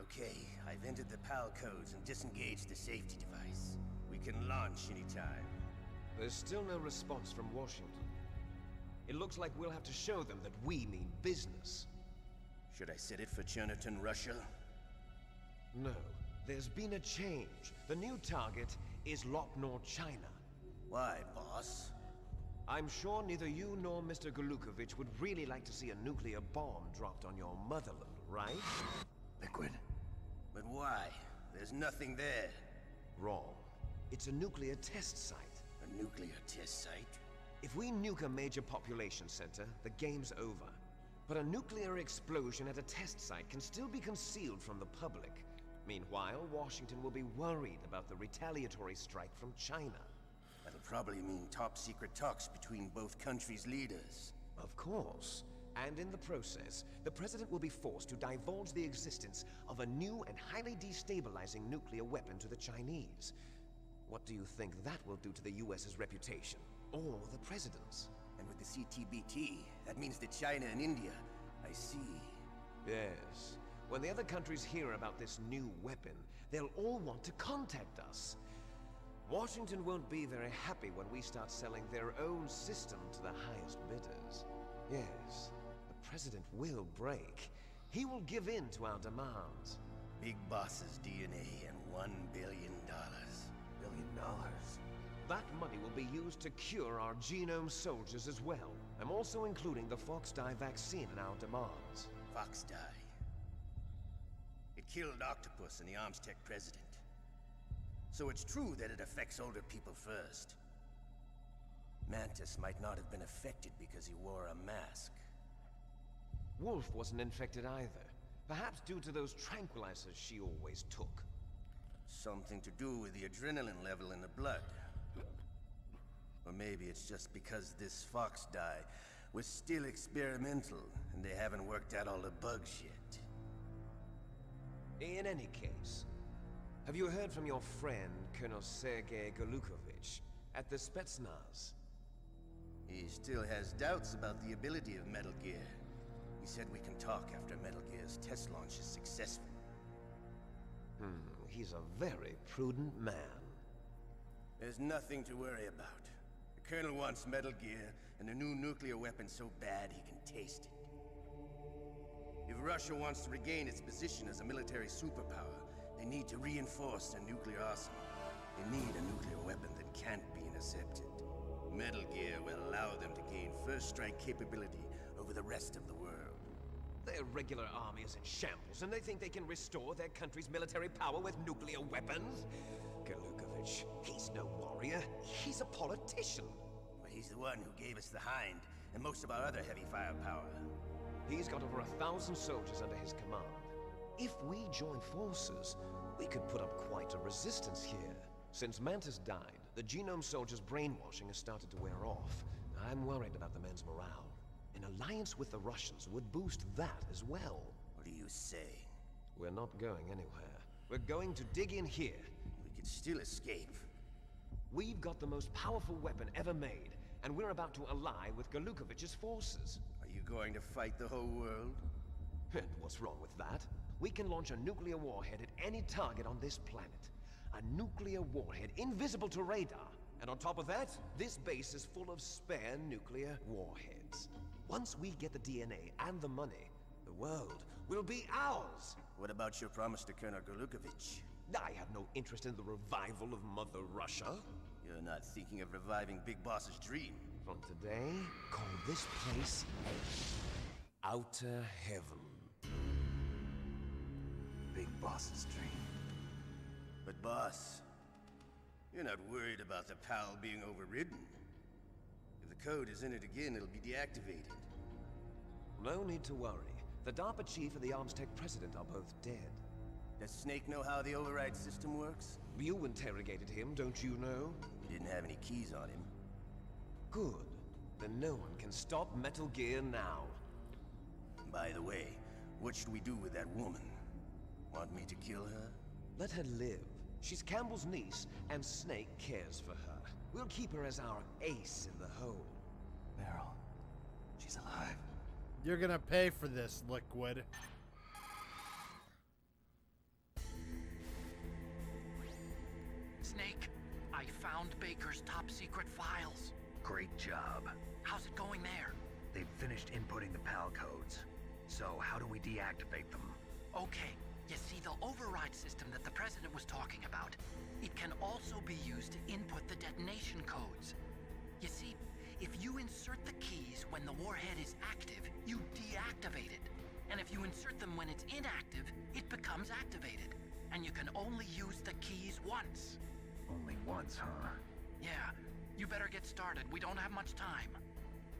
Okay, I've entered the PAL codes and disengaged the safety device. We can launch anytime. There's still no response from Washington. It looks like we'll have to show them that we mean business. Should I set it for Cherniton, Russia? No. There's been a change. The new target is Lopnor, China. Why, boss? I'm sure neither you nor Mr. Golukovich would really like to see a nuclear bomb dropped on your motherland, right? Liquid. But why? There's nothing there. Wrong. It's a nuclear test site. A nuclear test site? If we nuke a major population center, the game's over. But a nuclear explosion at a test site can still be concealed from the public. Meanwhile, Washington will be worried about the retaliatory strike from China. That'll probably mean top-secret talks between both countries' leaders. Of course. And in the process, the President will be forced to divulge the existence of a new and highly destabilizing nuclear weapon to the Chinese. What do you think that will do to the US's reputation? Or the President's? And with the CTBT, that means that China and India. I see. Yes. When the other countries hear about this new weapon, they'll all want to contact us. Washington won't be very happy when we start selling their own system to the highest bidders. Yes, the President will break. He will give in to our demands. Big Boss's DNA and $1 billion. $1 billion? That money will be used to cure our genome soldiers as well. I'm also including the Fox dye vaccine in our demands. Fox dye. It killed Octopus and the Armstech president. So it's true that it affects older people first. Mantis might not have been affected because he wore a mask. Wolf wasn't infected either. Perhaps due to those tranquilizers she always took. Something to do with the adrenaline level in the blood. Or maybe it's just because this Fox dye was still experimental and they haven't worked out all the bugs yet. In any case, have you heard from your friend, Colonel Sergei Golukovich, at the Spetsnaz? He still has doubts about the ability of Metal Gear. He said we can talk after Metal Gear's test launch is successful. He's a very prudent man. There's nothing to worry about. The Colonel wants Metal Gear and a new nuclear weapon so bad he can taste it. If Russia wants to regain its position as a military superpower, they need to reinforce their nuclear arsenal. They need a nuclear weapon that can't be intercepted. Metal Gear will allow them to gain first strike capability over the rest of the world. Their regular army is in shambles, and they think they can restore their country's military power with nuclear weapons? Golukovich, he's no warrior. He's a politician. Well, he's the one who gave us the Hind and most of our other heavy firepower. He's got over 1,000 soldiers under his command. If we join forces, we could put up quite a resistance here. Since Mantis died, the genome soldiers' brainwashing has started to wear off. I'm worried about the men's morale. An alliance with the Russians would boost that as well. What do you say? We're not going anywhere. We're going to dig in here. We could still escape. We've got the most powerful weapon ever made, and we're about to ally with Golukovich's forces. Are you going to fight the whole world? And what's wrong with that? We can launch a nuclear warhead at any target on this planet. A nuclear warhead invisible to radar. And on top of that, this base is full of spare nuclear warheads. Once we get the DNA and the money, the world will be ours. What about your promise to Colonel Golukovich? I have no interest in the revival of Mother Russia. You're not thinking of reviving Big Boss's dream. From today, call this place Outer Heaven. Big Boss's dream. But boss, you're not worried about the PAL being overridden. If the code is in it again, it'll be deactivated. No need to worry. The DARPA chief and the Armstech president are both dead. Does Snake know how the override system works? You interrogated him, don't you know? He didn't have any keys on him. Good. Then no one can stop Metal Gear now. By the way, what should we do with that woman? Want me to kill her? Let her live. She's Campbell's niece, and Snake cares for her. We'll keep her as our ace in the hole. Meryl, she's alive. You're gonna pay for this, Liquid. Snake, I found Baker's top secret files. Great job. How's it going there? They've finished inputting the PAL codes. So how do we deactivate them? Okay, you see the override system that the President was talking about. It can also be used to input the detonation codes. You see, if you insert the keys when the warhead is active, you deactivate it. And if you insert them when it's inactive, it becomes activated. And you can only use the keys once. Only once, huh? Yeah, you better get started. We don't have much time.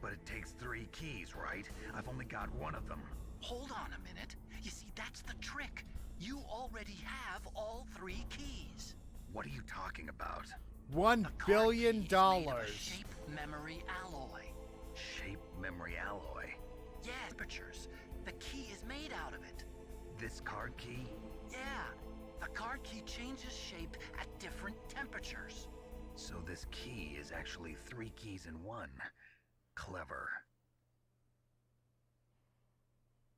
But it takes 3 keys, right? I've only got 1 of them. Hold on a minute. You see, that's the trick. You already have all 3 keys. What are you talking about? $1 billion. Shape memory alloy. Shape memory alloy? Yeah, temperatures. The key is made out of it. This card key? Yeah. The card key changes shape at different temperatures. So this key is actually 3 keys in 1. Clever.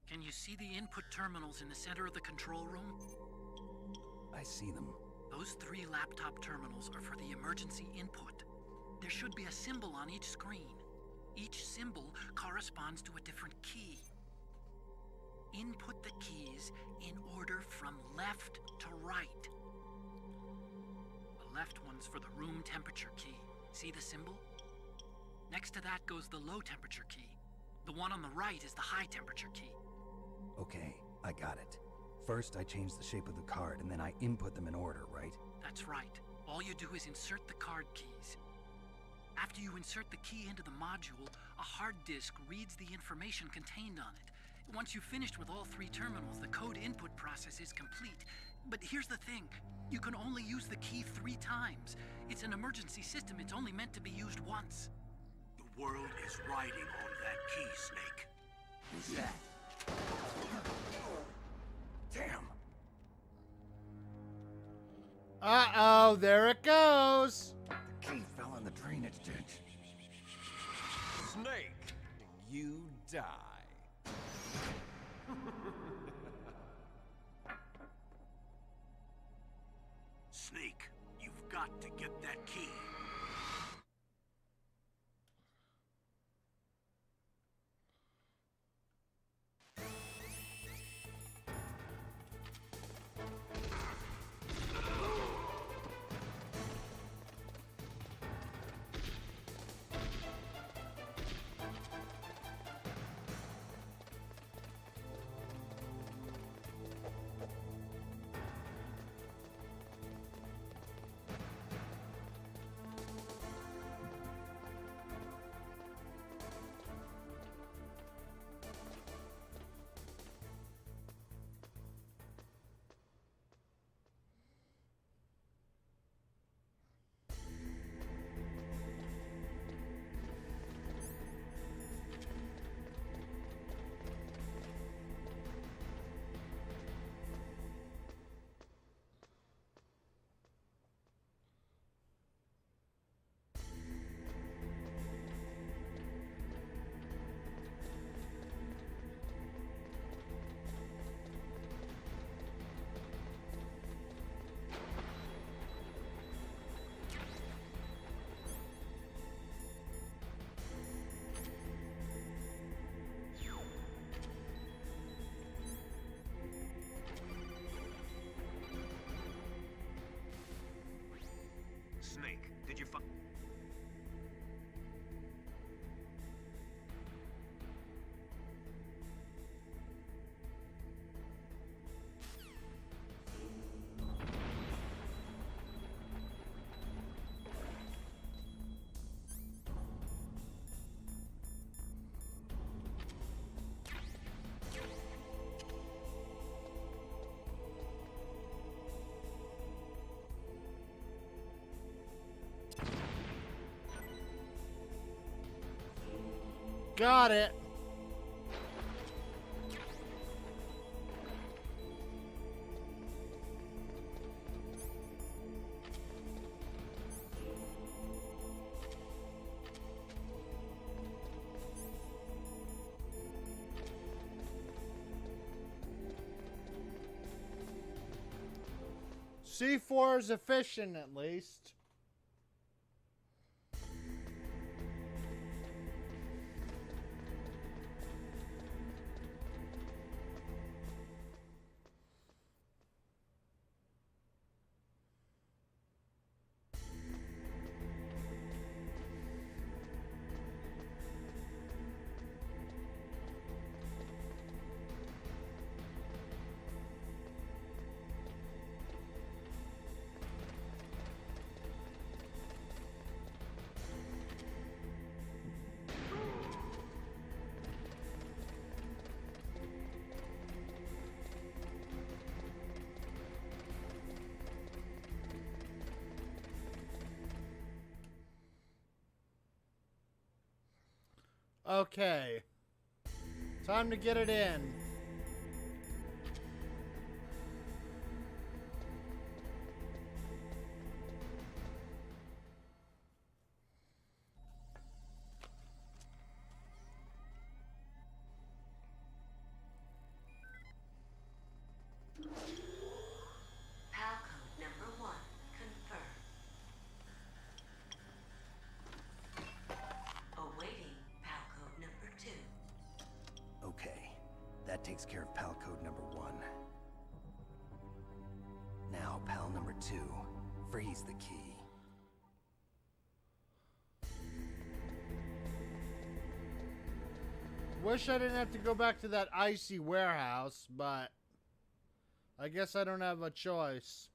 Can you see the input terminals in the center of the control room? I see them. Those 3 laptop terminals are for the emergency input. There should be a symbol on each screen. Each symbol corresponds to a different key. Input the keys in order from left to right. The left one's for the room temperature key. See the symbol? Next to that goes the low temperature key. The one on the right is the high temperature key. Okay, I got it. First, I change the shape of the card, and then I input them in order, right? That's right. All you do is insert the card keys. After you insert the key into the module, a hard disk reads the information contained on it. Once you've finished with all 3 terminals, the code input process is complete. But here's the thing. You can only use the key 3 times. It's an emergency system. It's only meant to be used once. The world is riding on that key, Snake. Who's that? Damn. Uh-oh, there it goes. The key fell in the drainage ditch. Snake, you die. Snake, you've got to get that key. Snake, did you find... Got it. C4 is efficient, at least. Okay. Time to get it in. PAL code number 1 confirmed. Awaiting PAL code number 2. Okay, that takes care of PAL code number 1. Now, PAL number 2, freeze the key. Wish I didn't have to go back to that icy warehouse, but I guess I don't have a choice.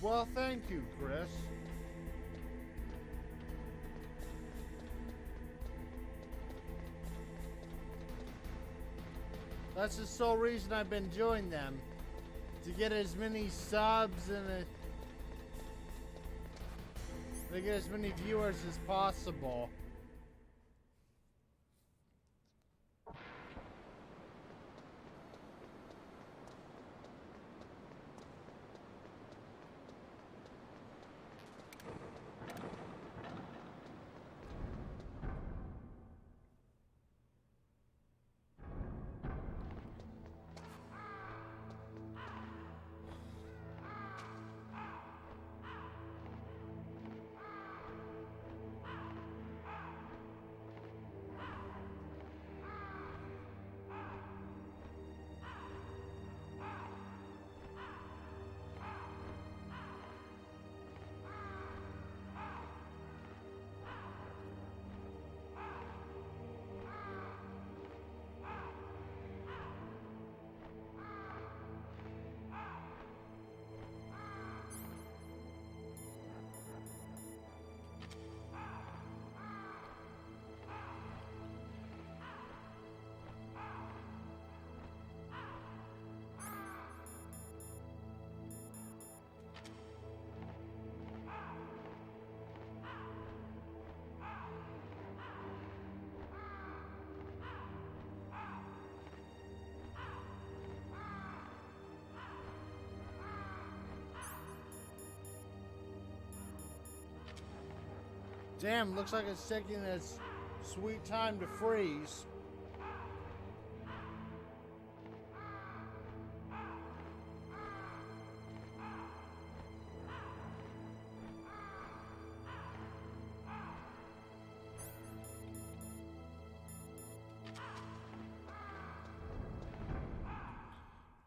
Well, thank you, Chris. That's the sole reason I've been doing them. To get as many subs and to get as many viewers as possible. Damn, looks like it's taking its sweet time to freeze.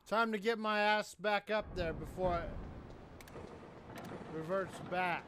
Time to get my ass back up there before it reverts back.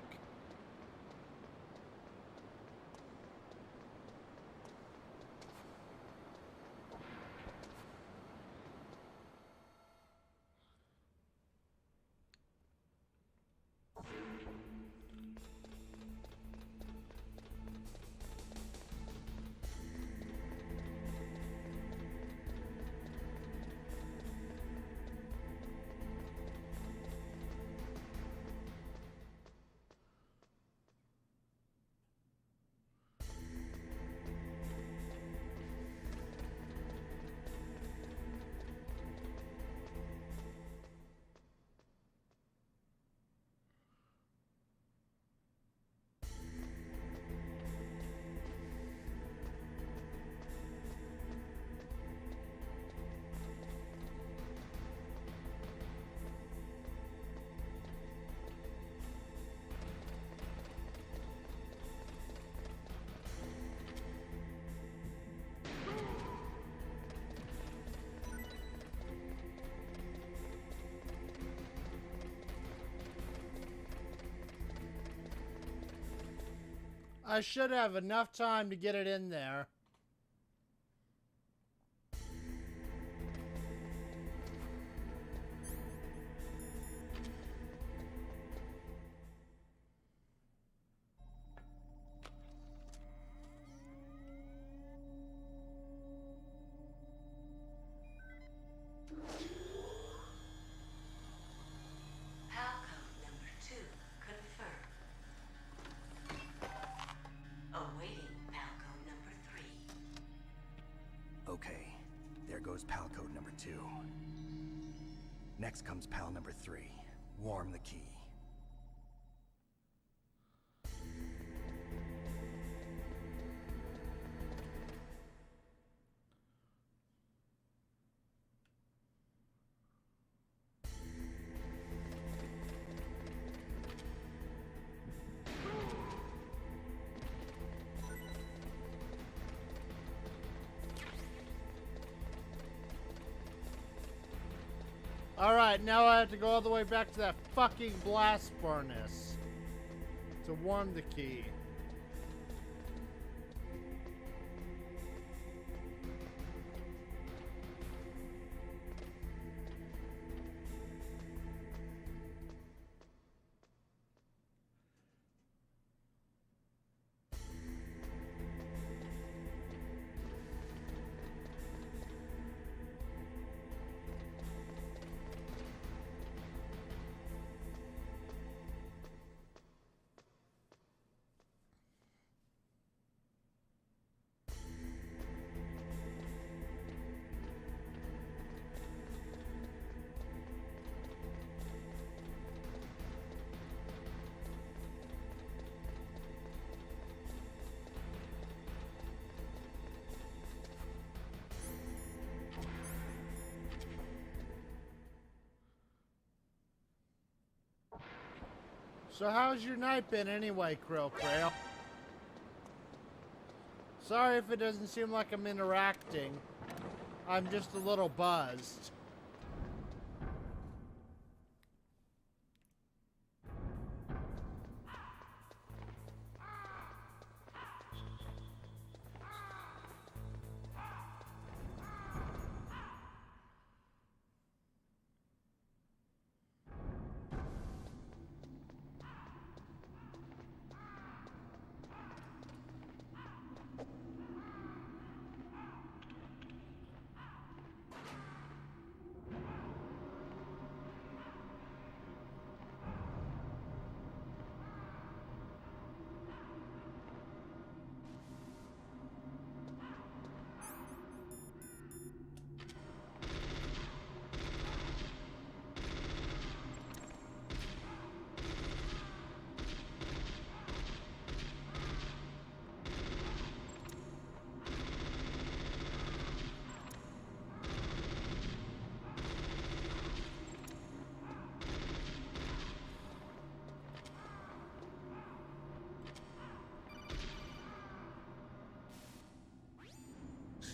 I should have enough time to get it in there. Okay, there goes PAL code number 2. Next comes PAL number 3. Warm the key. Alright, now I have to go all the way back to that fucking blast furnace to warm the key. So how's your night been anyway, Krill Krail? Sorry if it doesn't seem like I'm interacting. I'm just a little buzzed.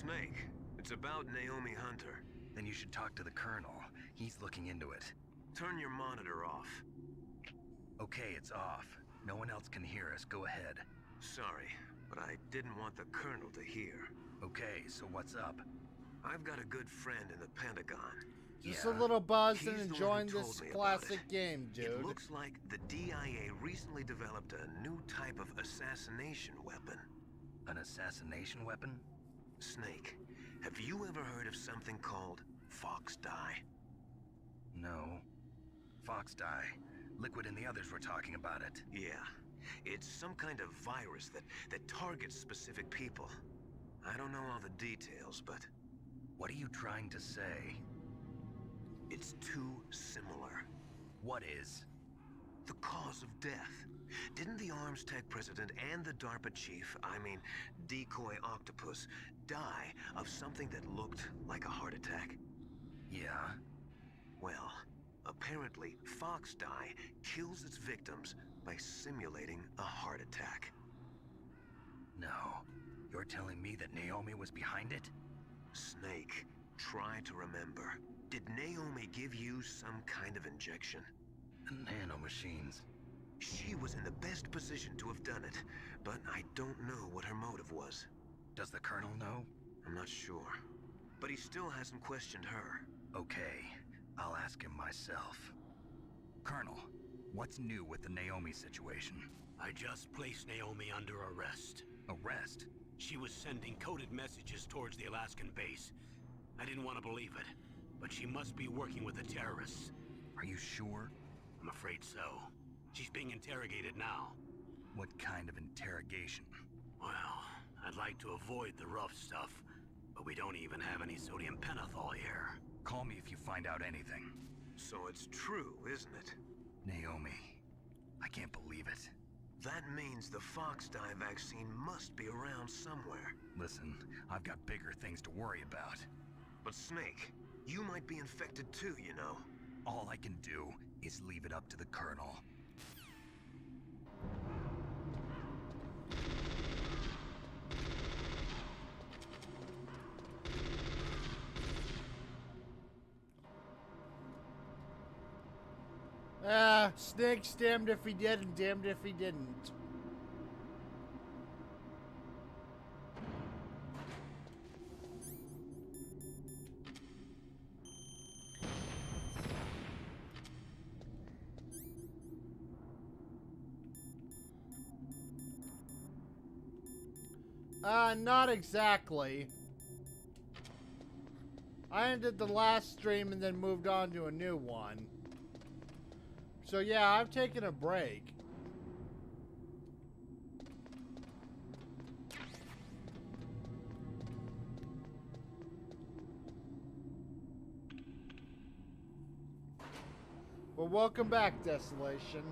Snake, it's about Naomi Hunter. Then you should talk to the Colonel. He's looking into it. Turn your monitor off. Okay, it's off. No one else can hear us. Go ahead. Sorry, but I didn't want the Colonel to hear. Okay, so what's up? I've got a good friend in the Pentagon. Just a little buzzed He's and the one enjoying who this told me classic about it. game, dude. It looks like the DIA recently developed a new type of assassination weapon. An assassination weapon? Snake, have you ever heard of something called Fox Dye? No. Fox dye. Liquid and the others were talking about it. Yeah. It's some kind of virus that targets specific people. I don't know all the details, but... What are you trying to say? It's too similar. What is? The cause of death. Didn't the Arms Tech president and the DARPA chief, I mean, Decoy Octopus, die of something that looked like a heart attack? Yeah? Well, apparently, Fox Dye kills its victims by simulating a heart attack. No. You're telling me that Naomi was behind it? Snake, try to remember. Did Naomi give you some kind of injection? Nanomachines. She was in the best position to have done it, but I don't know what her motive was. Does the Colonel know? I'm not sure. But he still hasn't questioned her. Okay, I'll ask him myself. Colonel, what's new with the Naomi situation? I just placed Naomi under arrest. Arrest? She was sending coded messages towards the Alaskan base. I didn't want to believe it, but she must be working with the terrorists. Are you sure? I'm afraid so. She's being interrogated now. What kind of interrogation? Well, I'd like to avoid the rough stuff, but we don't even have any sodium pentothal here. Call me if you find out anything. So it's true, isn't it? Naomi, I can't believe it. That means the Fox dye vaccine must be around somewhere. Listen, I've got bigger things to worry about. But Snake, you might be infected too, you know. All I can do is leave it up to the Colonel. Snake's damned if he did and damned if he didn't. Not exactly. I ended the last stream and then moved on to a new one. So yeah, I've taken a break. Well, welcome back, Desolation.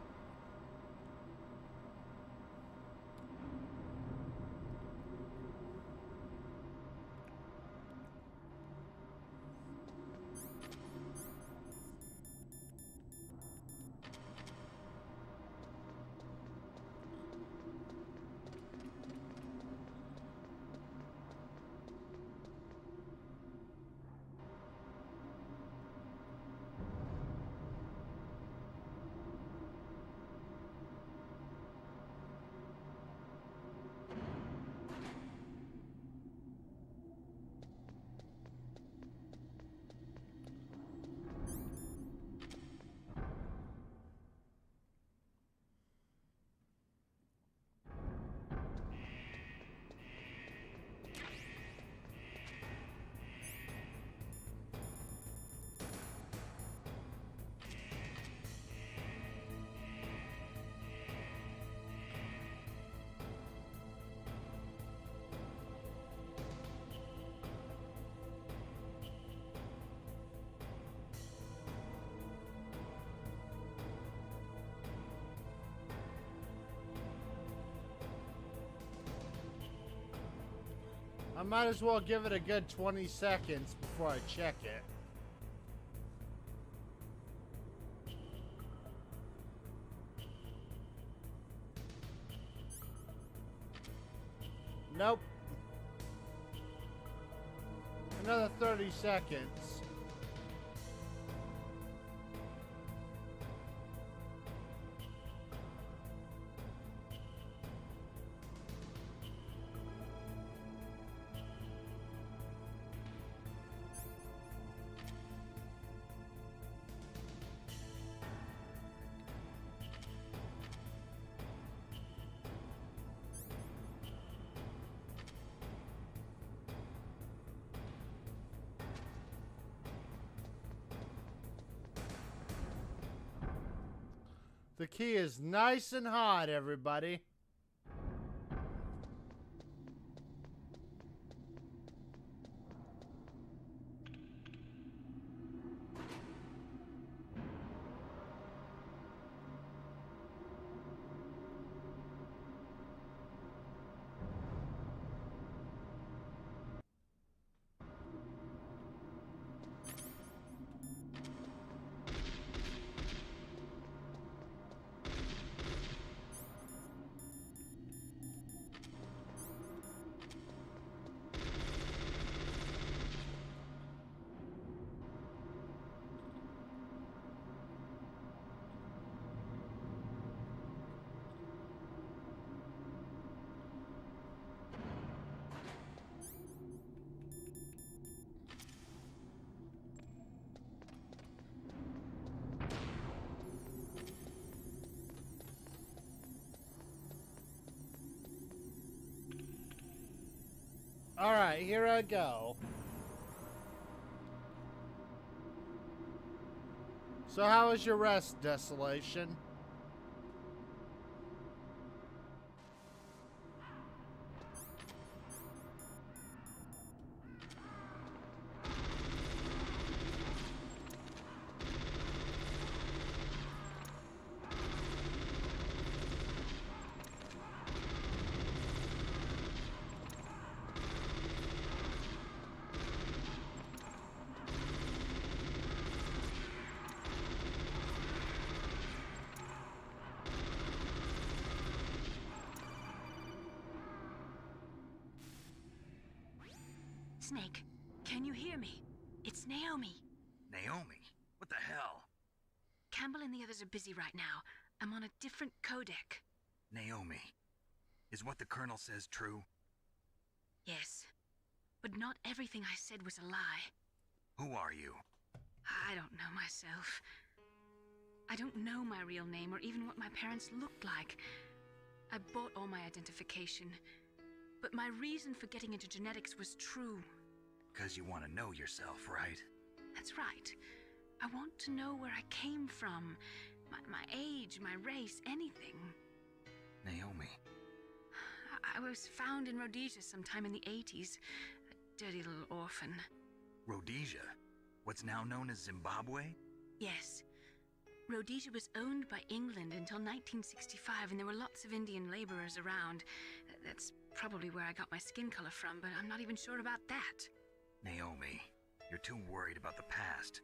I might as well give it a good 20 seconds before I check it. Nope. Another 30 seconds. The key is nice and hot, everybody. Alright, here I go. So how was your rest, Desolation? Snake, can you hear me? It's Naomi. Naomi? What the hell? Campbell and the others are busy right now. I'm on a different codec. Naomi, is what the Colonel says true? Yes, but not everything I said was a lie. Who are you? I don't know myself. I don't know my real name or even what my parents looked like. I bought all my identification, but my reason for getting into genetics was true. 'Cause you want to know yourself, right? That's right. I want to know where I came from. My age, my race, anything. Naomi. I was found in Rhodesia sometime in the 80s. A dirty little orphan. Rhodesia? What's now known as Zimbabwe? Yes. Rhodesia was owned by England until 1965, and there were lots of Indian laborers around. That's probably where I got my skin color from, but I'm not even sure about that. Naomi, you're too worried about the past.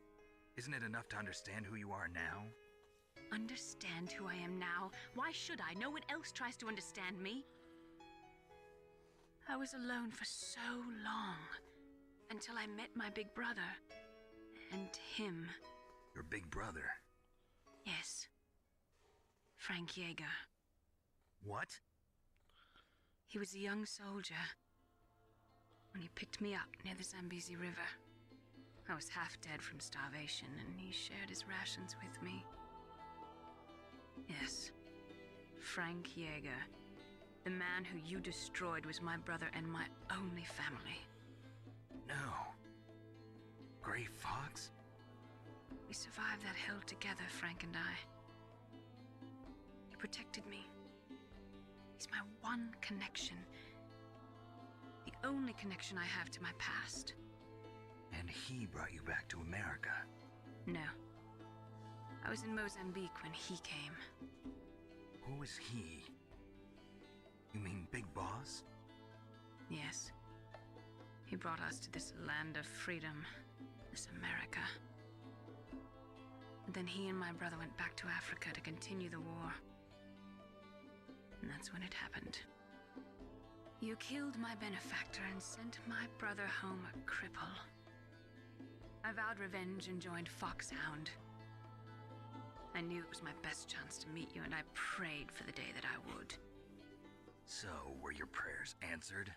Isn't it enough to understand who you are now? Understand who I am now? Why should I? No one else tries to understand me. I was alone for so long, until I met my big brother. And him. Your big brother? Yes. Frank Yeager. What? He was a young soldier when he picked me up near the Zambezi River. I was half dead from starvation, and he shared his rations with me. Yes, Frank Yeager. The man who you destroyed was my brother and my only family. No. Gray Fox? We survived that hell together, Frank and I. He protected me. He's my one connection. The only connection I have to my past. And he brought you back to America? No. I was in Mozambique when he came. Who is he? You mean Big Boss? Yes. He brought us to this land of freedom, this America. And then he and my brother went back to Africa to continue the war. And that's when it happened. You killed my benefactor and sent my brother home a cripple. I vowed revenge and joined Foxhound. I knew it was my best chance to meet you, and I prayed for the day that I would. So, were your prayers answered?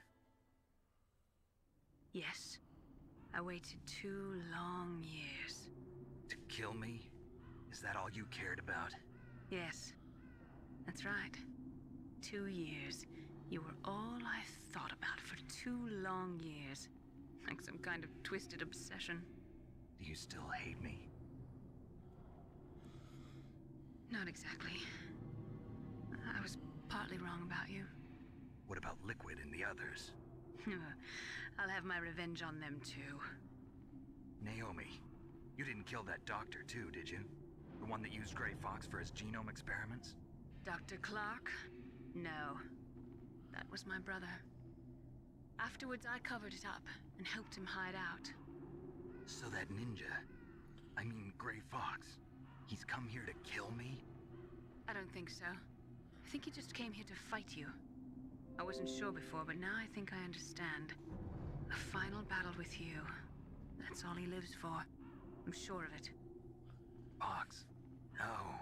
Yes. I waited 2 long years. To kill me? Is that all you cared about? Yes. That's right. 2 years. You were all I thought about for 2 long years. Like some kind of twisted obsession. Do you still hate me? Not exactly. I was partly wrong about you. What about Liquid and the others? I'll have my revenge on them too. Naomi, you didn't kill that doctor too, did you? The one that used Gray Fox for his genome experiments? Dr. Clark? No. That was my brother. Afterwards, I covered it up and helped him hide out. So that ninja, I mean Gray Fox, he's come here to kill me? I don't think so. I think he just came here to fight you. I wasn't sure before, but now I think I understand. A final battle with you. That's all he lives for. I'm sure of it. Fox, no.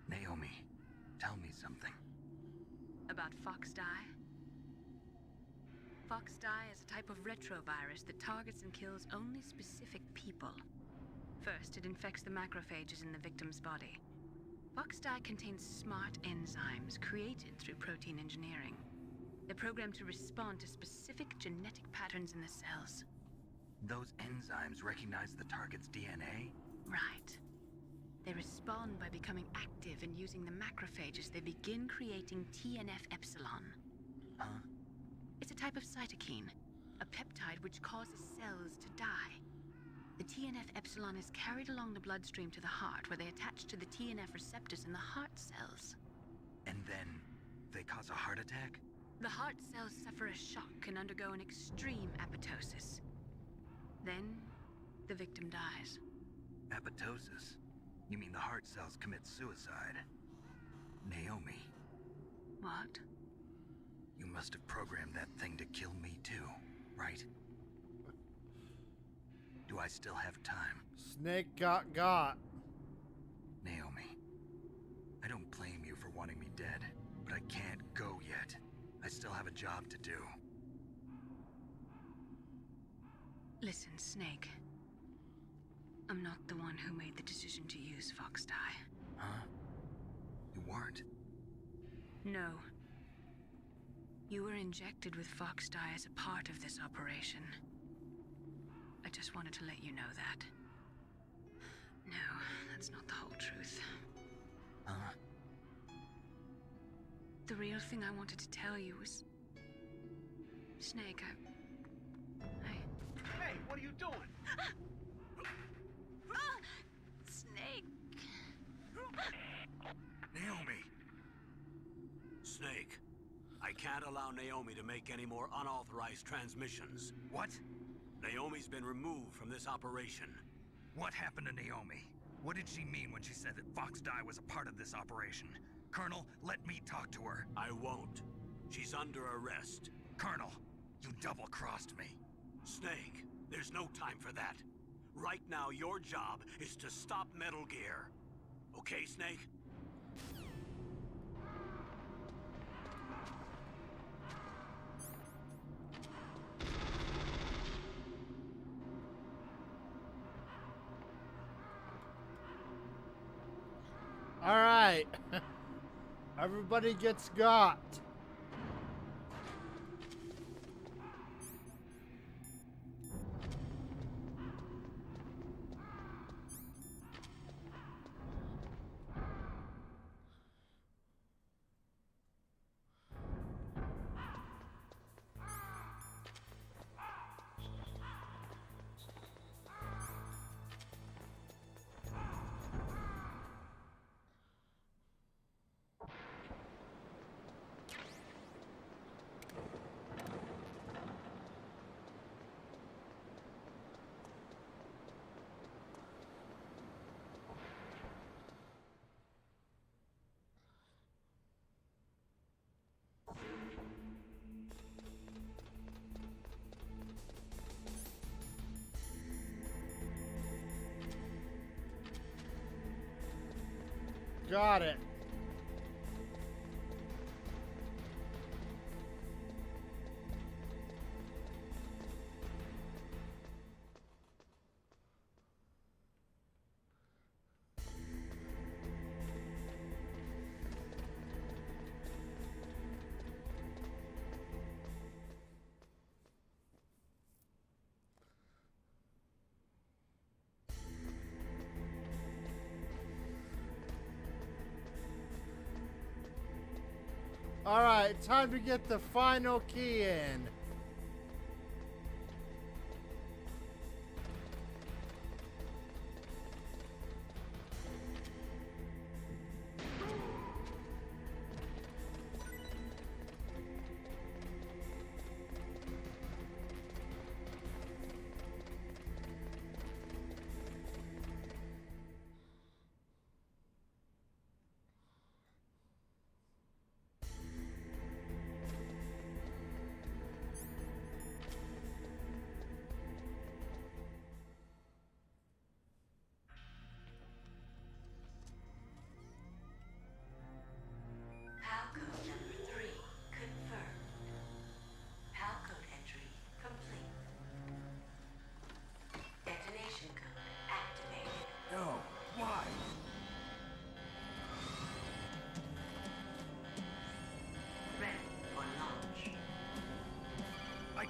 Naomi, tell me something. About Fox Die? Fox Die is a type of retrovirus that targets and kills only specific people. First, it infects the macrophages in the victim's body. Fox Die contains smart enzymes created through protein engineering. They're programmed to respond to specific genetic patterns in the cells. Those enzymes recognize the target's DNA? Right. They respond by becoming active and using the macrophages. They begin creating TNF-epsilon. Huh? It's a type of cytokine, a peptide which causes cells to die. The TNF-epsilon is carried along the bloodstream to the heart, where they attach to the TNF receptors in the heart cells. And then they cause a heart attack? The heart cells suffer a shock and undergo an extreme apoptosis. Then, the victim dies. Apoptosis? You mean the heart cells commit suicide? Naomi. What? You must have programmed that thing to kill me too, right? Do I still have time? Snake got. Naomi, I don't blame you for wanting me dead, but I can't go yet. I still have a job to do. Listen, Snake. I'm not the one who made the decision to use Fox Dye. Huh? You weren't? No. You were injected with Fox Dye as a part of this operation. I just wanted to let you know that. No, that's not the whole truth. Huh? The real thing I wanted to tell you was... Snake, Hey, what are you doing? Snake! Naomi! Snake, I can't allow Naomi to make any more unauthorized transmissions. What? Naomi's been removed from this operation. What happened to Naomi? What did she mean when she said that Fox Dye was a part of this operation? Colonel, let me talk to her. I won't. She's under arrest. Colonel, you double-crossed me. Snake, there's no time for that. Right now, your job is to stop Metal Gear. Okay, Snake? All right. Everybody gets got. Got it. All right, time to get the final key in.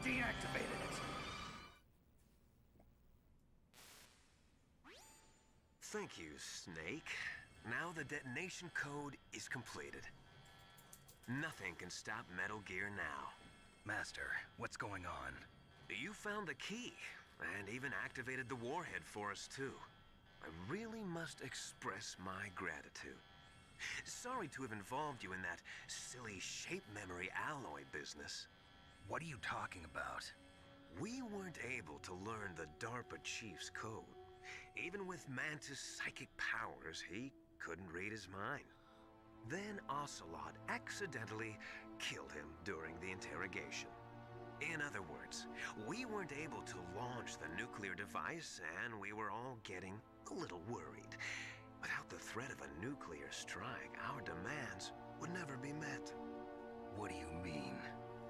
deactivated it. Thank you, Snake. Now the detonation code is completed. Nothing can stop Metal Gear now. Master, what's going on? You found the key, and even activated the warhead for us, too. I really must express my gratitude. Sorry to have involved you in that silly shape memory alloy business. What are you talking about? We weren't able to learn the DARPA chief's code. Even with Mantis' psychic powers, he couldn't read his mind. Then Ocelot accidentally killed him during the interrogation. In other words, we weren't able to launch the nuclear device, and we were all getting a little worried. Without the threat of a nuclear strike, our demands would never be met. What do you mean?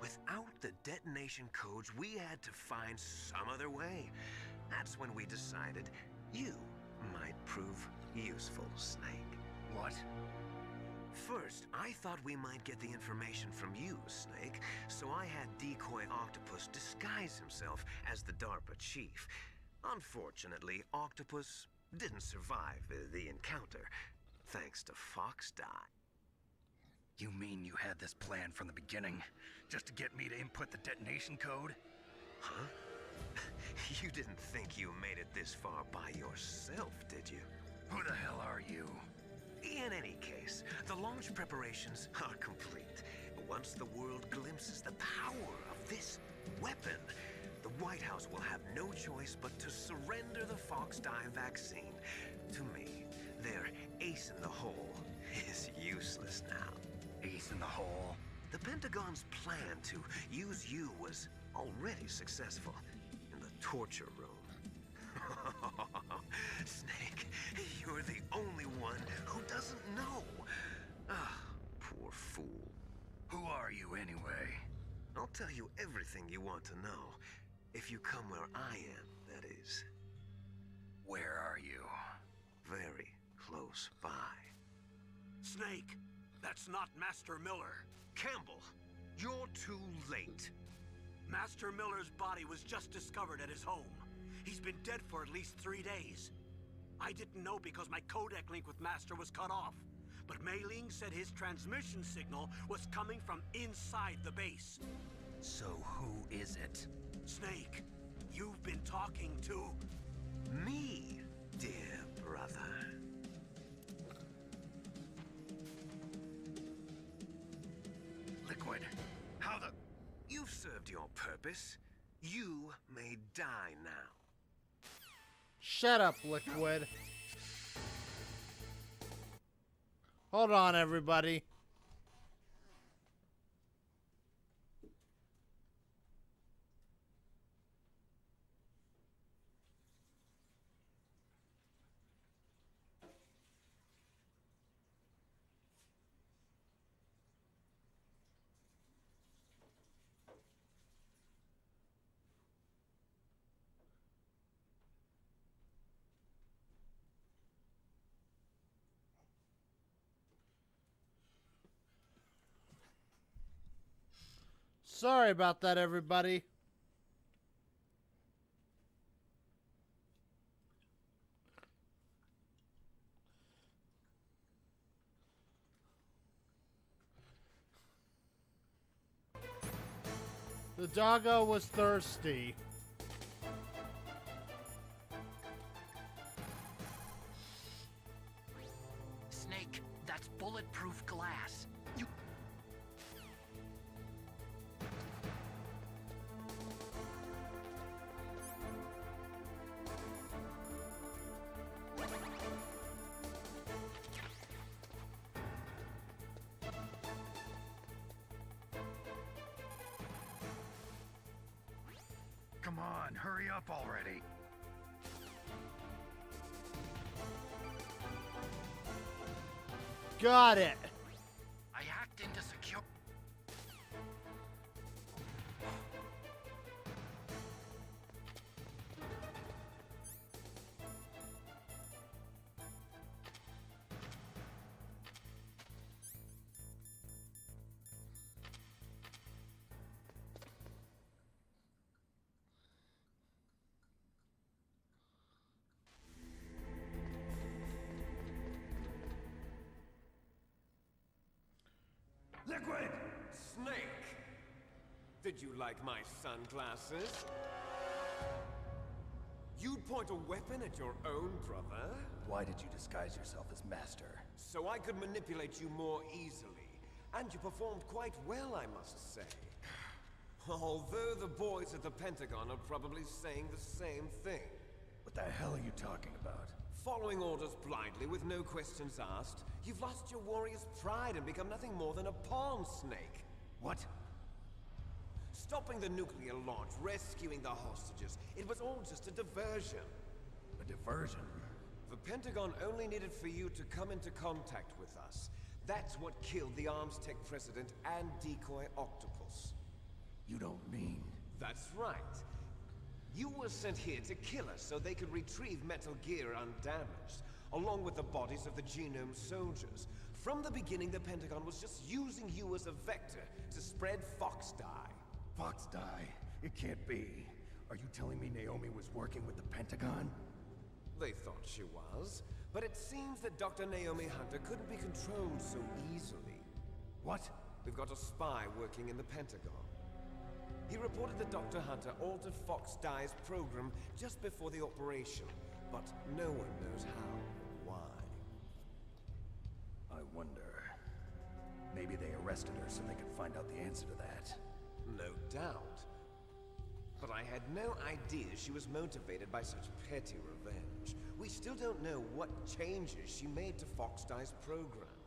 Without the detonation codes, we had to find some other way. That's when we decided you might prove useful, Snake. What? First, I thought we might get the information from you, Snake, so I had Decoy Octopus disguise himself as the DARPA chief. Unfortunately, Octopus didn't survive the encounter, thanks to Fox Die. You mean you had this plan from the beginning, just to get me to input the detonation code? Huh? You didn't think you made it this far by yourself, did you? Who the hell are you? In any case, the launch preparations are complete. Once the world glimpses the power of this weapon, the White House will have no choice but to surrender the Fox Die vaccine to me. Their ace in the hole is useless now. Ace in the hole? The Pentagon's plan to use you was already successful in the torture room. Snake, you're the only one who doesn't know. Ah, poor fool. Who are you anyway? I'll tell you everything you want to know. If you come where I am, that is. Where are you? Very close by. Snake, that's not Master Miller. Campbell, you're too late. Master Miller's body was just discovered at his home. He's been dead for at least 3 days. I didn't know because my codec link with Master was cut off. But Mei Ling said his transmission signal was coming from inside the base. So who is it? Snake, you've been talking to... me, dear brother. Liquid, how the... You've served your purpose. You may die now. Shut up, Liquid. Hold on, everybody. Sorry about that, everybody. The doggo was thirsty. Snake, that's bulletproof glass. You... Come on, hurry up already. Got it. I hacked into secure... Did you like my sunglasses? You'd point a weapon at your own brother? Why did you disguise yourself as Master? So I could manipulate you more easily. And you performed quite well, I must say. Although the boys at the Pentagon are probably saying the same thing. What the hell are you talking about? Following orders blindly with no questions asked, you've lost your warrior's pride and become nothing more than a pawn snake. What? Stopping the nuclear launch, rescuing the hostages, it was all just a diversion. A diversion? The Pentagon only needed for you to come into contact with us. That's what killed the Arms Tech president and decoy octopus. You don't mean... That's right. You were sent here to kill us so they could retrieve Metal Gear undamaged, along with the bodies of the Genome soldiers. From the beginning, the Pentagon was just using you as a vector to spread Fox dye. Fox dye? It can't be. Are you telling me Naomi was working with the Pentagon? They thought she was, but it seems that Dr. Naomi Hunter couldn't be controlled so easily. What? We've got a spy working in the Pentagon. He reported that Dr. Hunter altered Fox Dye's program just before the operation, but no one knows how or why. I wonder... Maybe they arrested her so they could find out the answer to that. No doubt. But I had no idea she was motivated by such petty revenge. We still don't know what changes she made to Fox Dye's program.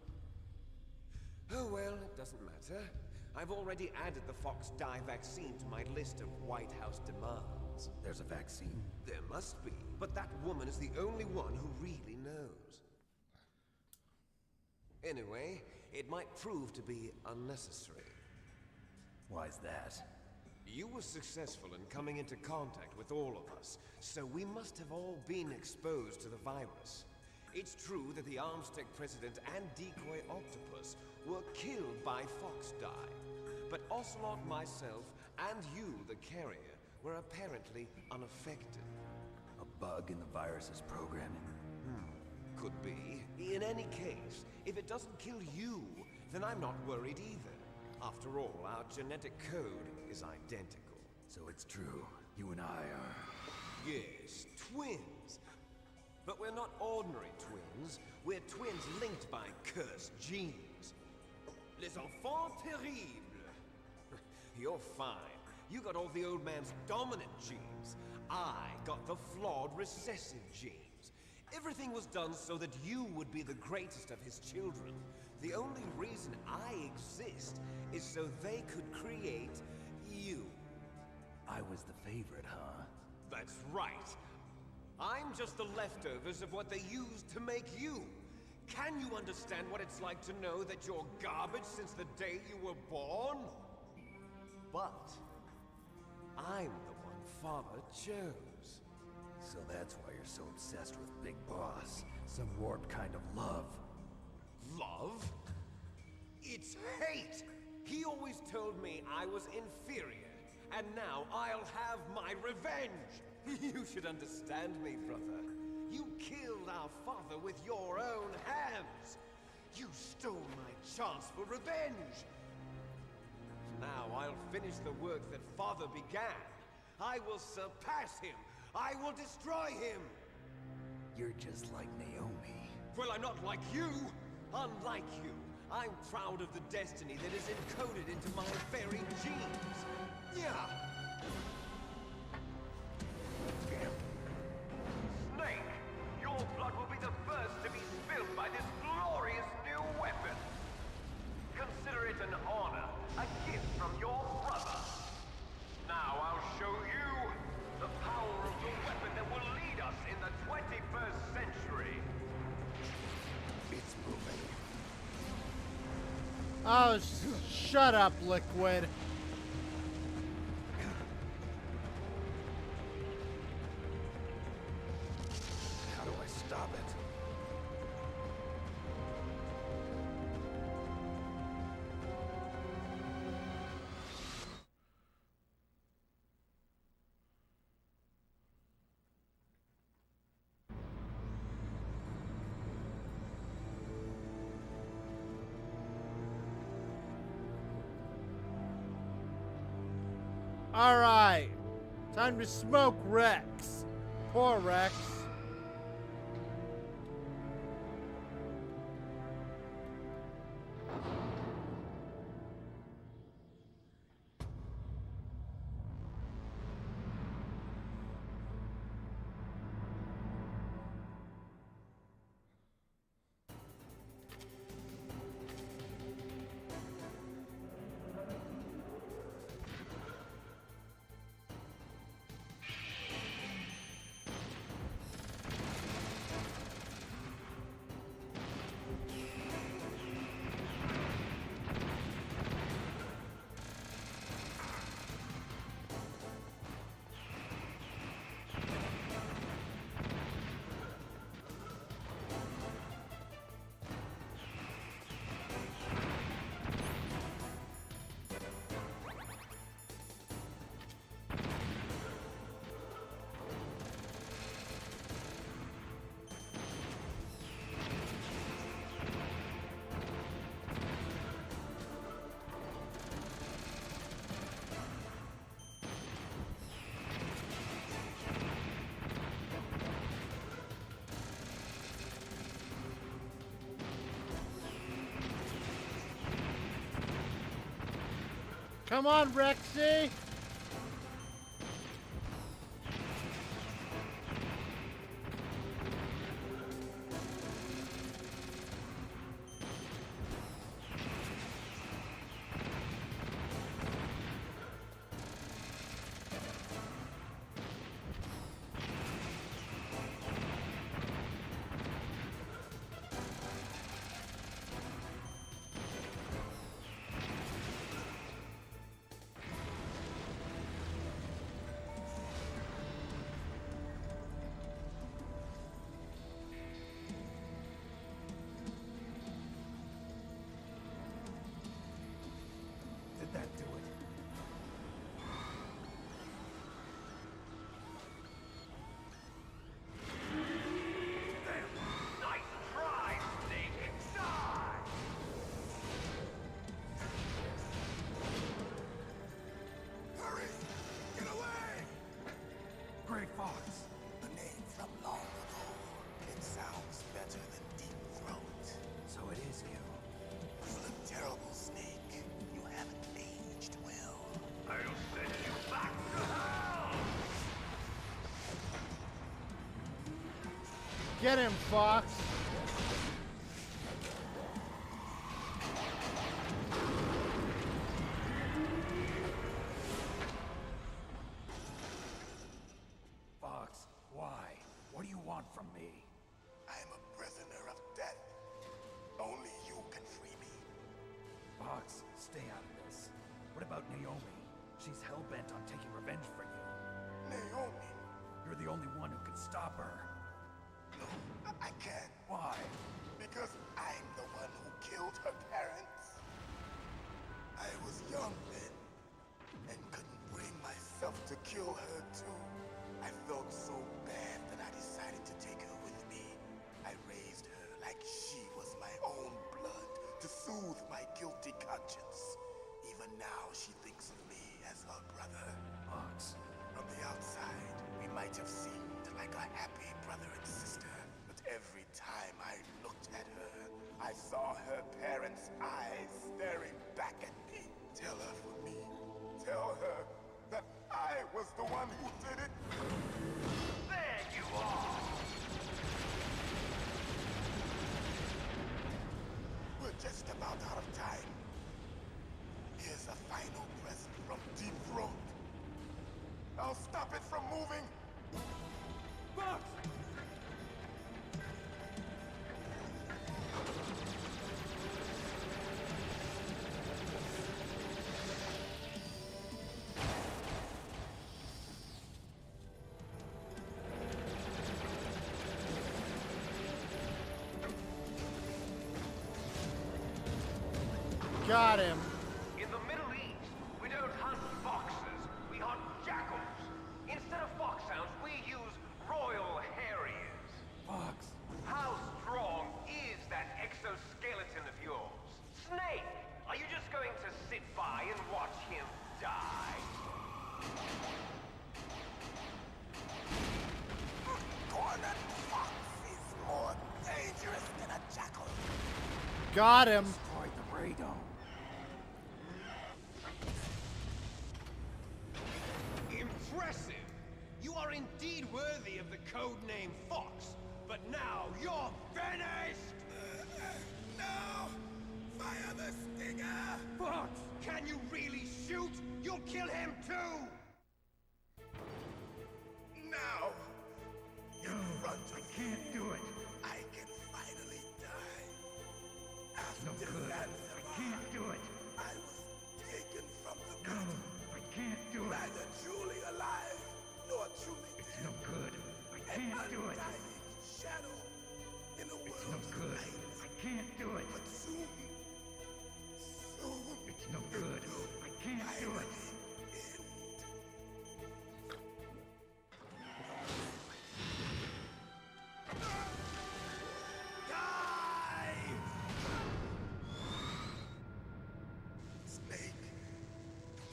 Oh well, it doesn't matter. I've already added the Fox Dye vaccine to my list of White House demands. There's a vaccine? There must be, but that woman is the only one who really knows. Anyway, it might prove to be unnecessary. Why's that? You were successful in coming into contact with all of us, so we must have all been exposed to the virus. It's true that the Arms Tech president and decoy octopus were killed by Fox Dye, but Ocelot, myself, and you, the carrier, were apparently unaffected. A bug in the virus's programming? Could be. In any case, if it doesn't kill you, then I'm not worried either. After all, our genetic code is identical. So it's true. You and I are... Yes, twins. But we're not ordinary twins. We're twins linked by cursed genes. Les enfants terribles. You're fine. You got all the old man's dominant genes. I got the flawed recessive genes. Everything was done so that you would be the greatest of his children. The only reason I exist is so they could create you. I was the favorite, huh? That's right. I'm just the leftovers of what they used to make you. Can you understand what it's like to know that you're garbage since the day you were born? But I'm the one Father chose. So that's why you're so obsessed with Big Boss. Some warped kind of love. Love? It's hate! He always told me I was inferior, and now I'll have my revenge! You should understand me, brother. You killed our father with your own hands! You stole my chance for revenge! Now I'll finish the work that Father began. I will surpass him! I will destroy him! You're just like Naomi. Well, I'm not like you! Unlike you, I'm proud of the destiny that is encoded into my very genes. Yeah! Snake, your blood will be the first to be spilled by this glorious new weapon. Consider it an honor, a gift from your brother. Now I'll show you the power of the weapon that will lead us in the 21st century. It's moving. Oh, shut up, Liquid. How do I stop it? Alright. Time to smoke Rex. Poor Rex. Come on, Rexy! Did that do it? Nice try, Snake! Die! Hurry! Get away! Gray Fox! A name from long ago. It sounds better than Deep Throat. So it is you. You look terrible, Snake. You haven't aged well. I'll send you back to hell! Get him, Fox! Fox, why? What do you want from me? I am a prisoner of death. Only you can free me. Fox, stay out of this. What about Naomi? She's hell-bent on taking revenge for you. Naomi? You're the only one who can stop her. No, I can't. Why? Because I'm the one who killed her parents. I was young then, and couldn't bring myself to kill her too. I felt so bad that I decided to take her with me. I raised her like she was my own blood, to soothe my guilty conscience. Even now, she thinks of me as her brother. Fox. From the outside, we might have seemed like a happy brother and sister, but every time I looked at her, I saw her parents' eyes staring back at me. Tell her for me. Tell her that I was the one who did it. There you are! We're just about out of time. Here's a final present from Deep Throat. I'll stop it from moving. Fox! Got him. In the Middle East, we don't hunt foxes, we hunt jackals. Instead of foxhounds, we use Royal Harriers. Fox. How strong is that exoskeleton of yours? Snake, are you just going to sit by and watch him die? Got him. Destroyed the radome. Impressive! You are indeed worthy of the codename Fox, but now you're finished! No! Fire the stinger! Fox! Can you really shoot? You'll kill him too! No! You front I can't do it! I can finally die! No good. I can't do it! I was taken from the battle. I can't do it! Neither truly alive, nor truly dead. It's no good. I can't do it! Shadow in a world no good. I can't do it! But soon... It's no good. I can't do it! Snake,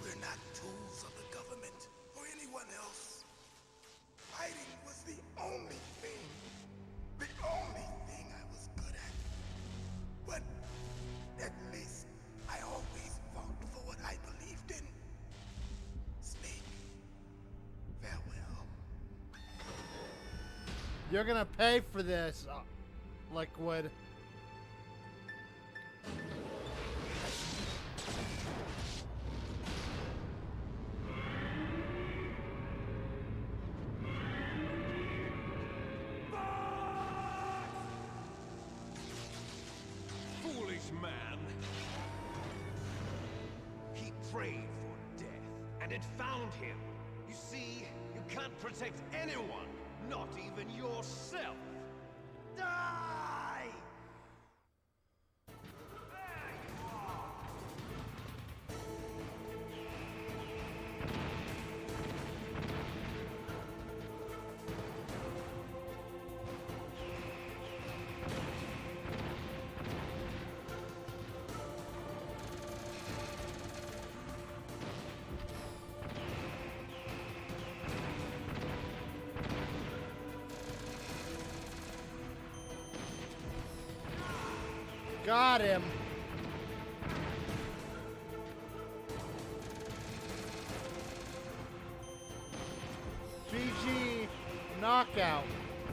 we're not tools of the government or anyone else. Fighting was the only thing I was good at. But at least I always fought for what I believed in. Snake, farewell. You're gonna pay for this, Liquid. Foolish man. He prayed for death, and it found him. You see, you can't protect anyone, not even yourself. Die! There you are! Got him. GG knockout.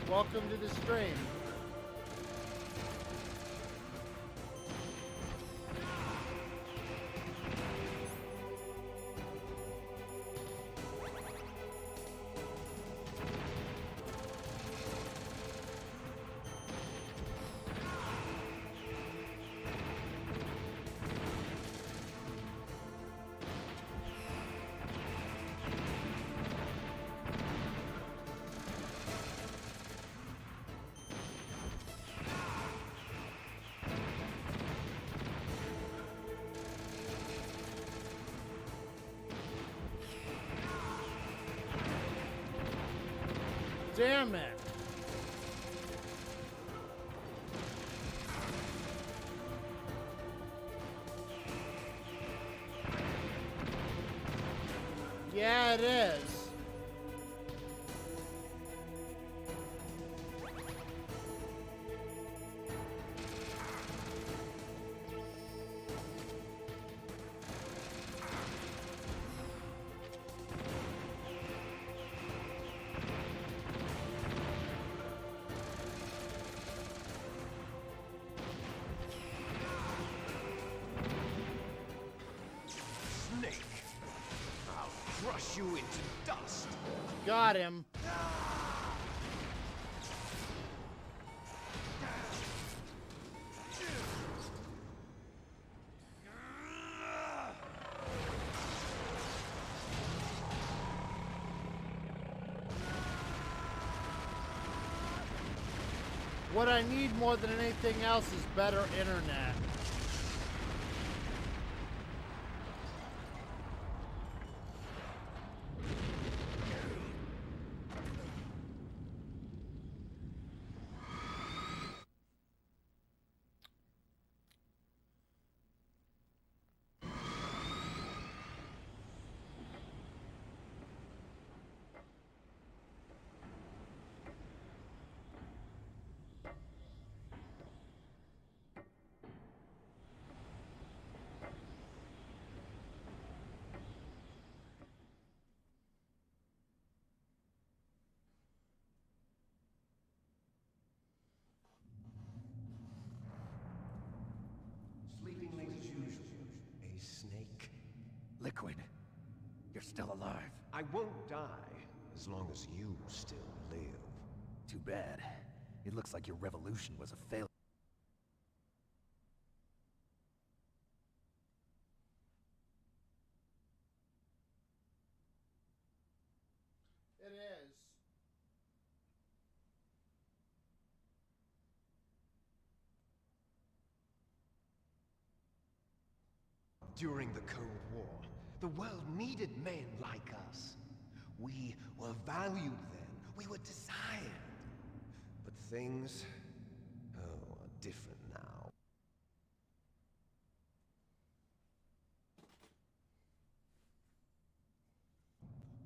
Welcome to the stream. Damn it. Yeah, it is. Snake, I'll crush you into dust. Got him. What I need more than anything else is better internet. Liquid, you're still alive. I won't die as long as you still live. Too bad. It looks like your revolution was a failure. It is. During the Cold War, the world needed men like us. We were valued then. We were desired. But things, are different now.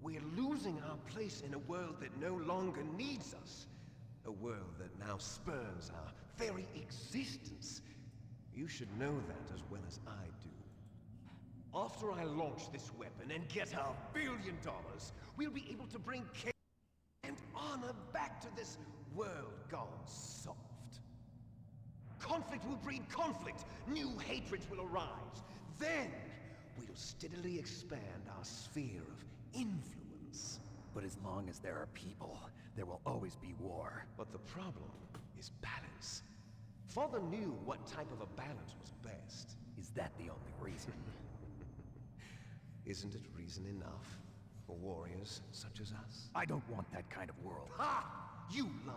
We're losing our place in a world that no longer needs us. A world that now spurns our very existence. You should know that as well as I do. After I launch this weapon and get our $1 billion, we'll be able to bring care and honor back to this world gone soft. Conflict will breed conflict. New hatreds will arise. Then, we'll steadily expand our sphere of influence. But as long as there are people, there will always be war. But the problem is balance. Father knew what type of a balance was best. Is that the only reason? Isn't it reason enough for warriors such as us? I don't want that kind of world. Ha! You lie!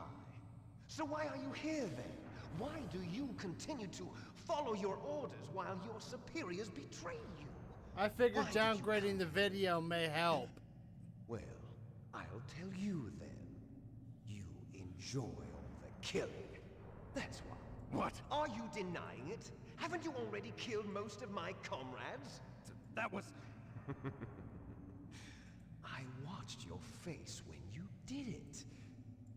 So why are you here then? Why do you continue to follow your orders while your superiors betray you? I figured downgrading the video may help. Well, I'll tell you then. You enjoy all the killing. That's why. What? Are you denying it? Haven't you already killed most of my comrades? That was... I watched your face when you did it.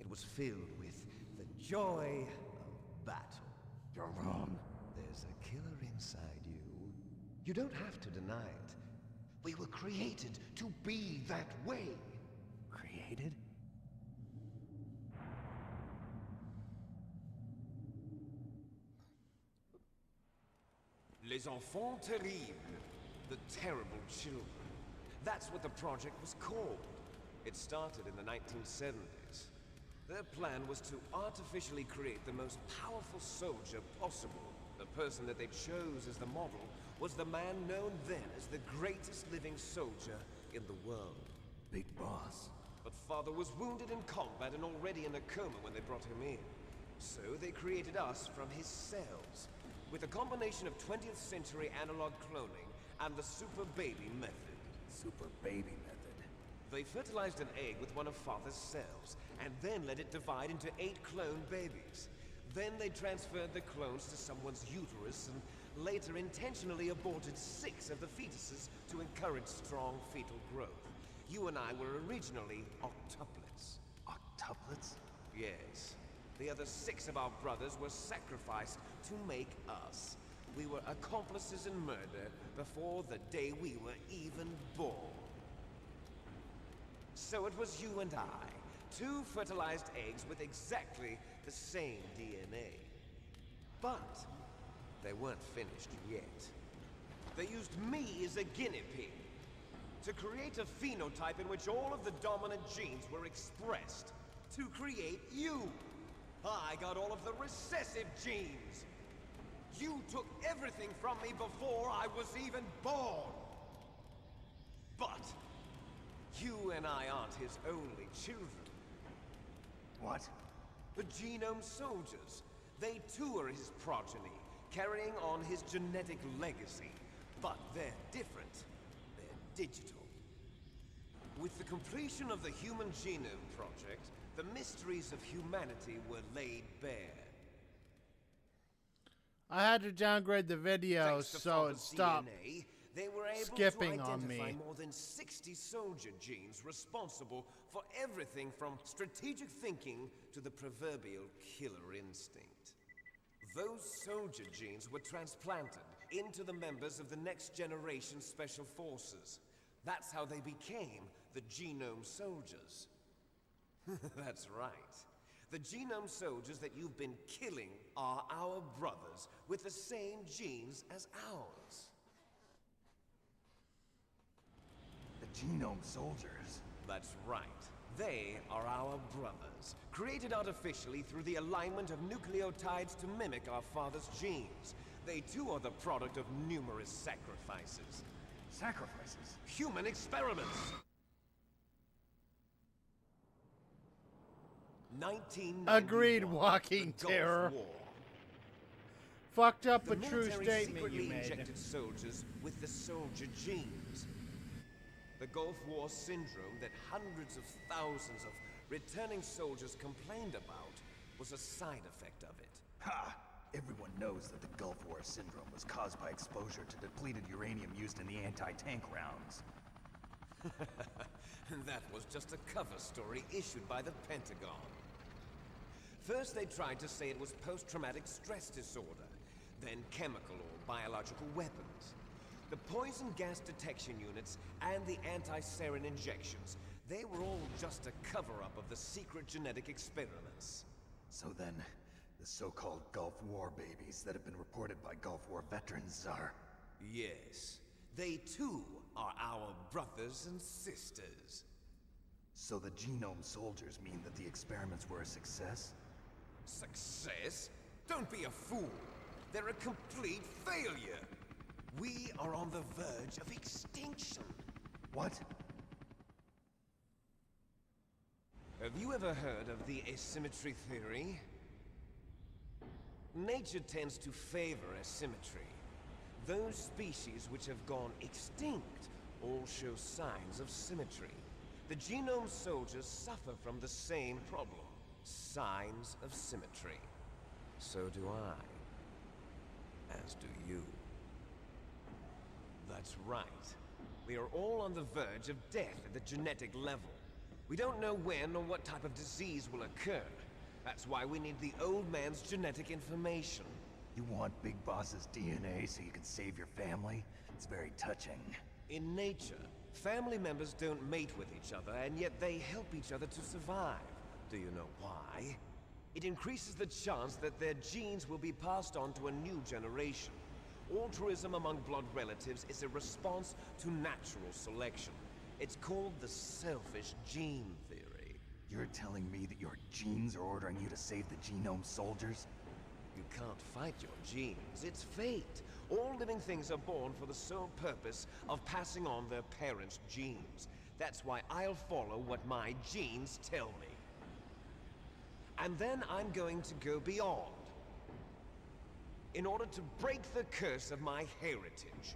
It was filled with the joy of battle. You're wrong. There's a killer inside you. You don't have to deny it. We were created to be that way. Created? Les enfants terribles. The terrible children. That's what the project was called. It started in the 1970s. Their plan was to artificially create the most powerful soldier possible. The person that they chose as the model was the man known then as the greatest living soldier in the world. Big boss. But Father was wounded in combat and already in a coma when they brought him in. So they created us from his cells, with a combination of 20th century analog cloning and the super baby method. Super baby method. They fertilized an egg with one of Father's cells, and then let it divide into 8 clone babies. Then they transferred the clones to someone's uterus, and later intentionally aborted 6 of the fetuses to encourage strong fetal growth. You and I were originally octuplets. Octuplets? Yes. The other 6 of our brothers were sacrificed to make us. We were accomplices in murder before the day we were even born. So it was you and I, 2 fertilized eggs with exactly the same DNA. But they weren't finished yet. They used me as a guinea pig to create a phenotype in which all of the dominant genes were expressed. To create you. I got all of the recessive genes. You took everything from me before I was even born. But you and I aren't his only children. What? The Genome Soldiers. They too are his progeny, carrying on his genetic legacy. But they're different. They're digital. With the completion of the Human Genome Project, the mysteries of humanity were laid bare. I had to downgrade the video so it stopped DNA, they were able skipping to on identify me. more than 60 soldier genes responsible for everything from strategic thinking to the proverbial killer instinct. Those soldier genes were transplanted into the members of the next generation special forces. That's how they became the Genome Soldiers. That's right. The Genome Soldiers that you've been killing are our brothers with the same genes as ours. genome soldiers. That's right. They are our brothers, created artificially through the alignment of nucleotides to mimic our father's genes. They too are the product of numerous sacrifices. Sacrifices? Human experiments! 1991, Agreed, Walking the Gulf Terror. War. Fucked up The but true military statement secretly you made. injected soldiers with the soldier genes. The Gulf War syndrome that hundreds of thousands of returning soldiers complained about was a side effect of it. Ha! Everyone knows that the Gulf War syndrome was caused by exposure to depleted uranium used in the anti-tank rounds. That was just a cover story issued by the Pentagon. First they tried to say it was post-traumatic stress disorder, then chemical or biological weapons. The poison gas detection units and the anti-sarin injections, they were all just a cover-up of the secret genetic experiments. So then, the so-called Gulf War babies that have been reported by Gulf War veterans are... Yes, they too are our brothers and sisters. So the genome soldiers mean that the experiments were a success? Success? Don't be a fool. They're a complete failure. We are on the verge of extinction. What? Have you ever heard of the asymmetry theory? Nature tends to favor asymmetry. Those species which have gone extinct all show signs of symmetry. The genome soldiers suffer from the same problem. Signs of symmetry. So do I. As do you. That's right. We are all on the verge of death at the genetic level. We don't know when or what type of disease will occur. That's why we need the old man's genetic information. You want Big Boss's DNA so you can save your family? It's very touching. In nature, family members don't mate with each other, and yet they help each other to survive. Do you know why? It increases the chance that their genes will be passed on to a new generation. Altruism among blood relatives is a response to natural selection. It's called the selfish gene theory. You're telling me that your genes are ordering you to save the genome soldiers? You can't fight your genes. It's fate. All living things are born for the sole purpose of passing on their parents' genes. That's why I'll follow what my genes tell me. And then I'm going to go beyond. In order to break the curse of my heritage.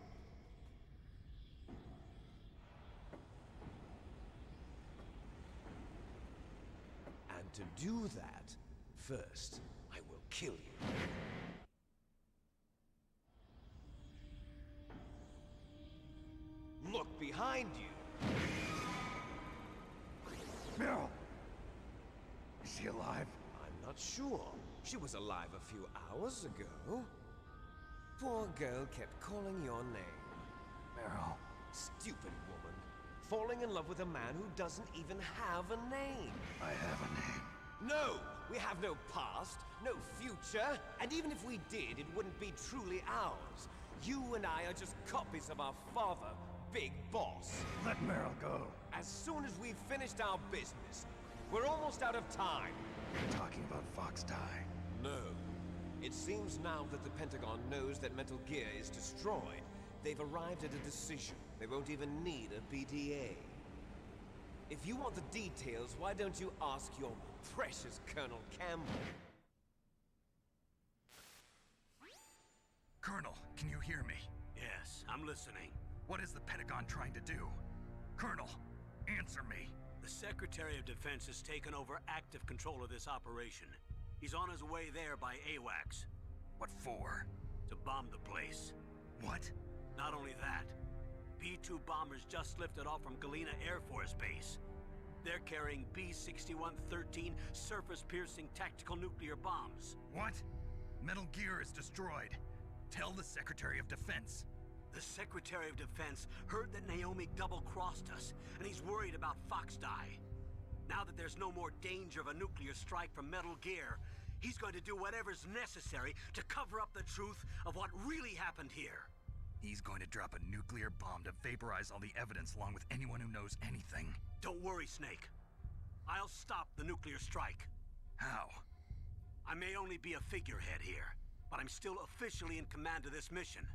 And to do that, first, I will kill you. Look behind you! Meryl! Is she alive? I'm not sure. She was alive a few hours ago. Poor girl kept calling your name. Meryl. Stupid woman. Falling in love with a man who doesn't even have a name. I have a name. No! We have no past, no future, and even if we did, it wouldn't be truly ours. You and I are just copies of our father, Big Boss. Let Meryl go. As soon as we've finished our business, we're almost out of time. You're talking about Fox Die. No. It seems now that the Pentagon knows that Metal Gear is destroyed. They've arrived at a decision. They won't even need a PDA. If you want the details, why don't you ask your precious Colonel Campbell? Colonel, can you hear me? Yes, I'm listening. What is the Pentagon trying to do? Colonel, answer me. The Secretary of Defense has taken over active control of this operation. He's on his way there by AWACS. What for? To bomb the place. What? Not only that, B-2 bombers just lifted off from Galena Air Force Base. They're carrying B-6113 surface-piercing tactical nuclear bombs. What? Metal Gear is destroyed. Tell the Secretary of Defense. The Secretary of Defense heard that Naomi double-crossed us, and he's worried about Fox Die. Now that there's no more danger of a nuclear strike from Metal Gear, he's going to do whatever's necessary to cover up the truth of what really happened here. He's going to drop a nuclear bomb to vaporize all the evidence along with anyone who knows anything. Don't worry, Snake. I'll stop the nuclear strike. How? I may only be a figurehead here, but I'm still officially in command of this mission.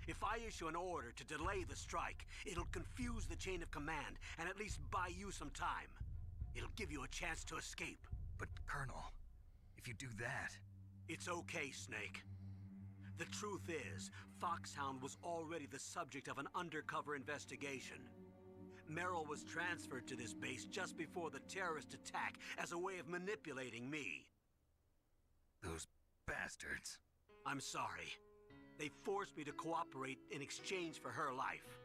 If I issue an order to delay the strike, it'll confuse the chain of command and at least buy you some time. It'll give you a chance to escape. But, Colonel, if you do that... It's okay, Snake. The truth is, Foxhound was already the subject of an undercover investigation. Merrill was transferred to this base just before the terrorist attack as a way of manipulating me. Those bastards. I'm sorry. They forced me to cooperate in exchange for her life.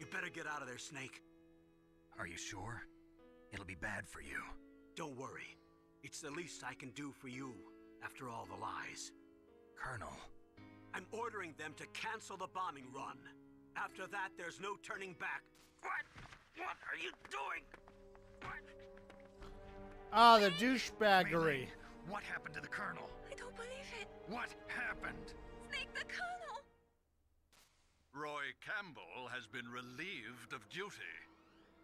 You better get out of there, Snake. Are you sure? It'll be bad for you. Don't worry. It's the least I can do for you, after all the lies. Colonel. I'm ordering them to cancel the bombing run. After that, there's no turning back. What? What are you doing? What? Ah, the douchebaggery. What happened to the Colonel? I don't believe it. What happened? Snake the Colonel! Roy Campbell has been relieved of duty.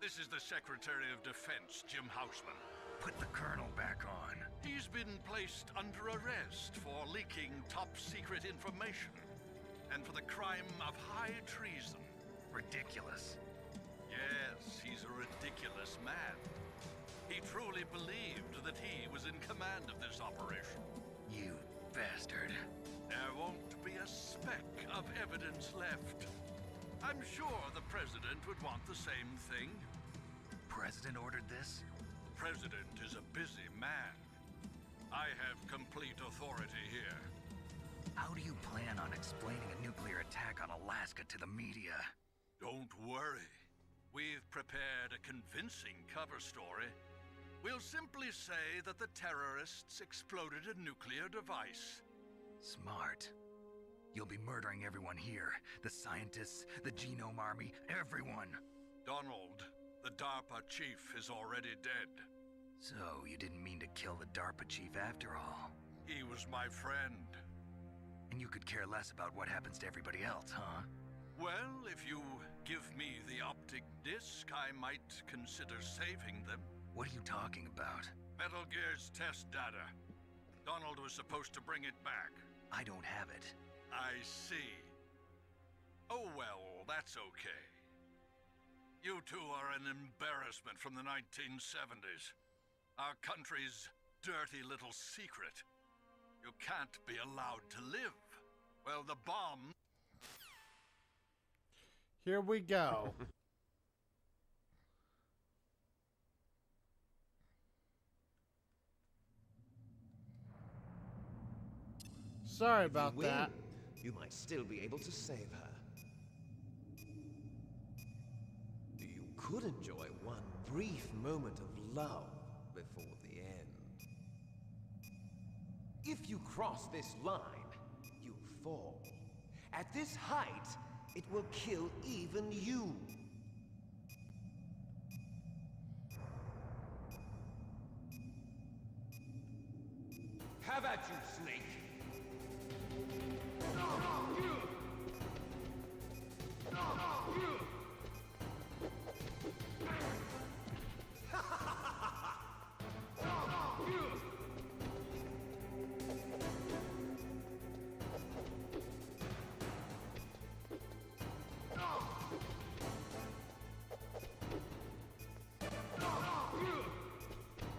This is the Secretary of Defense, Jim Houseman. Put the Colonel back on. He's been placed under arrest for leaking top-secret information and for the crime of high treason. Ridiculous. Yes, he's a ridiculous man. He truly believed that he was in command of this operation. You bastard. There won't be a speck of evidence left. I'm sure the President would want the same thing. President ordered this? The President is a busy man. I have complete authority here. How do you plan on explaining a nuclear attack on Alaska to the media? Don't worry. We've prepared a convincing cover story. We'll simply say that the terrorists exploded a nuclear device. Smart. You'll be murdering everyone here. The scientists, the Genome Army, everyone. Donald, the DARPA chief, is already dead. So, you didn't mean to kill the DARPA chief after all? He was my friend. And you could care less about what happens to everybody else, huh? Well, if you give me the optic disc, I might consider saving them. What are you talking about? Metal Gear's test data. Donald was supposed to bring it back. I don't have it. I see. Oh well, that's okay. You two are an embarrassment from the 1970s. Our country's dirty little secret. You can't be allowed to live. Well, the bomb... Here we go. Sorry about that. You might still be able to save her. You could enjoy one brief moment of love before the end. If you cross this line, you fall. At this height, it will kill even you. Have at you, Snake!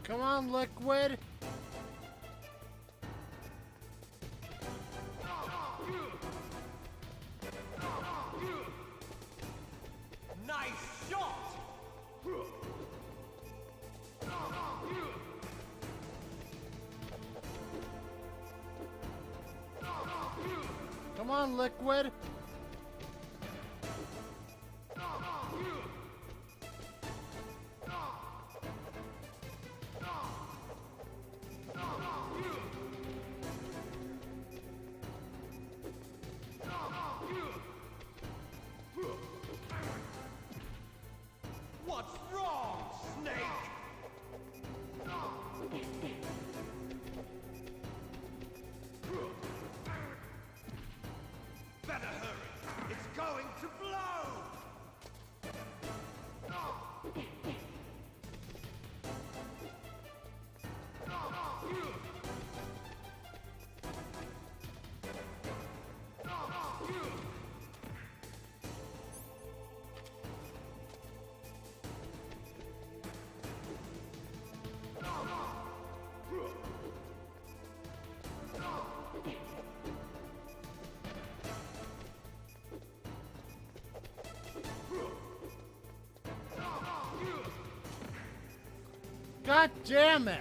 Come on, Liquid! Nice shot! Come on, Liquid! What's wrong, Snake? Better hurry! God damn it!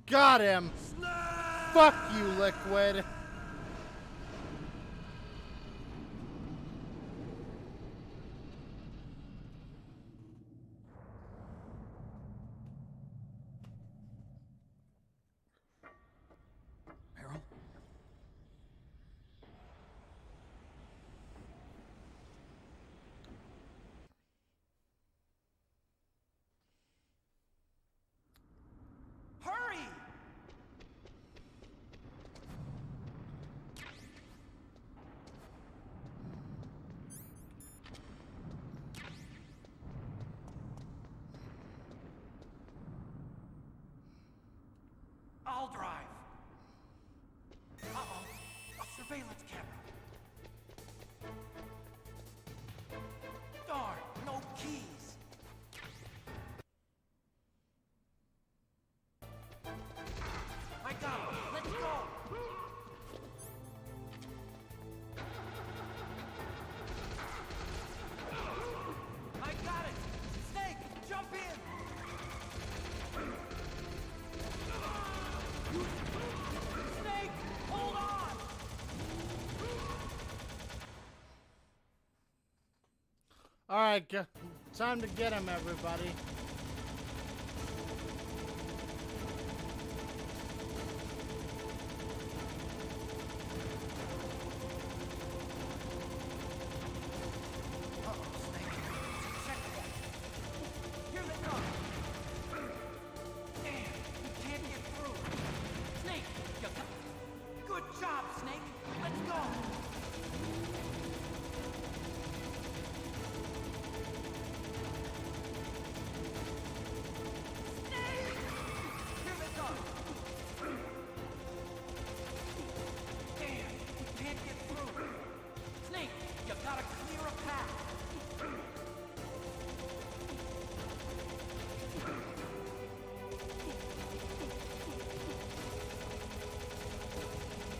Got him! Fuck you, Liquid! Meryl? Hurry! I'll drive. Uh-oh. A surveillance camera. Darn, no keys. I got him. Let's go. I got it. Snake, jump in. Snake, hold on. Alright, time to get him, everybody. Here they come. Damn, you can't get through. Snake, you got... Good job, Snake. Let's go. Snake! Here they come. Damn, you can't get through. Snake, you gotta clear a path.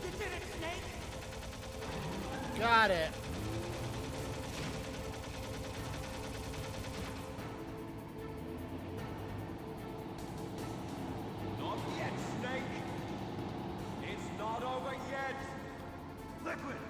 You did it, Snake! Got it. Not yet, Snake. It's not over yet. Liquid.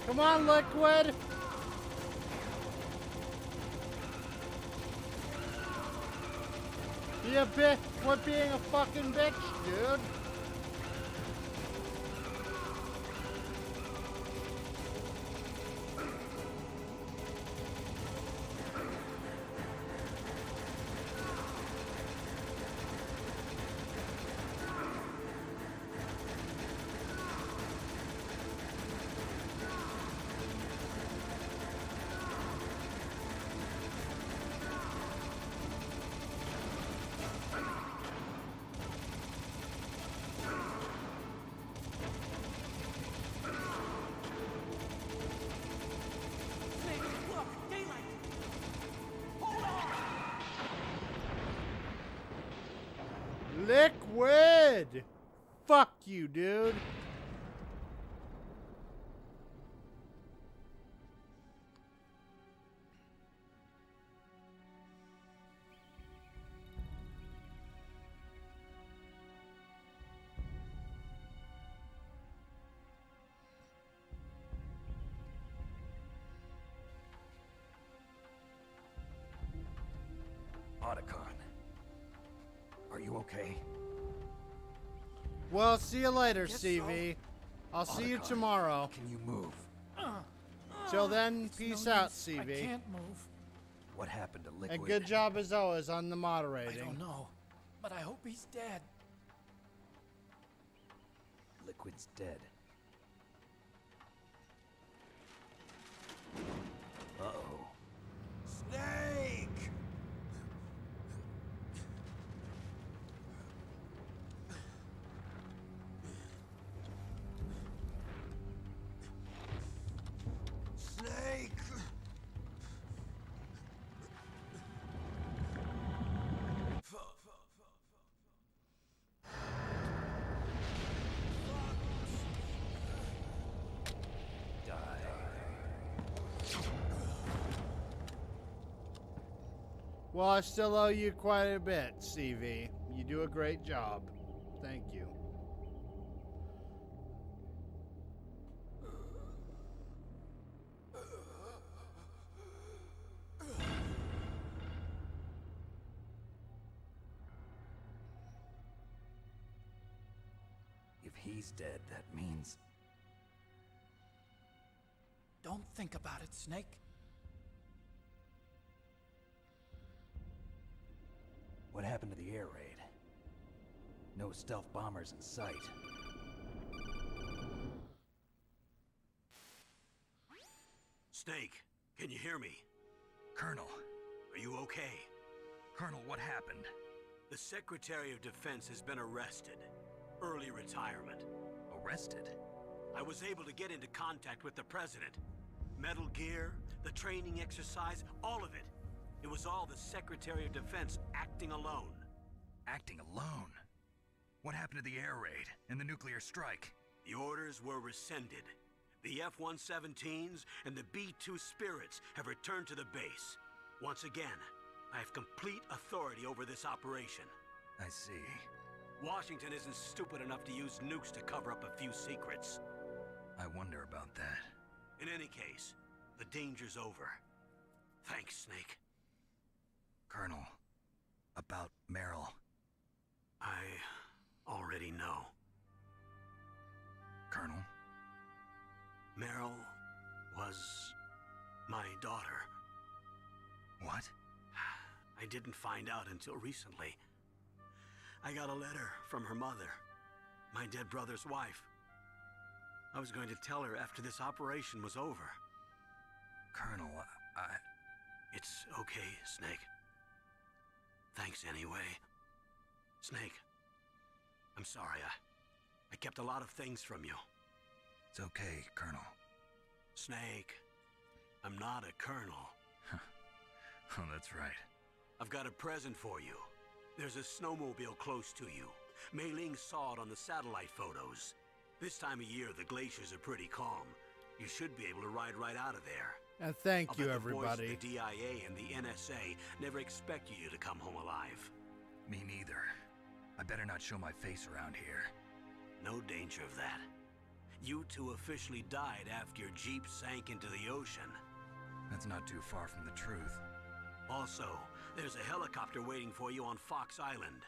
Come on, Liquid! Be a bitch. Quit being a fucking bitch, dude. Snake, look, daylight. Hold on. Liquid! Fuck you, dude. okay? Well, see you later, CV. I'll see you tomorrow. Can you move? Till then, peace out, I CV. can't move. What happened to Liquid? And good job as always on the I moderating. don't know, but I hope he's dead. Liquid's dead. Uh-oh. Snake! Snake! Well, I still owe you quite a bit, CV. You do a great job. Thank you. If he's dead, that means... Don't think about it, Snake. What happened to the air raid? No stealth bombers in sight. Snake, can you hear me? Colonel. Are you okay? Colonel, what happened? The Secretary of Defense has been arrested. Early retirement. Arrested? I was able to get into contact with the President. Metal Gear, the training exercise, all of it. It was all the Secretary of Defense acting alone. Acting alone? What happened to the air raid and the nuclear strike? The orders were rescinded. The F-117s and the B-2 Spirits have returned to the base. Once again, I have complete authority over this operation. I see. Washington isn't stupid enough to use nukes to cover up a few secrets. I wonder about that. In any case, the danger's over. Thanks, Snake. Colonel, about Meryl. I already know. Colonel? Meryl was my daughter. What? I didn't find out until recently. I got a letter from her mother, my dead brother's wife. I was going to tell her after this operation was over. Colonel, It's okay, Snake. Thanks anyway. Snake, I'm sorry. I kept a lot of things from you. It's okay, Colonel. Snake, I'm not a colonel. Oh, that's right. I've got a present for you. There's a snowmobile close to you. Mei Ling saw it on the satellite photos. This time of year, the glaciers are pretty calm. You should be able to ride right out of there. And thank I'll you, bet the everybody. boys at the DIA and the NSA never expected you to come home alive. Me neither. I better not show my face around here. No danger of that. You two officially died after your Jeep sank into the ocean. That's not too far from the truth. Also, there's a helicopter waiting for you on Fox Island.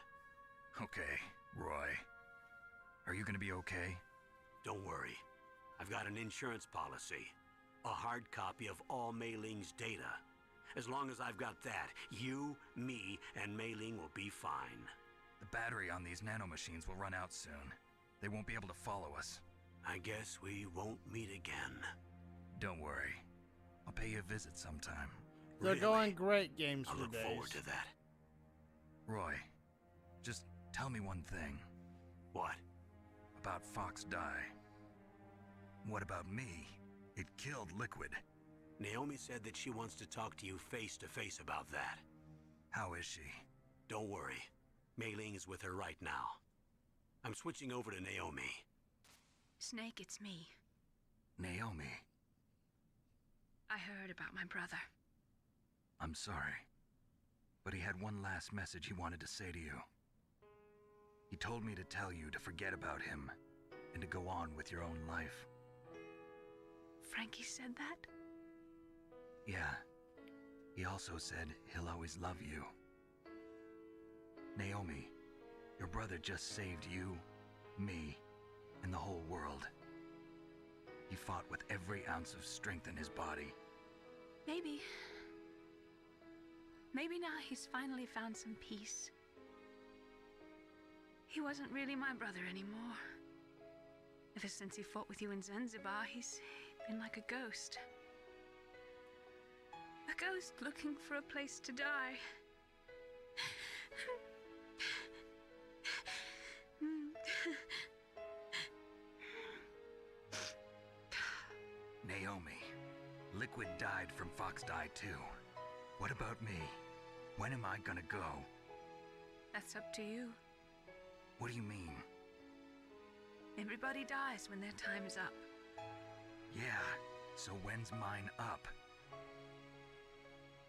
Okay, Roy. Are you gonna be okay? Don't worry. I've got an insurance policy. A hard copy of all Mei Ling's data. As long as I've got that, you, me, and Mei Ling will be fine. The battery on these nanomachines will run out soon. They won't be able to follow us. I guess we won't meet again. Don't worry. I'll pay you a visit sometime. They're Really? going great games I for look days. forward to that. Roy, just tell me one thing. What? About Fox Die. What about me? It killed Liquid. Naomi said that she wants to talk to you face to face about that. How is she? Don't worry. Mei Ling is with her right now. I'm switching over to Naomi. Snake, it's me. Naomi. I heard about my brother. I'm sorry. But he had one last message he wanted to say to you. He told me to tell you to forget about him and to go on with your own life. Frankie said that? Yeah. He also said he'll always love you. Naomi, Your brother just saved you, me, and the whole world. He fought with every ounce of strength in his body. Maybe. Maybe now he's finally found some peace. He wasn't really my brother anymore. Ever since he fought with you in Zanzibar, he's been like a ghost. A ghost looking for a place to die. Naomi, Liquid died from Fox Die too. What about me? When am I gonna go? That's up to you. What do you mean? Everybody dies when their time is up. Yeah, so when's mine up?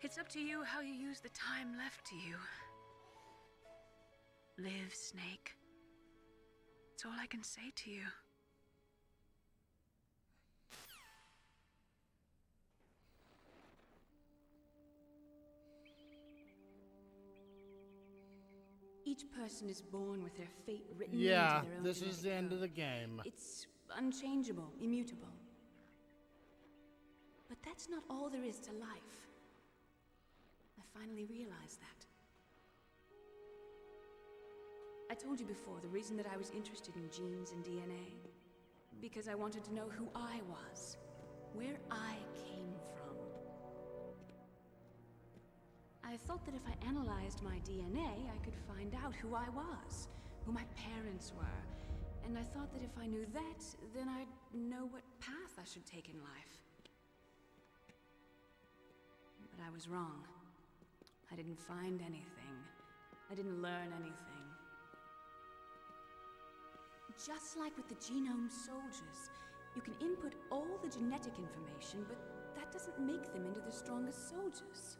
It's up to you how you use the time left to you. Live, Snake. That's all I can say to you. Each person is born with their fate written Yeah, into their own this is the genetic end of code. the game. It's unchangeable, immutable. But that's not all there is to life. I finally realized that. I told you before the reason that I was interested in genes and DNA. Because I wanted to know who I was, where I came from. I thought that if I analyzed my DNA, I could find out who I was, who my parents were. And I thought that if I knew that, then I'd know what path I should take in life. But I was wrong. I didn't find anything. I didn't learn anything. Just like with the genome soldiers, you can input all the genetic information, but that doesn't make them into the strongest soldiers.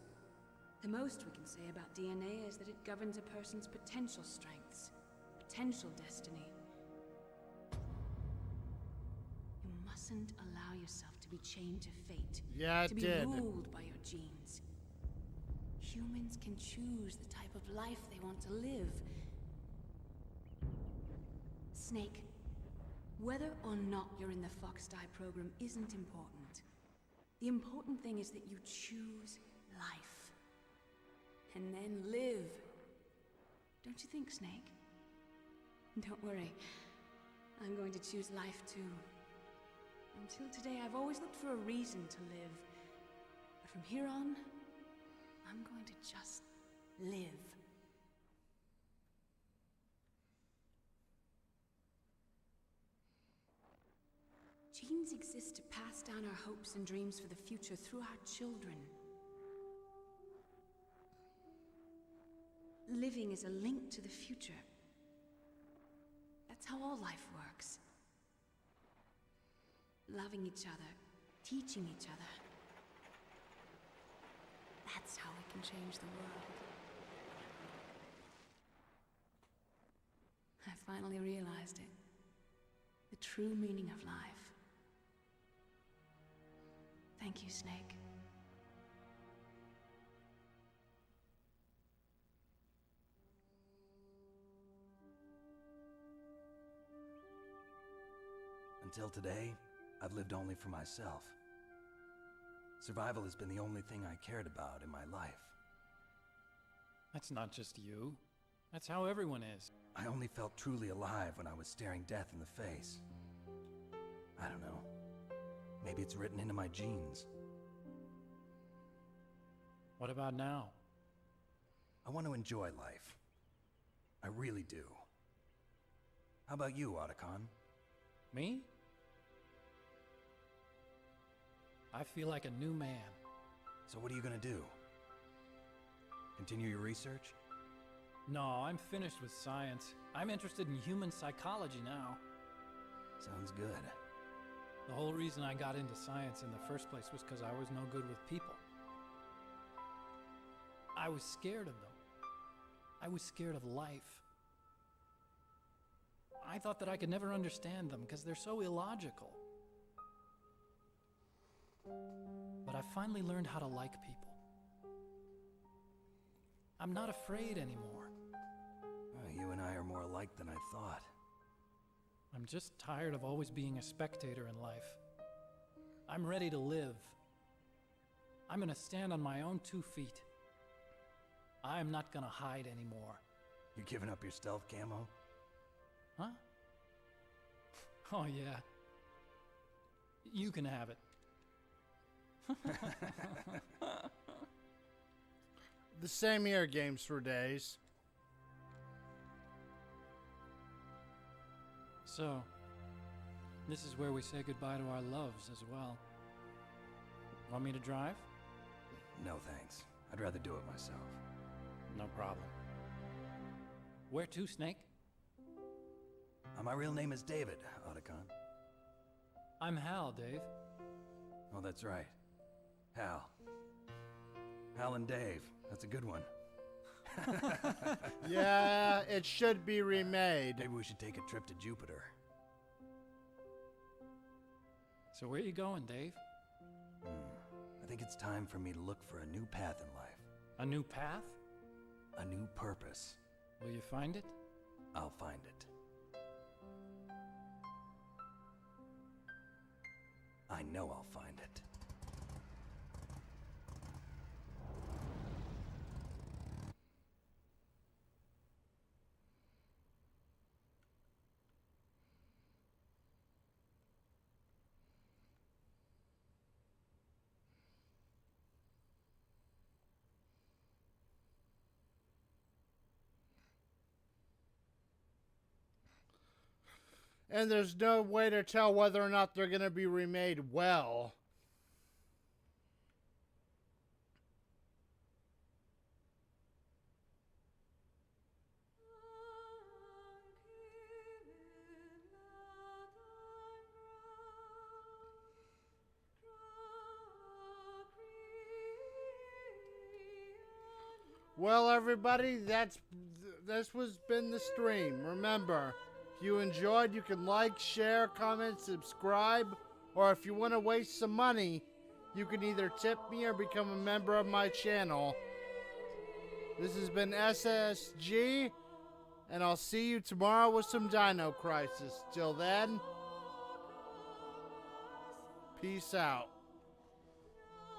The most we can say about DNA is that it governs a person's potential strengths, potential destiny. You mustn't allow yourself to be chained to fate. Yeah, to be it did. ruled by your genes. Humans can choose the type of life they want to live. Snake, whether or not you're in the Fox Die program isn't important. The important thing is that you choose life. And then live. Don't you think, Snake? Don't worry. I'm going to choose life too. Until today, I've always looked for a reason to live. But from here on, I'm going to just live. Genes exist to pass down our hopes and dreams for the future through our children. Living is a link to the future. That's how all life works. Loving each other, teaching each other. That's how we can change the world. I finally realized it. The true meaning of life. Thank you, Snake. Until today, I've lived only for myself. Survival has been the only thing I cared about in my life. That's not just you. That's how everyone is. I only felt truly alive when I was staring death in the face. I don't know. Maybe it's written into my genes. What about now? I want to enjoy life. I really do. How about you, Otacon? Me? I feel like a new man. So what are you gonna do? Continue your research? No, I'm finished with science. I'm interested in human psychology now. Sounds good. The whole reason I got into science in the first place was because I was no good with people. I was scared of them. I was scared of life. I thought that I could never understand them because they're so illogical. But I finally learned how to like people. I'm not afraid anymore. You and I are more like than I thought. I'm just tired of always being a spectator in life. I'm ready to live. I'm gonna stand on my own 2 feet. I'm not gonna hide anymore. You giving up your stealth camo? Huh? Oh, yeah. You can have it. The same here, Games for Days. So, this is where we say goodbye to our loves as well. Want me to drive? No thanks. I'd rather do it myself. No problem. Where to, Snake? My real name is David, Otacon. I'm Hal, Dave. Oh, that's right. Hal. Hal and Dave. That's a good one. Yeah, it should be remade. Maybe we should take a trip to Jupiter. So where you going, Dave? I think it's time for me to look for a new path in life. A new path? A new purpose. Will you find it? I'll find it. I know I'll find it. And there's no way to tell whether or not they're going to be remade well. Well, everybody, this was been the stream. Remember, if you enjoyed, you can like, share, comment, subscribe, or if you want to waste some money, you can either tip me or become a member of my channel. This has been SSG, and I'll see you tomorrow with some Dino Crisis. Till then, peace out.